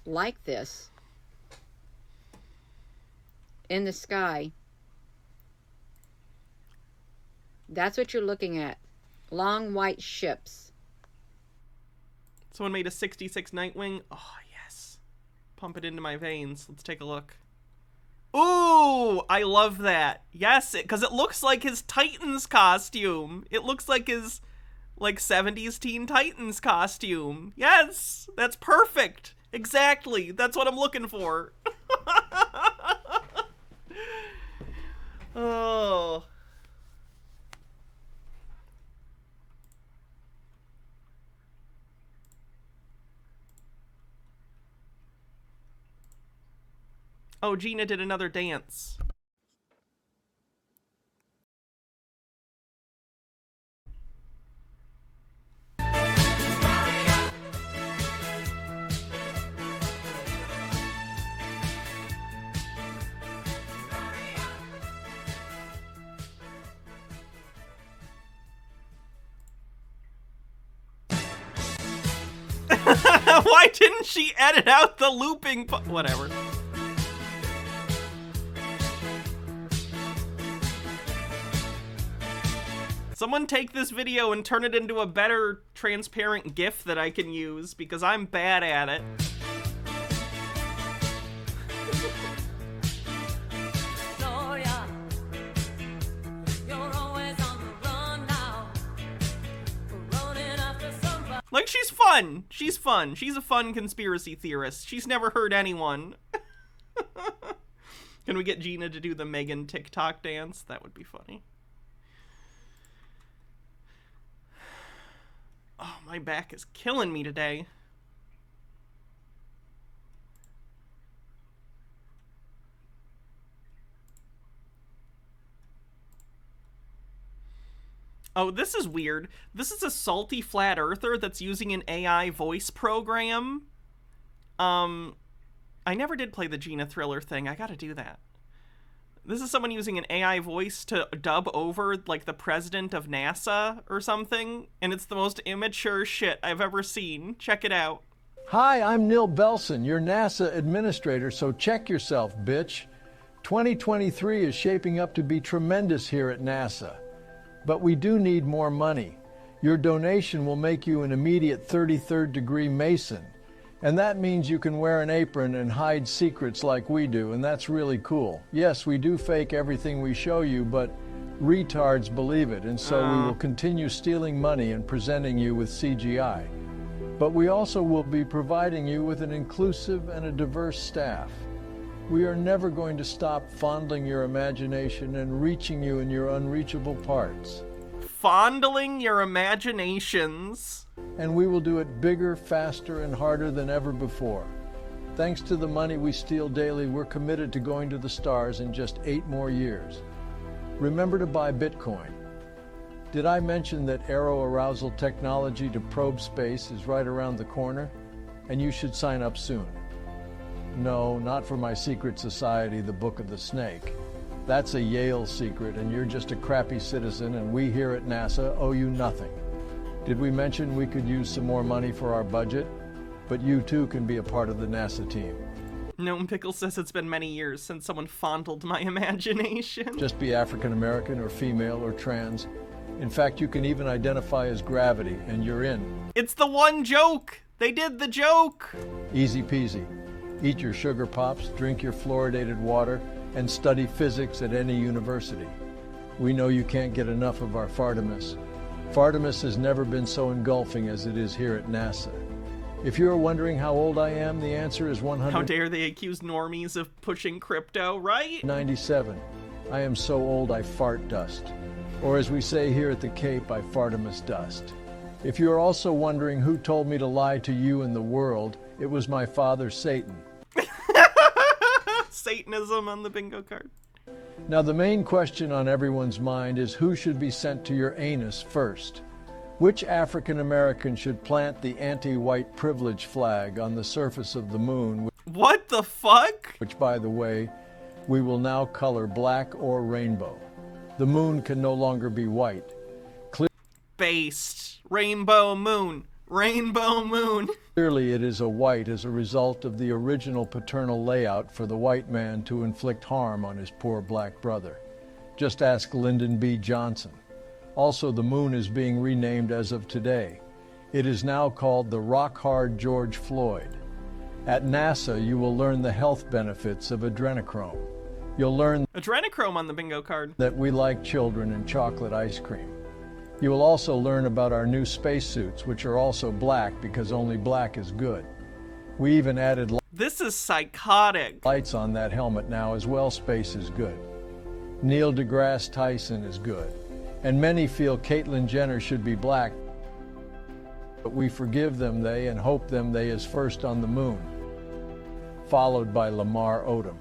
Like this. In the sky. That's what you're looking at. Long white ships. Someone made a 66 Nightwing. Oh, yes. Pump it into my veins. Let's take a look. Ooh, I love that. Yes, because it looks like his Titans costume. It looks like his, like, 70s Teen Titans costume. Yes, that's perfect. Exactly. That's what I'm looking for. Oh. Oh, Gina did another dance. Why didn't she edit out the looping? Whatever. Someone take this video and turn it into a better transparent GIF that I can use, because I'm bad at it. Like, she's fun. She's fun. She's a fun conspiracy theorist. She's never hurt anyone. Can we get Gina to do the Megan TikTok dance? That would be funny. Oh, my back is killing me today. Oh, this is weird. This is a salty flat earther that's using an AI voice program. I never did play the Gina Thriller thing. I gotta do that. This is someone using an AI voice to dub over, like, the president of NASA or something, and it's the most immature shit I've ever seen. Check it out. Hi, I'm Neil Belson, your NASA administrator, so check yourself, bitch. 2023 is shaping up to be tremendous here at NASA. But we do need more money. Your donation will make you an immediate 33rd degree Mason. And that means you can wear an apron and hide secrets like we do, and that's really cool. Yes, we do fake everything we show you, but retards believe it, and so we will continue stealing money and presenting you with CGI. But we also will be providing you with an inclusive and a diverse staff. We are never going to stop fondling your imagination and reaching you in your unreachable parts. Fondling your imaginations. And we will do it bigger, faster, and harder than ever before. Thanks to the money we steal daily, we're committed to going to the stars in just 8 more years. Remember to buy Bitcoin. Did I mention that aero-arousal technology to probe space is right around the corner? And you should sign up soon. No, not for my secret society, the Book of the Snake. That's a Yale secret, and you're just a crappy citizen, and we here at NASA owe you nothing. Did we mention we could use some more money for our budget? But you too can be a part of the NASA team. Gnome Pickle says it's been many years since someone fondled my imagination. Just be African American or female or trans. In fact, you can even identify as gravity, and you're in. It's the one joke! They did the joke! Easy peasy. Eat your sugar pops, drink your fluoridated water, and study physics at any university. We know you can't get enough of our Fartimus. Fartimus has never been so engulfing as it is here at NASA. If you're wondering how old I am, the answer is 100. How dare they accuse normies of pushing crypto, right? 97. I am so old I fart dust. Or as we say here at the Cape, I Fartimus dust. If you're also wondering who told me to lie to you and the world, it was my father, Satan. Satanism on the bingo card. Now the main question on everyone's mind is who should be sent to your anus first? Which African American should plant the anti-white privilege flag on the surface of the moon? What the fuck? Which, by the way, we will now color black or rainbow. The moon can no longer be white. Based. Rainbow moon. Rainbow moon. Clearly it is a white as a result of the original paternal layout for the white man to inflict harm on his poor black brother. Just ask Lyndon B. Johnson. Also, the moon is being renamed as of today. It is now called the Rock-Hard George Floyd. At NASA, you will learn the health benefits of adrenochrome. You'll learn adrenochrome on the bingo card. That we like children and chocolate ice cream. You will also learn about our new spacesuits, which are also black because only black is good. We even added this is psychotic. Lights on that helmet now as well. Space is good. Neil deGrasse Tyson is good. And many feel Caitlyn Jenner should be black. But we forgive them they and hope them they is first on the moon. Followed by Lamar Odom.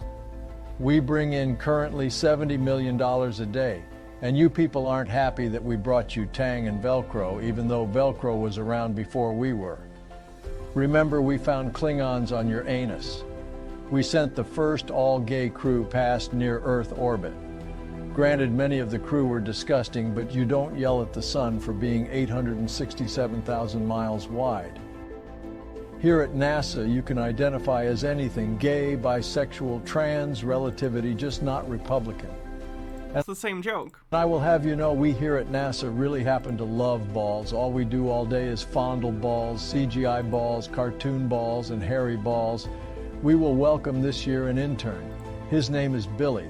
We bring in currently $70 million a day. And you people aren't happy that we brought you Tang and Velcro, even though Velcro was around before we were. Remember, we found Klingons on your anus. We sent the first all-gay crew past near-Earth orbit. Granted, many of the crew were disgusting, but you don't yell at the sun for being 867,000 miles wide. Here at NASA, you can identify as anything: gay, bisexual, trans, relativity, just not Republican. That's the same joke. I will have you know, we here at NASA really happen to love balls. All we do all day is fondle balls, CGI balls, cartoon balls, and hairy balls. We will welcome this year an intern. His name is Billy.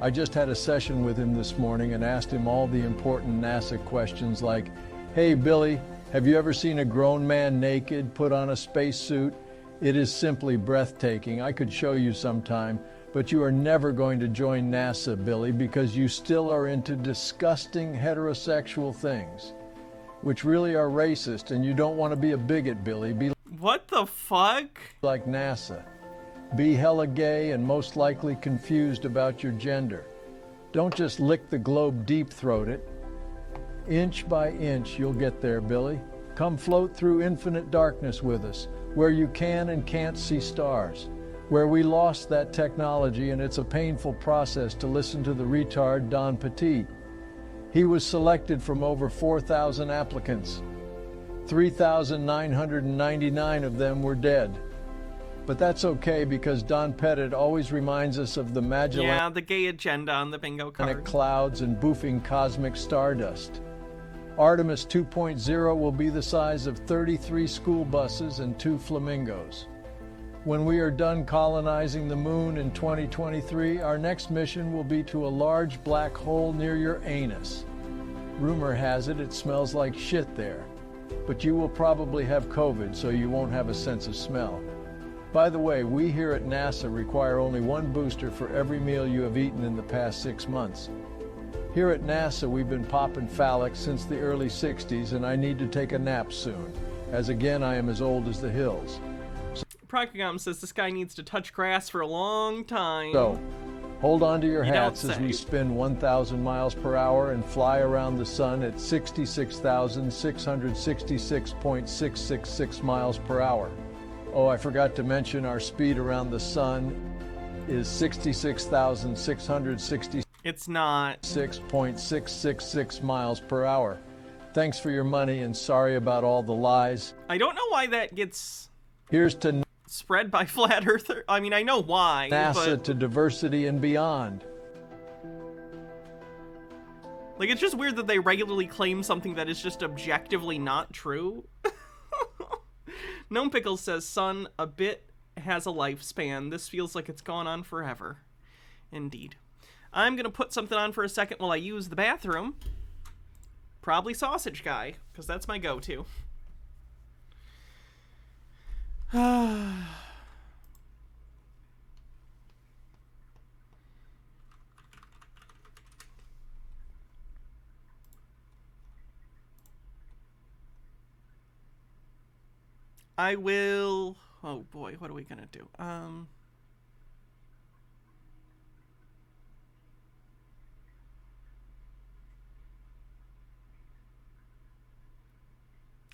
I just had a session with him this morning and asked him all the important NASA questions like, hey Billy, have you ever seen a grown man naked put on a spacesuit? It is simply breathtaking. I could show you sometime. But you are never going to join NASA, Billy, because you still are into disgusting heterosexual things, which really are racist, and you don't want to be a bigot, Billy. Be what the fuck? Like NASA. Be hella gay and most likely confused about your gender. Don't just lick the globe, deep-throat it. Inch by inch, you'll get there, Billy. Come float through infinite darkness with us, where you can and can't see stars. Where we lost that technology, and it's a painful process to listen to the retard Don Petit. He was selected from over 4,000 applicants. 3,999 of them were dead. But that's okay because Don Petit always reminds us of the Magellanic the gay agenda on the bingo card. Clouds and boofing cosmic stardust. Artemis 2.0 will be the size of 33 school buses and 2 flamingos. When we are done colonizing the moon in 2023, our next mission will be to a large black hole near your anus. Rumor has it smells like shit there, but you will probably have COVID, so you won't have a sense of smell. By the way, we here at NASA require only one booster for every meal you have eaten in the past 6 months. Here at NASA, we've been popping phallic since the early 60s, and I need to take a nap soon, as again, I am as old as the hills. Procagam says this guy needs to touch grass for a long time. So, hold on to your You hats don't as say. we spin 1,000 miles per hour and fly around the sun at 66,666.666 miles per hour. Oh, I forgot to mention our speed around the sun is 66,666. It's not. 6.666 miles per hour. Thanks for your money and sorry about all the lies. I don't know why that gets Here's to spread by flat earther. I mean, I know why, NASA, but to diversity and beyond. like, it's just weird that they regularly claim something that is just objectively not true. Gnome Pickles says, son, a bit has a lifespan. This feels like it's gone on forever. Indeed. I'm gonna put something on for a second while I use the bathroom. Probably Sausage Guy, because that's my go-to. I will... Oh boy, what are we gonna do?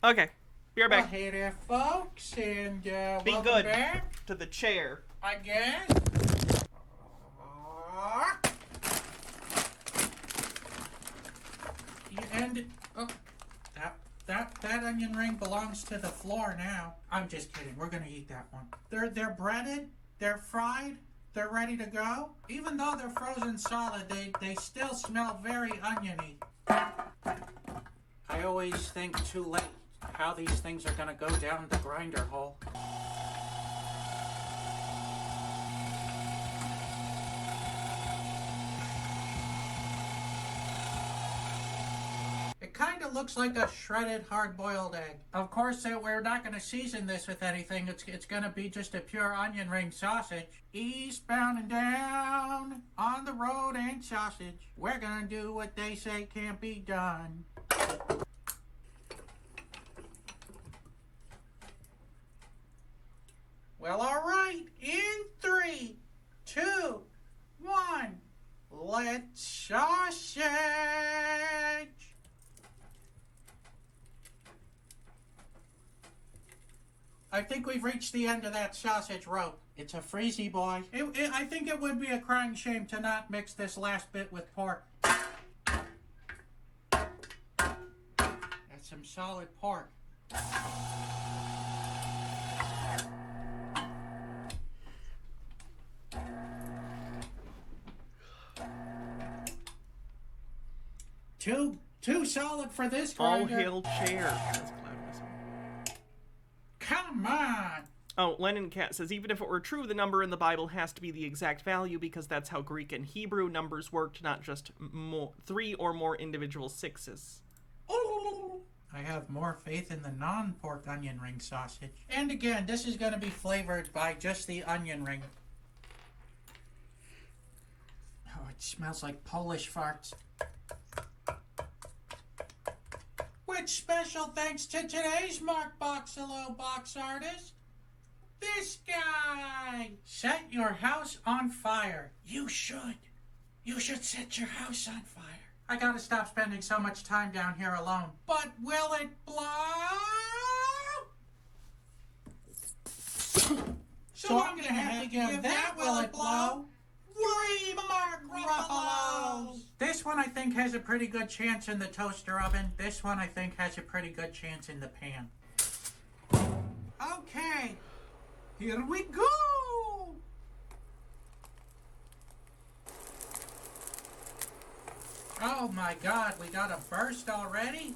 Okay, be right back. Well, hey there, folks, and Be welcome good back. to the chair. I guess. And that onion ring belongs to the floor now. I'm just kidding. We're gonna eat that one. They're breaded. They're fried. They're ready to go. Even though they're frozen solid, they still smell very oniony. I always think too late how these things are gonna go down the grinder hole. It kind of looks like a shredded hard-boiled egg. Of course, we're not going to season this with anything. It's going to be just a pure onion ring sausage. Eastbound and down on the road and sausage. We're going to do what they say can't be done. Well, all right. In 3, 2, 1. Let's sausage. I think we've reached the end of that sausage rope. It's a freezy boy. I think it would be a crying shame to not mix this last bit with pork. That's some solid pork. Too solid for this grinder. All hail chair. Come on. Oh, Lennon Cat says, even if it were true, the number in the Bible has to be the exact value because that's how Greek and Hebrew numbers worked, not just 3 or more individual 6s. I have more faith in the non-pork onion ring sausage. And again, this is going to be flavored by just the onion ring. Oh, it smells like Polish farts. With special thanks to today's Mark Boxalo box artist, this guy. Set your house on fire. You should. You should set your house on fire. I gotta stop spending so much time down here alone. But will it blow? So I'm gonna have to give that will it blow 3 Mark Ruffalos. This one I think has a pretty good chance in the toaster oven. This one I think has a pretty good chance in the pan. Okay, here we go. Oh my God, we got a burst already?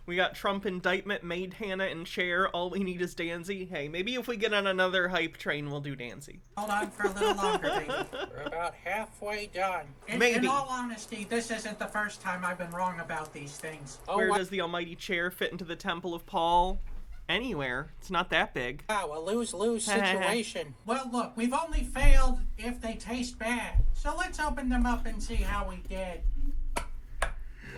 We got Trump indictment, made Hannah and Cher. All we need is Danzy. Hey, maybe if we get on another hype train, we'll do Danzy. Hold on for a little longer, baby. We're about halfway done. In all honesty, this isn't the first time I've been wrong about these things. Where does the almighty chair fit into the Temple of Paul? Anywhere. It's not that big. Wow, a lose-lose situation. Well, look, we've only failed if they taste bad. So let's open them up and see how we did.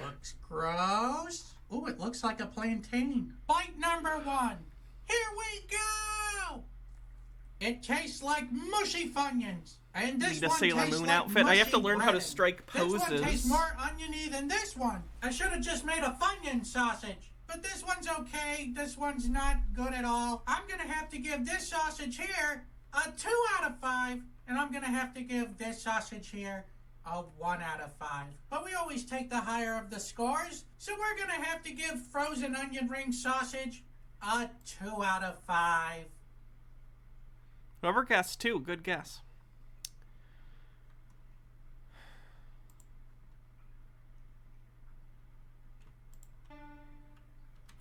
Looks gross. Ooh, it looks like a plantain. Bite number 1. Here we go! It tastes like mushy Funyuns. And this Need a one Sailor tastes Moon like outfit. I have to learn how to bread. strike poses. This one tastes more oniony than this one. I should have just made a Funyun sausage. But this one's okay. This one's not good at all. I'm going to have to give this sausage here a 2 out of 5. And I'm going to have to give this sausage here a 1 out of 5. But we always take the higher of the scores. So we're going to have to give frozen onion ring sausage a 2 out of 5. Whoever guessed 2, good guess.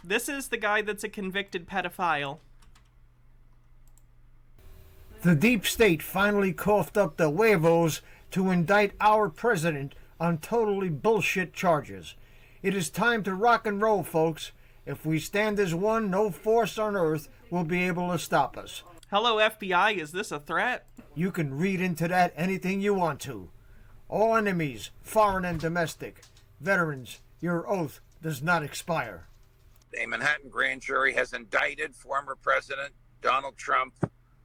This is the guy that's a convicted pedophile. The deep state finally coughed up the huevos to indict our president on totally bullshit charges. It is time to rock and roll, folks. If we stand as one, no force on earth will be able to stop us. Hello, FBI, is this a threat? You can read into that anything you want to. All enemies, foreign and domestic. Veterans, your oath does not expire. A Manhattan grand jury has indicted former President Donald Trump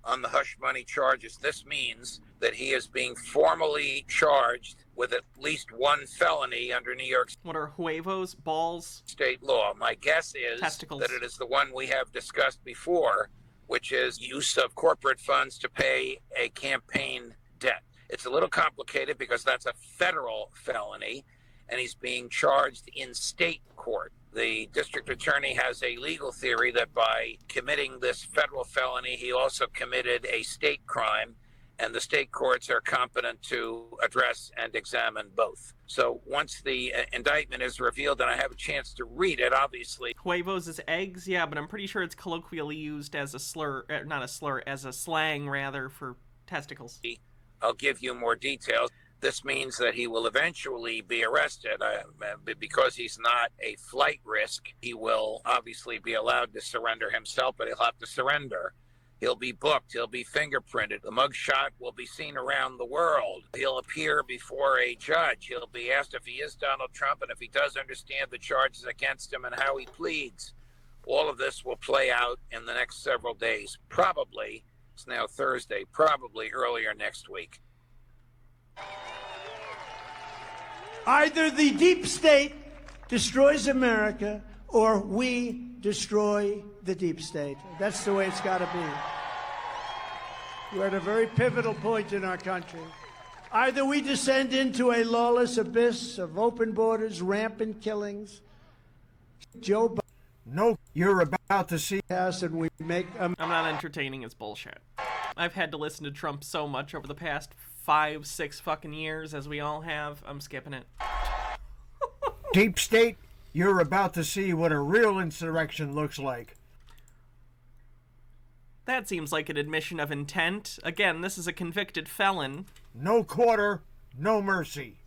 on the hush money charges. This means that he is being formally charged with at least 1 felony under New York What are huevos? Balls? state law. My guess is Testicles. that it is the one we have discussed before, which is use of corporate funds to pay a campaign debt. It's a little complicated because that's a federal felony, and he's being charged in state court. The district attorney has a legal theory that by committing this federal felony, he also committed a state crime, and the state courts are competent to address and examine both. So once the indictment is revealed and I have a chance to read it, obviously. Huevos is eggs? Yeah, but I'm pretty sure it's colloquially used as a slur, not a slur, as a slang, rather, for testicles. I'll give you more details. This means that he will eventually be arrested because he's not a flight risk. He will obviously be allowed to surrender himself, but he'll have to surrender. He'll be booked. He'll be fingerprinted. The mugshot will be seen around the world. He'll appear before a judge. He'll be asked if he is Donald Trump and if he does understand the charges against him and how he pleads. All of this will play out in the next several days. Probably, it's now Thursday, probably earlier next week. Either the deep state destroys America or we destroy the deep state. That's the way it's got to be. We're at a very pivotal point in our country. Either we descend into a lawless abyss of open borders, rampant killings. Joe Biden. No, you're about to see us and we make I'm not entertaining his bullshit. I've had to listen to Trump so much over the past 5-6 fucking years, as we all have. I'm skipping it. Deep state, you're about to see what a real insurrection looks like. That seems like an admission of intent. Again, this is a convicted felon. No quarter, no mercy.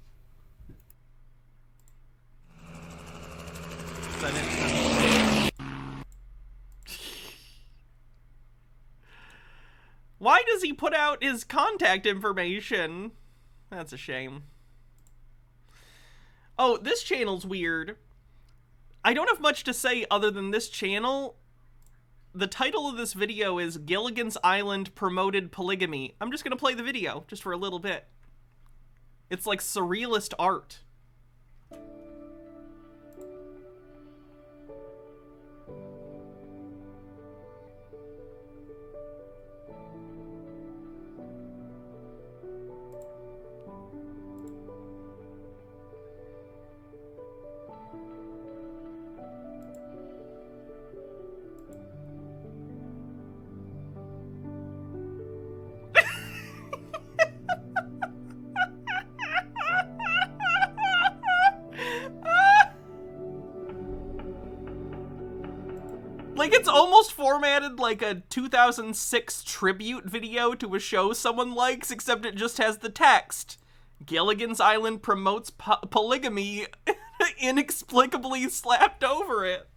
Why does he put out his contact information? That's a shame. Oh, this channel's weird. I don't have much to say other than this channel. The title of this video is Gilligan's Island Promoted Polygamy. I'm just gonna play the video, just for a little bit. It's like surrealist art. Like, it's almost formatted like a 2006 tribute video to a show someone likes, except it just has the text. Gilligan's Island promotes polygamy inexplicably slapped over it.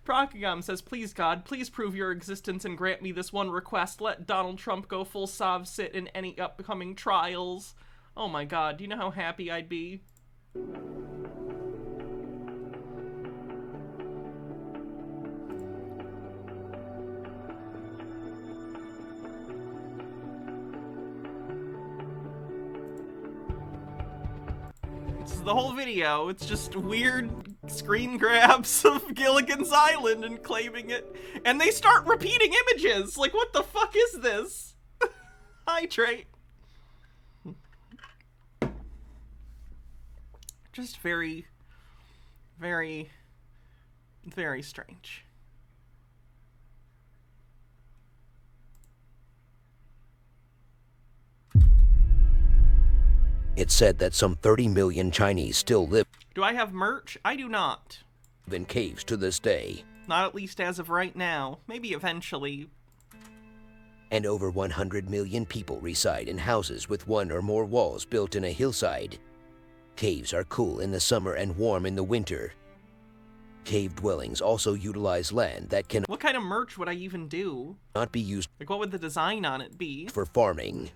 Procagam says, please God, please prove your existence and grant me this one request. Let Donald Trump go full sov sit in any upcoming trials. Oh my God, do you know how happy I'd be? This is the whole video. It's just weird screen grabs of Gilligan's Island and claiming it. And they start repeating images. Like, what the fuck is this? Hydrate. Just very, very, very strange. It's said that some 30 million Chinese still live Do I have merch? I do not. in caves to this day, Not at least as of right now. Maybe eventually. and over 100 million people reside in houses with one or more walls built in a hillside. Caves are cool in the summer and warm in the winter. Cave dwellings also utilize land that cannot What kind of merch would I even do? be used Like, what would the design on it be? for farming.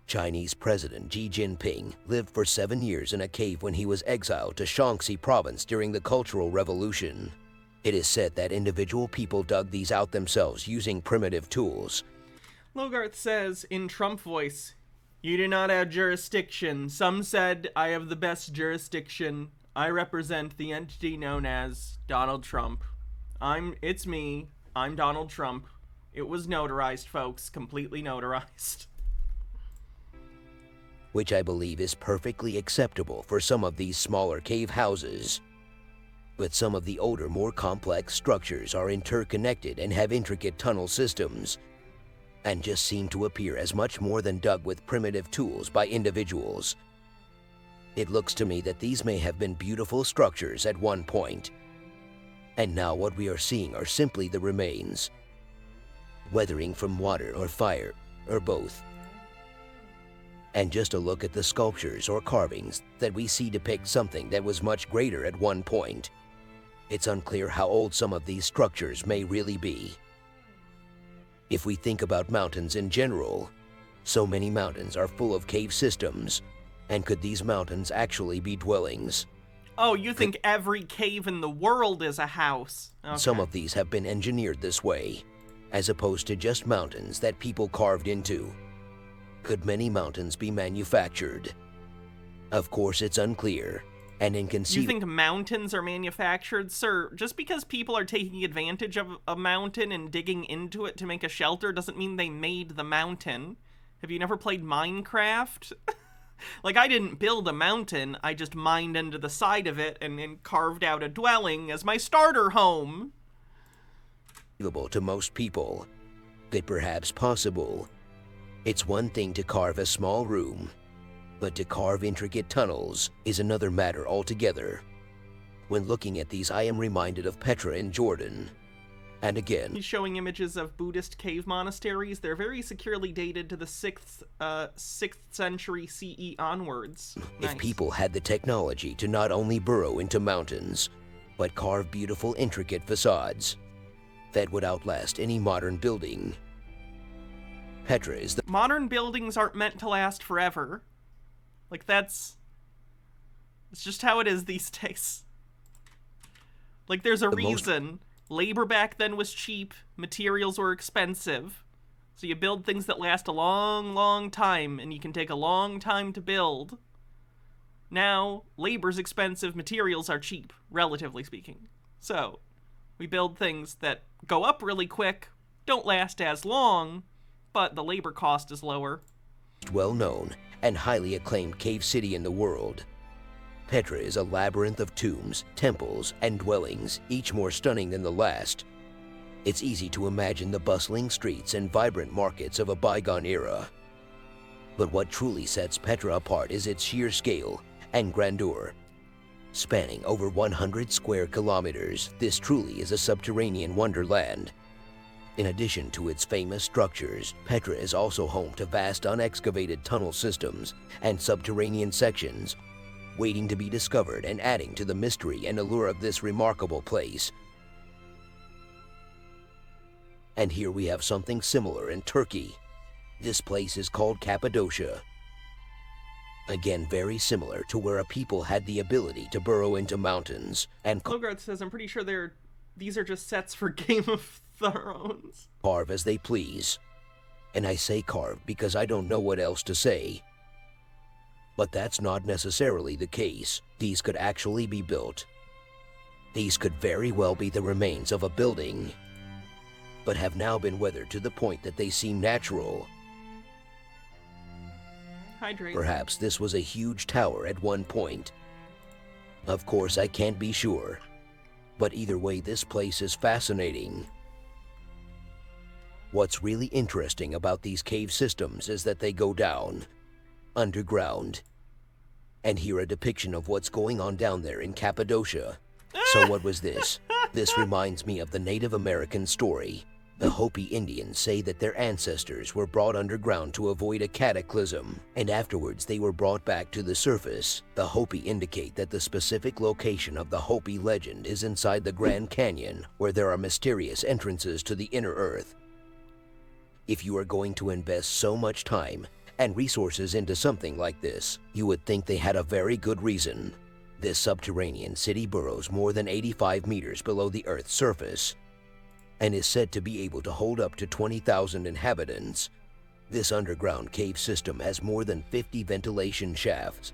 Chinese President Xi Jinping lived for 7 years in a cave when he was exiled to Shaanxi province during the Cultural Revolution. It is said that individual people dug these out themselves using primitive tools. Logarth says, in Trump voice, you do not have jurisdiction. Some said I have the best jurisdiction. I represent the entity known as Donald Trump. It's me. I'm Donald Trump. It was notarized, folks. Completely notarized. Which I believe is perfectly acceptable for some of these smaller cave houses. But some of the older, more complex structures are interconnected and have intricate tunnel systems, and just seem to appear as much more than dug with primitive tools by individuals. It looks to me that these may have been beautiful structures at one point, and now what we are seeing are simply the remains, weathering from water or fire, or both. And just a look at the sculptures or carvings that we see depict something that was much greater at one point. It's unclear how old some of these structures may really be. If we think about mountains in general, so many mountains are full of cave systems, and could these mountains actually be dwellings? Oh, you think every cave in the world is a house? Okay. Some of these have been engineered this way, as opposed to just mountains that people carved into. Could many mountains be manufactured? Of course, it's unclear and inconceivable. You think mountains are manufactured? Sir, just because people are taking advantage of a mountain and digging into it to make a shelter doesn't mean they made the mountain. Have you never played Minecraft? Like, I didn't build a mountain, I just mined into the side of it and carved out a dwelling as my starter home. To most people, but perhaps possible. It's one thing to carve a small room, but to carve intricate tunnels is another matter altogether. When looking at these, I am reminded of Petra in Jordan. And again, he's showing images of Buddhist cave monasteries. They're very securely dated to the 6th century CE onwards. If Nice. people had the technology to not only burrow into mountains, but carve beautiful intricate facades, that would outlast any modern building. Petra is the Modern buildings aren't meant to last forever. Like, it's just how it is these days. Like, there's a reason. Labor back then was cheap, materials were expensive. So you build things that last a long, long time, and you can take a long time to build. Now, labor's expensive, materials are cheap, relatively speaking. So, we build things that go up really quick, don't last as long, but the labor cost is lower. well-known and highly acclaimed cave city in the world. Petra is a labyrinth of tombs, temples, and dwellings, each more stunning than the last. It's easy to imagine the bustling streets and vibrant markets of a bygone era. But what truly sets Petra apart is its sheer scale and grandeur. Spanning over 100 square kilometers, this truly is a subterranean wonderland. In addition to its famous structures, Petra is also home to vast unexcavated tunnel systems and subterranean sections, waiting to be discovered and adding to the mystery and allure of this remarkable place. And here we have something similar in Turkey. This place is called Cappadocia. Again, very similar to where a people had the ability to burrow into mountains and Logard says, I'm pretty sure these are just sets for Game of Thrones. Carve as they please. And I say carve because I don't know what else to say. But that's not necessarily the case. These could actually be built. These could very well be the remains of a building, but have now been weathered to the point that they seem natural. Hydrate. Perhaps this was a huge tower at one point. Of course, I can't be sure. But either way, this place is fascinating. What's really interesting about these cave systems is that they go down, underground. And here a depiction of what's going on down there in Cappadocia. So what was this? This reminds me of the Native American story. The Hopi Indians say that their ancestors were brought underground to avoid a cataclysm, and afterwards they were brought back to the surface. The Hopi indicate that the specific location of the Hopi legend is inside the Grand Canyon, where there are mysterious entrances to the inner earth. If you are going to invest so much time and resources into something like this, you would think they had a very good reason. This subterranean city burrows more than 85 meters below the Earth's surface, and is said to be able to hold up to 20,000 inhabitants. This underground cave system has more than 50 ventilation shafts,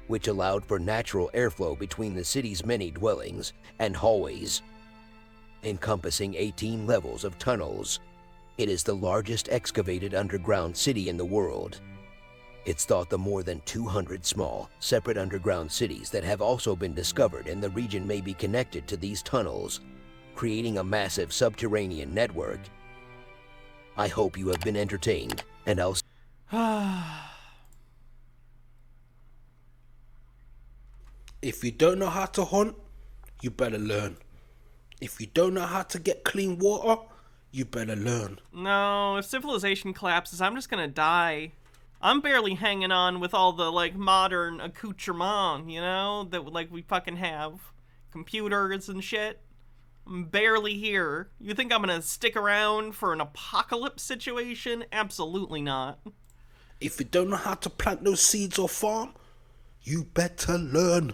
which allowed for natural airflow between the city's many dwellings and hallways, encompassing 18 levels of tunnels. It is the largest excavated underground city in the world. It's thought the more than 200 small, separate underground cities that have also been discovered in the region may be connected to these tunnels, creating a massive subterranean network. I hope you have been entertained, and I'll... If you don't know how to hunt, you better learn. If you don't know how to get clean water, you better learn. No, if civilization collapses, I'm just gonna die. I'm barely hanging on with all the, like, modern accoutrement, you know? That, like, we fucking have. Computers and shit. I'm barely here. You think I'm gonna stick around for an apocalypse situation? Absolutely not. If you don't know how to plant those seeds or farm, you better learn.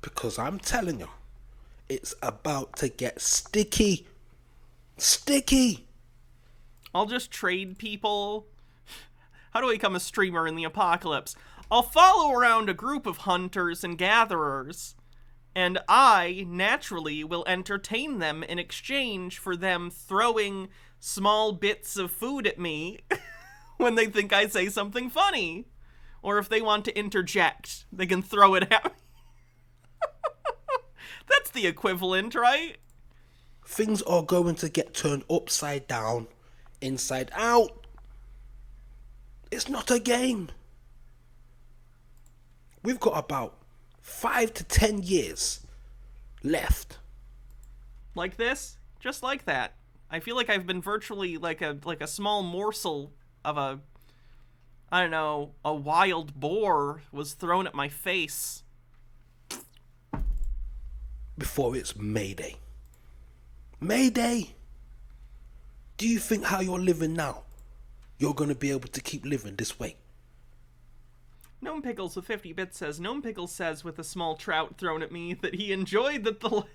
Because I'm telling you, it's about to get sticky. Sticky! I'll just trade people. How do I become a streamer in the apocalypse? I'll follow around a group of hunters and gatherers, and I, naturally, will entertain them in exchange for them throwing small bits of food at me when they think I say something funny. Or if they want to interject, they can throw it at me. That's the equivalent, right? Things are going to get turned upside down, inside out. It's not a game. We've got about 5 to 10 years left. Like this? Just like that. I feel like I've been virtually like a small morsel of a, I don't know, a wild boar was thrown at my face. Before it's Mayday. Mayday! Do you think how you're living now, you're going to be able to keep living this way? Gnome Pickles with 50 bits says, Gnome Pickles says with a small trout thrown at me that he enjoyed that the...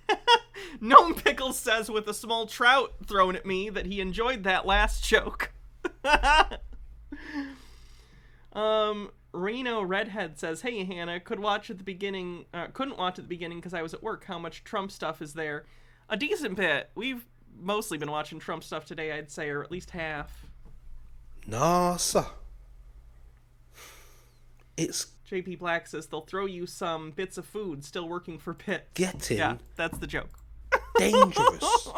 Gnome Pickles says with a small trout thrown at me that he enjoyed that last joke. Reno Redhead says, hey Hannah, couldn't watch at the beginning because I was at work. How much Trump stuff is there? A decent bit. We've mostly been watching Trump stuff today, I'd say, or at least half. Nah, sir. It's... JP Black says they'll throw you some bits of food still working for Pitt. Getting... Yeah, that's the joke. Dangerous.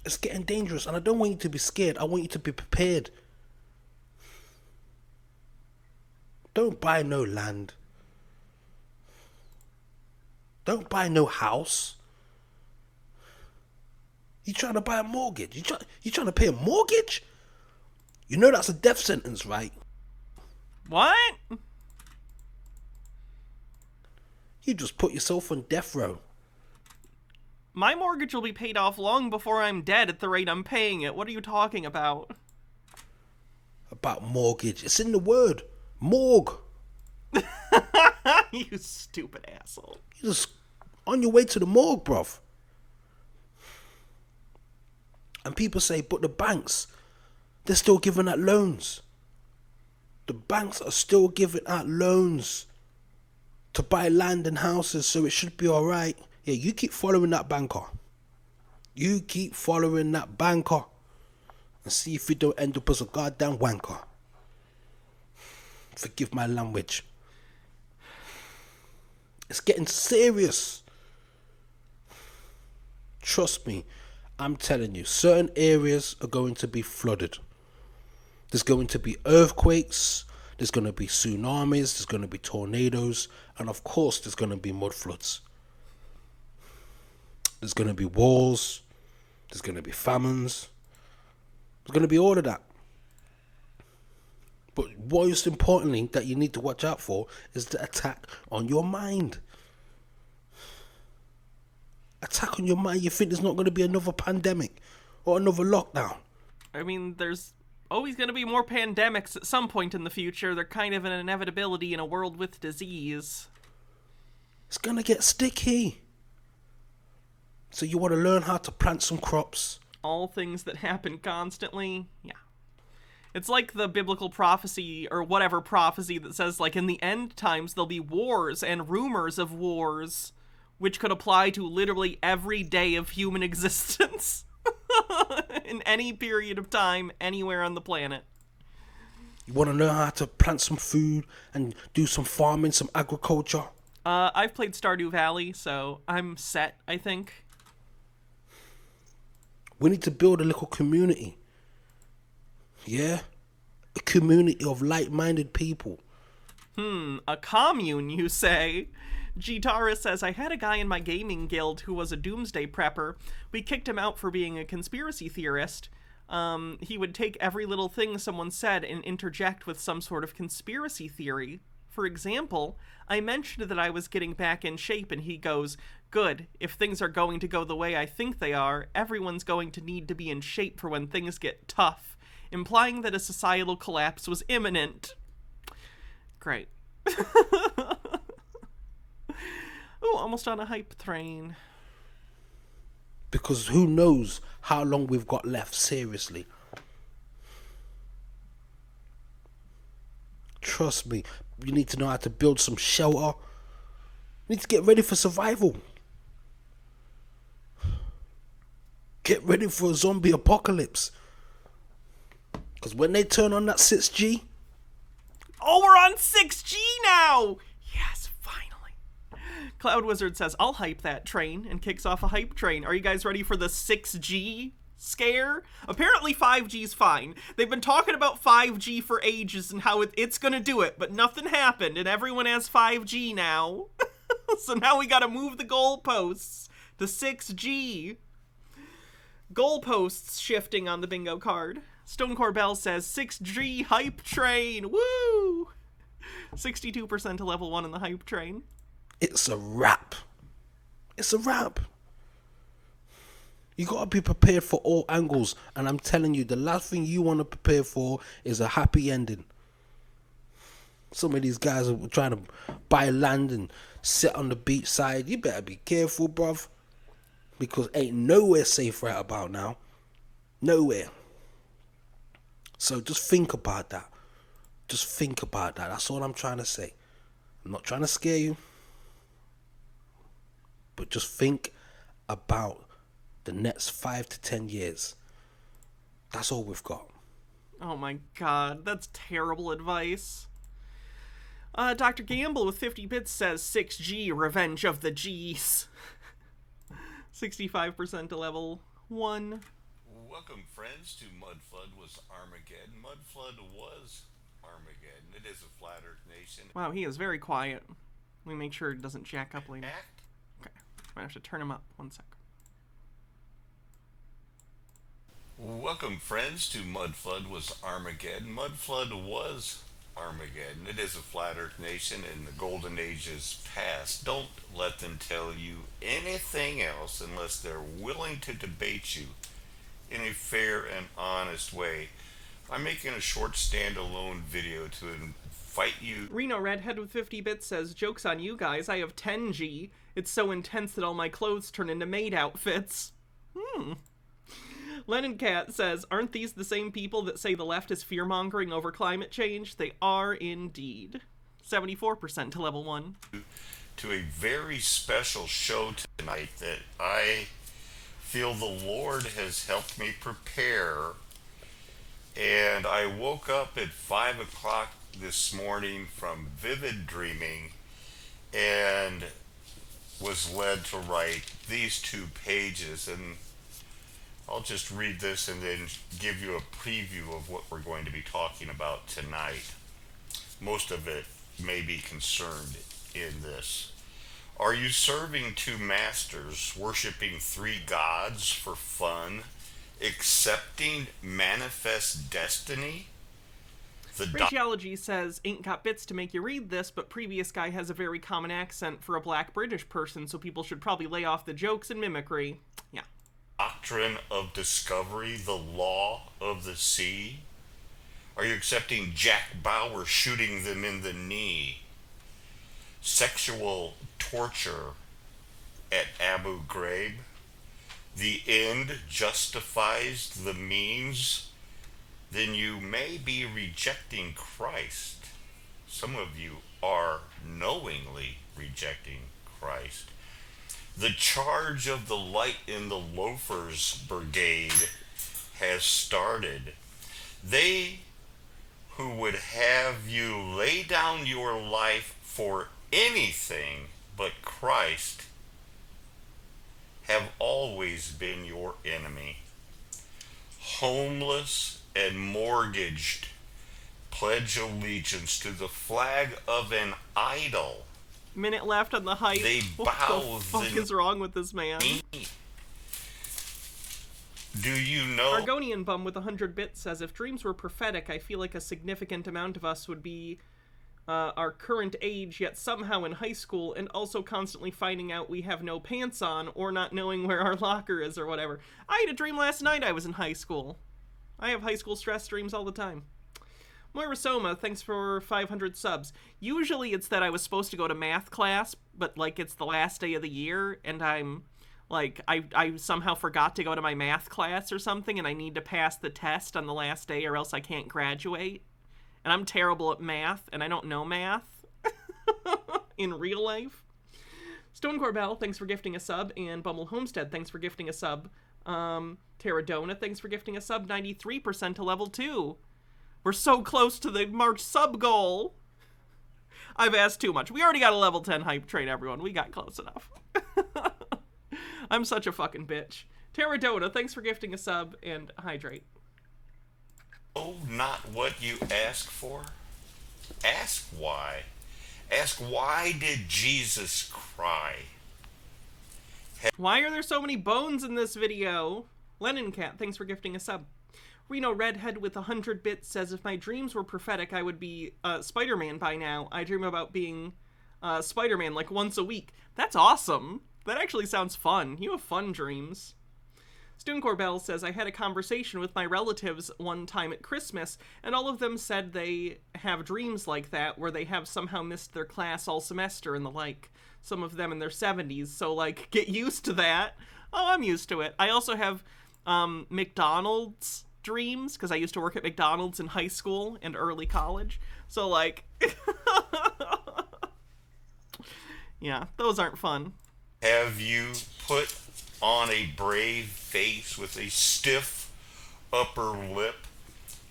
It's getting dangerous, and I don't want you to be scared. I want you to be prepared. Don't buy no land. Don't buy no house. You trying to buy a mortgage? You trying to pay a mortgage? You know that's a death sentence, right? What? You just put yourself on death row. My mortgage will be paid off long before I'm dead at the rate I'm paying it. What are you talking about? About mortgage. It's in the word. Morgue. You stupid asshole. You're just on your way to the morgue, bruv. And people say, but the banks, they're still giving out loans. The banks are still giving out loans to buy land and houses, so it should be alright. Yeah, you keep following that banker. You keep following that banker. And see if you don't end up as a goddamn wanker. Forgive my language. It's getting serious. Trust me, I'm telling you, certain areas are going to be flooded. There's going to be earthquakes, there's going to be tsunamis, there's going to be tornadoes, and of course there's going to be mud floods. There's going to be wars, there's going to be famines, there's going to be all of that. But most importantly that you need to watch out for is the attack on your mind. Attack on your mind. You think there's not going to be another pandemic or another lockdown? I mean, there's always going to be more pandemics at some point in the future. They're kind of an inevitability in a world with disease. It's going to get sticky. So you want to learn how to plant some crops. All things that happen constantly, yeah. It's like the biblical prophecy, or whatever prophecy that says, like, in the end times there'll be wars and rumors of wars, which could apply to literally every day of human existence. In any period of time, anywhere on the planet. You want to learn how to plant some food and do some farming, some agriculture? I've played Stardew Valley, so I'm set, I think. We need to build a little community. Yeah? A community of like-minded people. A commune, you say? Gitara says, I had a guy in my gaming guild who was a doomsday prepper. We kicked him out for being a conspiracy theorist. He would take every little thing someone said and interject with some sort of conspiracy theory. For example, I mentioned that I was getting back in shape and he goes, good, if things are going to go the way I think they are, everyone's going to need to be in shape for when things get tough, implying that a societal collapse was imminent. Great. Ooh, almost on a hype train. Because who knows how long we've got left, seriously. Trust me, you need to know how to build some shelter. You need to get ready for survival. Get ready for a zombie apocalypse. Because when they turn on that 6G... Oh, we're on 6G now! Yes, finally. Cloud Wizard says, I'll hype that train, and kicks off a hype train. Are you guys ready for the 6G scare? Apparently 5G's fine. They've been talking about 5G for ages and how it's gonna do it, but nothing happened, and everyone has 5G now. So now we gotta move the goalposts to 6G. Goalposts shifting on the bingo card. Stone Corbell says, 6G hype train, woo! 62% to level 1 in the hype train. It's a wrap. It's a wrap. You gotta be prepared for all angles, and I'm telling you, the last thing you want to prepare for is a happy ending. Some of these guys are trying to buy land and sit on the beach side. You better be careful, bruv, because ain't nowhere safe right about now. Nowhere. So just think about that. Just think about that. That's all I'm trying to say. I'm not trying to scare you, but just think about the next 5 to 10 years. That's all we've got. Oh my god, that's terrible advice. Dr. Gamble with 50 bits says 6G, Revenge of the G's. 65% to level 1. Welcome, friends, to Mudflood Was Armageddon. Mudflood was Armageddon. It is a flat Earth nation. Wow, he is very quiet. Let me make sure it doesn't jack up later. Act Might have to turn him up. 1 sec. Welcome, friends, to Mudflood Was Armageddon. Mudflood was Armageddon. It is a flat earth nation and the golden age is past. Don't let them tell you anything else unless they're willing to debate you in a fair and honest way. I'm making a short standalone video to invite you. Reno Redhead with 50 bits says, joke's on you guys, I have 10G. It's so intense that all my clothes turn into maid outfits. Lennon Cat says, aren't these the same people that say the left is fear-mongering over climate change? They are indeed. 74% to level 1. To a very special show tonight that I feel the Lord has helped me prepare. And I woke up at 5 o'clock this morning from vivid dreaming and was led to write these 2 pages. And I'll just read this and then give you a preview of what we're going to be talking about tonight. Most of it may be concerned in this. Are you serving 2 masters, worshiping 3 gods for fun, accepting manifest destiny? Phraseology says, ain't got bits to make you read this, but previous guy has a very common accent for a black British person, so people should probably lay off the jokes and mimicry. Yeah. Doctrine of discovery, the law of the sea? Are you accepting Jack Bauer shooting them in the knee? Sexual torture at Abu Ghraib? The end justifies the means? Then you may be rejecting Christ. Some of you are knowingly rejecting Christ. The charge of the light in the loafers brigade has started. They who would have you lay down your life for anything but Christ have always been your enemy. Homeless and mortgaged, pledge allegiance to the flag of an idol. Minute left on the hype. They What bow the fuck is wrong with this man? Do you know? Argonian Bum with 100 bits says, if dreams were prophetic, I feel like a significant amount of us would be our current age, yet somehow in high school, and also constantly finding out we have no pants on, or not knowing where our locker is, or whatever. I had a dream last night I was in high school. I have high school stress dreams all the time. Moira Soma, thanks for 500 subs. Usually it's that I was supposed to go to math class, but like it's the last day of the year, and I'm like, I somehow forgot to go to my math class or something, and I need to pass the test on the last day or else I can't graduate. And I'm terrible at math, and I don't know math in real life. Stone Corbell, thanks for gifting a sub, and Bumble Homestead, thanks for gifting a sub. Terradona, thanks for gifting a sub, 93% to level 2. We're so close to the March sub goal. I've asked too much. We already got a level 10 hype train, everyone. We got close enough. I'm such a fucking bitch. Terradona, thanks for gifting a sub, and hydrate. Oh, not what you ask for? Ask why. Ask why did Jesus cry? Why are there so many bones in this video? Lennon Cat, thanks for gifting a sub. Reno Redhead with 100 bits says, if my dreams were prophetic, I would be Spider-Man by now. I dream about being Spider-Man like once a week. That's awesome. That actually sounds fun. You have fun dreams. Stone Corbell says, I had a conversation with my relatives one time at Christmas, and all of them said they have dreams like that, where they have somehow missed their class all semester and the like. Some of them in their 70s, so, like, get used to that. Oh, I'm used to it. I also have McDonald's dreams, because I used to work at McDonald's in high school and early college. So, like, yeah, those aren't fun. Have you put on a brave face with a stiff upper lip,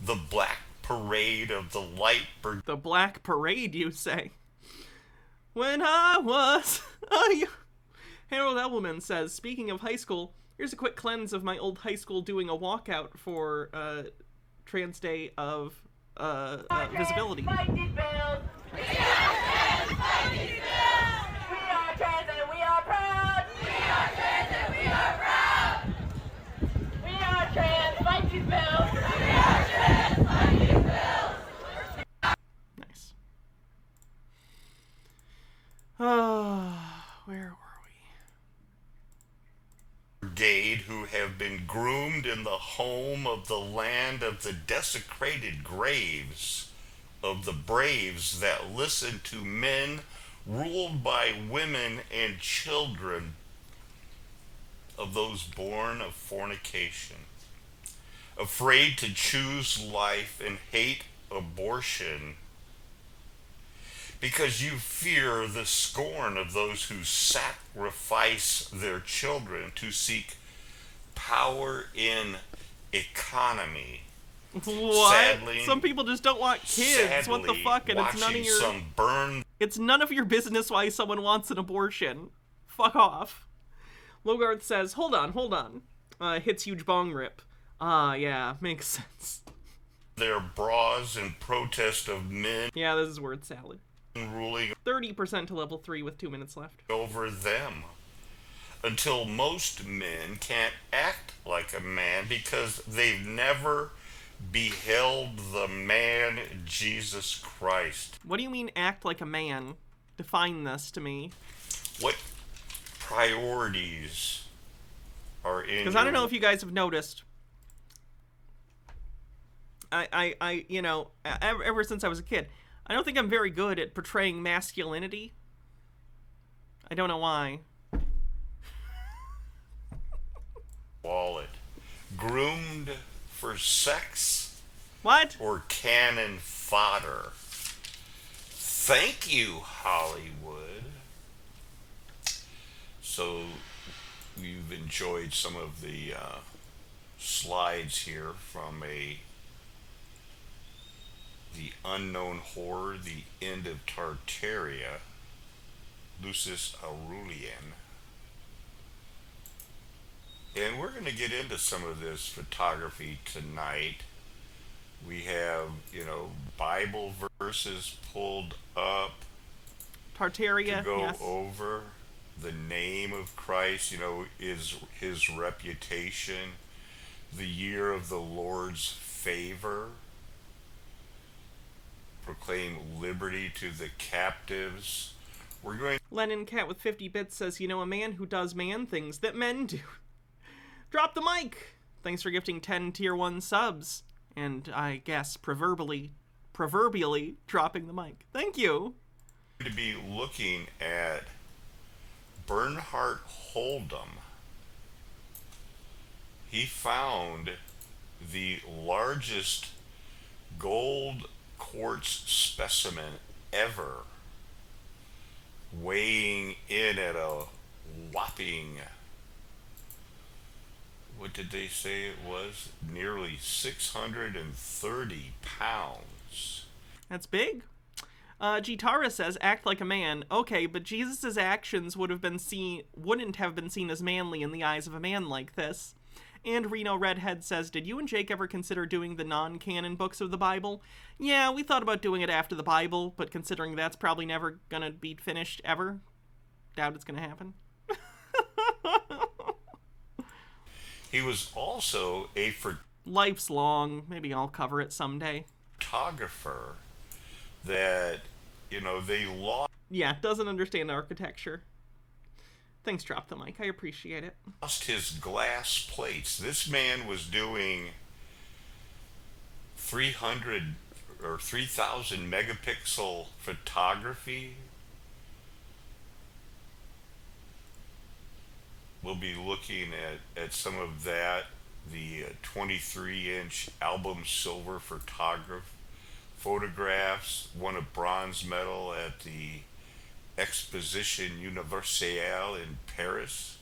the black parade of the light brigade? The black parade, you say? When I was Harold Elvelman says, speaking of high school, here's a quick cleanse of my old high school doing a walkout for Trans Day of Visibility. We are trans and we are proud. brigade who have been groomed in the home of the land of the desecrated graves of the braves that listen to men ruled by women and children of those born of fornication, afraid to choose life and hate abortion because you fear the scorn of those who sacrifice their children to seek power in economy. What? Sadly, some people just don't want kids. What the fuck? And it's none of your It's none of your business why someone wants an abortion. Fuck off. Logarth says, hold on. Hits huge bong rip. Yeah, makes sense. Their bras in protest of men. Yeah, this is word salad. Ruling 30% to level 3 with 2 minutes left. Over them. Until most men can't act like a man because they've never beheld the man Jesus Christ. What do you mean act like a man? Define this to me. What priorities are in? Because I don't know if you guys have noticed. You know, ever since I was a kid, I don't think I'm very good at portraying masculinity. I don't know why. Wallet. Groomed for sex? What? Or cannon fodder? Thank you, Hollywood. So, you've enjoyed some of the slides here from the unknown horror, the end of Tartaria, Lucis Aurelian. And we're going to get into some of this photography tonight. We have, you know, Bible verses pulled up. Tartaria, to go yes. over the name of Christ, you know, his reputation, the year of the Lord's favor, proclaim liberty to the captives. We're going. Lennon Cat with 50 bits says, you know, a man who does man things that men do. Drop the mic. Thanks for gifting 10 tier 1 subs. And I guess proverbially dropping the mic. Thank you. To be looking at Bernhard Holdem. He found the largest gold quartz specimen ever, weighing in at a whopping, what did they say it was? Nearly 630 pounds. That's big. Gitara says, act like a man. Okay, but Jesus' actions wouldn't have been seen as manly in the eyes of a man like this. And Reno Redhead says, did you and Jake ever consider doing the non-canon books of the Bible? Yeah, we thought about doing it after the Bible, but considering that's probably never gonna be finished ever, doubt it's gonna happen. He was also a life's long. Maybe I'll cover it someday. Photographer that, you know, they lost. Yeah, doesn't understand architecture. Thanks, Drop the Mic. I appreciate it. Lost his glass plates. This man was doing 300 or 3,000 megapixel photography. We'll be looking at some of that. The 23-inch album silver photographs, won a bronze medal at the Exposition Universelle in Paris.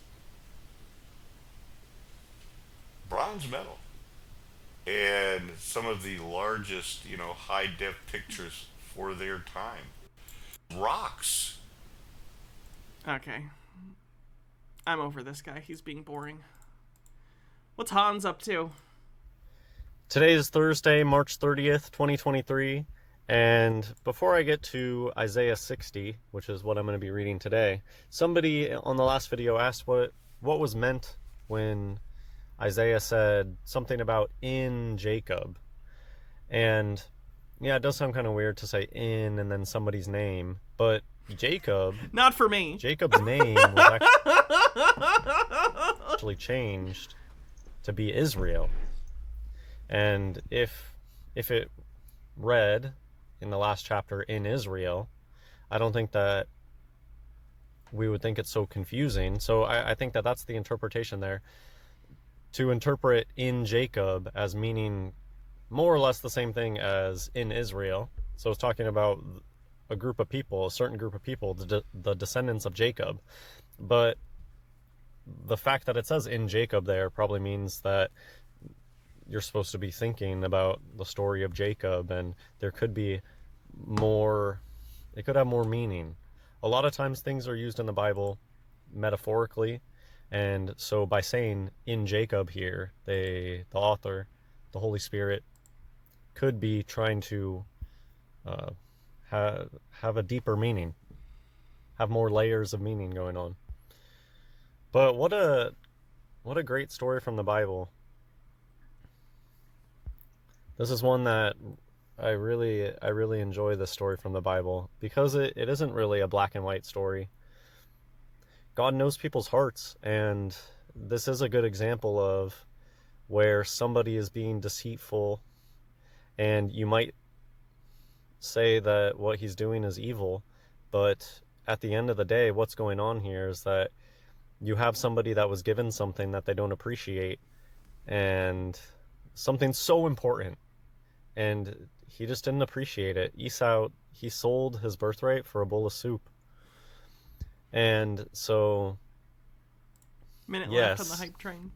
Bronze medal. And some of the largest, you know, high-def pictures for their time. Rocks. Okay. I'm over this guy. He's being boring. What's Hans up to? Today is Thursday, March 30th, 2023. And before I get to Isaiah 60, which is what I'm going to be reading today, somebody on the last video asked what was meant when Isaiah said something about in Jacob. And yeah, it does sound kind of weird to say in and then somebody's name, but Jacob... Not for me. Jacob's name was actually... actually changed to be Israel. And if it read in the last chapter in Israel, I don't think that we would think it's so confusing. So I think that that's the interpretation there. To interpret in Jacob as meaning more or less the same thing as in Israel. So it's talking about a group of people, a certain group of people, the descendants of Jacob. But the fact that it says in Jacob there probably means that you're supposed to be thinking about the story of Jacob, and there could be more, it could have more meaning. A lot of times things are used in the Bible metaphorically, and so by saying in Jacob here, the author, the Holy Spirit, could be trying to have a deeper meaning, have more layers of meaning going on. But what a great story from the Bible. This is one that I really enjoy, this story from the Bible, because it isn't really a black and white story. God knows people's hearts, and this is a good example of where somebody is being deceitful, and you might say that what he's doing is evil, but at the end of the day, what's going on here is that you have somebody that was given something that they don't appreciate, and something so important, and he just didn't appreciate it. Esau, he sold his birthright for a bowl of soup. And so, Minute yes, left on the hype train.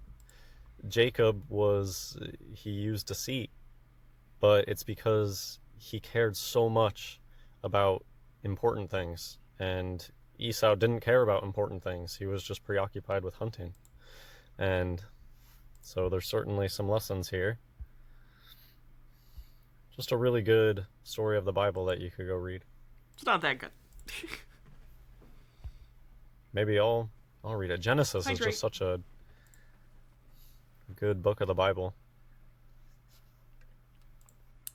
Jacob he used deceit, but it's because he cared so much about important things, and Esau didn't care about important things. He was just preoccupied with hunting. And so there's certainly some lessons here. Just a really good story of the Bible that you could go read. It's not that good. Maybe I'll read it. Genesis is just such a good book of the Bible.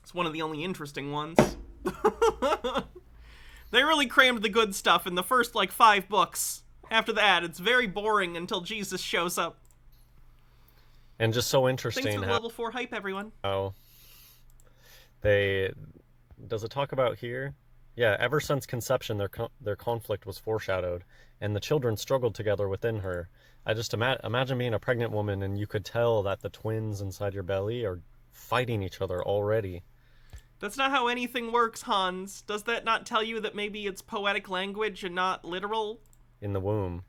It's one of the only interesting ones. They really crammed the good stuff in the first, 5 books. After that, it's very boring until Jesus shows up. And just so interesting. Thanks for the level 4 hype, everyone. Oh. Does it talk about here? Yeah, ever since conception, their conflict was foreshadowed, and the children struggled together within her. I just imagine being a pregnant woman, and you could tell that the twins inside your belly are fighting each other already. That's not how anything works, Hans. Does that not tell you that maybe it's poetic language and not literal? In the womb.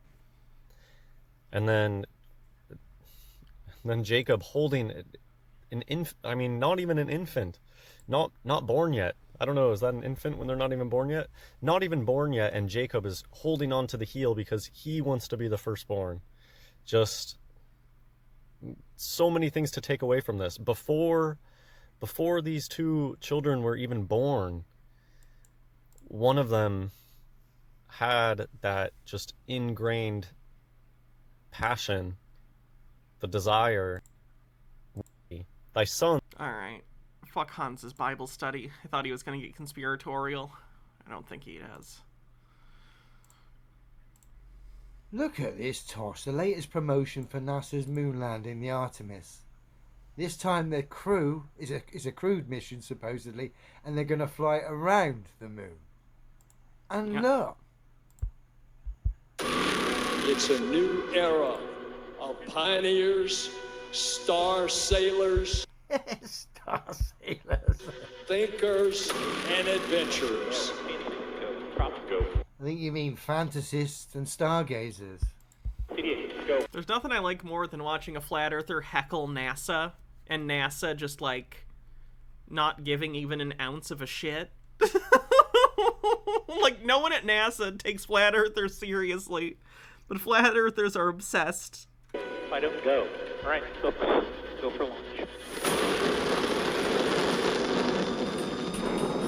And then Jacob holding not even an infant. Not born yet. I don't know, is that an infant when they're not even born yet? Not even born yet, and Jacob is holding on to the heel because he wants to be the firstborn. Just so many things to take away from this. Before these two children were even born, one of them had that just ingrained passion, the desire. Thy son. All right. Fuck Hans's Bible study. I thought he was going to get conspiratorial. I don't think he has. Look at this toss, the latest promotion for NASA's moon landing, the Artemis. This time the crew is a crewed mission, supposedly, and they're going to fly around the moon. And look. It's a new era of pioneers, star sailors, star sailors, thinkers, and adventurers. I think you mean fantasists and stargazers. There's nothing I like more than watching a flat earther heckle NASA, and NASA just, not giving even an ounce of a shit. No one at NASA takes flat earthers seriously, but flat earthers are obsessed. I don't go. All right, go for launch.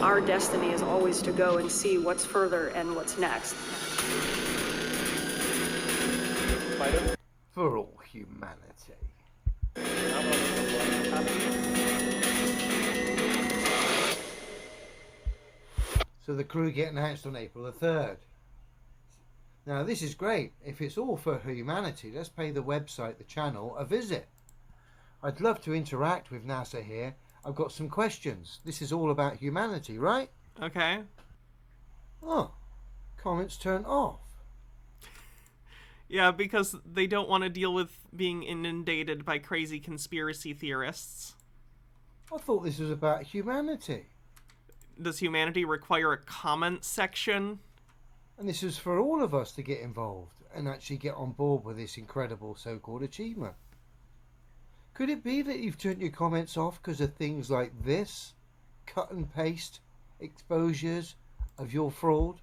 Our destiny is always to go and see what's further and what's next. For all humanity. So the crew get announced on April the 3rd. Now, this is great. If it's all for humanity, let's pay the website, the channel, a visit. I'd love to interact with NASA here. I've got some questions. This is all about humanity, right? Okay. Oh, comments turned off. Yeah, because they don't want to deal with being inundated by crazy conspiracy theorists. I thought this was about humanity. Does humanity require a comment section? And this is for all of us to get involved and actually get on board with this incredible so-called achievement. Could it be that you've turned your comments off because of things like this? Cut and paste exposures of your fraud?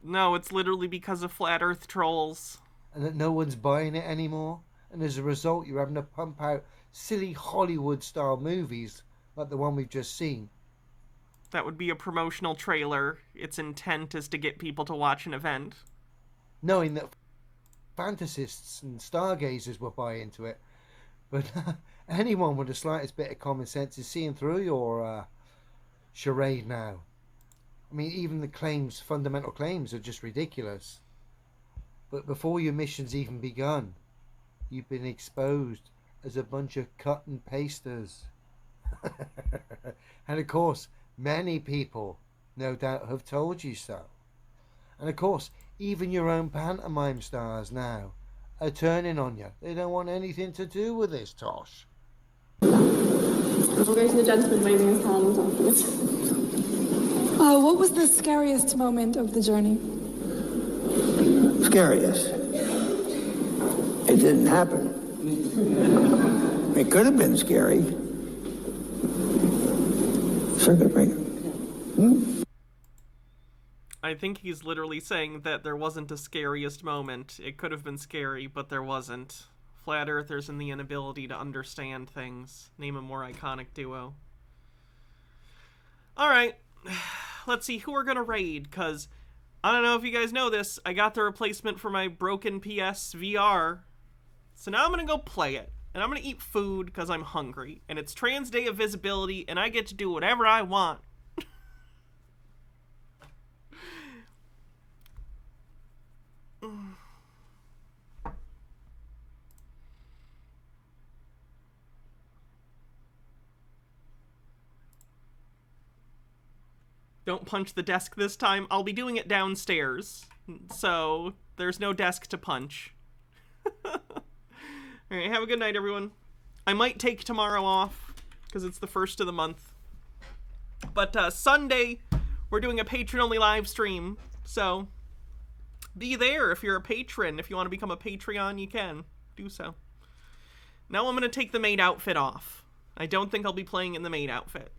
No, it's literally because of flat earth trolls. And that no one's buying it anymore? And as a result, you're having to pump out silly Hollywood-style movies like the one we've just seen. That would be a promotional trailer. Its intent is to get people to watch an event. Knowing that fantasists and stargazers will buy into it. But anyone with the slightest bit of common sense is seeing through your charade now. I mean, even the claims, fundamental claims, are just ridiculous. But before your mission's even begun, you've been exposed as a bunch of cut and pasters. And of course, many people, no doubt, have told you so. And of course, even your own pantomime stars now are turning on you. They don't want anything to do with this, Tosh. Ladies and gentlemen, my name is Hans. What was the scariest moment of the journey? Scariest? It didn't happen. It could have been scary. Circuit breaker. I think he's literally saying that there wasn't a scariest moment. It could have been scary, but there wasn't. Flat earthers and the inability to understand things. Name a more iconic duo. Alright, let's see who we're gonna raid, because I don't know if you guys know this, I got the replacement for my broken PS VR. So now I'm gonna go play it, and I'm gonna eat food because I'm hungry, and it's Trans Day of Visibility, and I get to do whatever I want. Don't punch the desk this time. I'll be doing it downstairs, so there's no desk to punch. Alright, have a good night, everyone. I might take tomorrow off, because it's the first of the month. But Sunday, we're doing a patron-only live stream, so be there if you're a patron. If you want to become a Patreon, you can do so. Now I'm going to take the maid outfit off. I don't think I'll be playing in the maid outfit.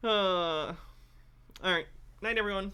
Alright. Night, everyone.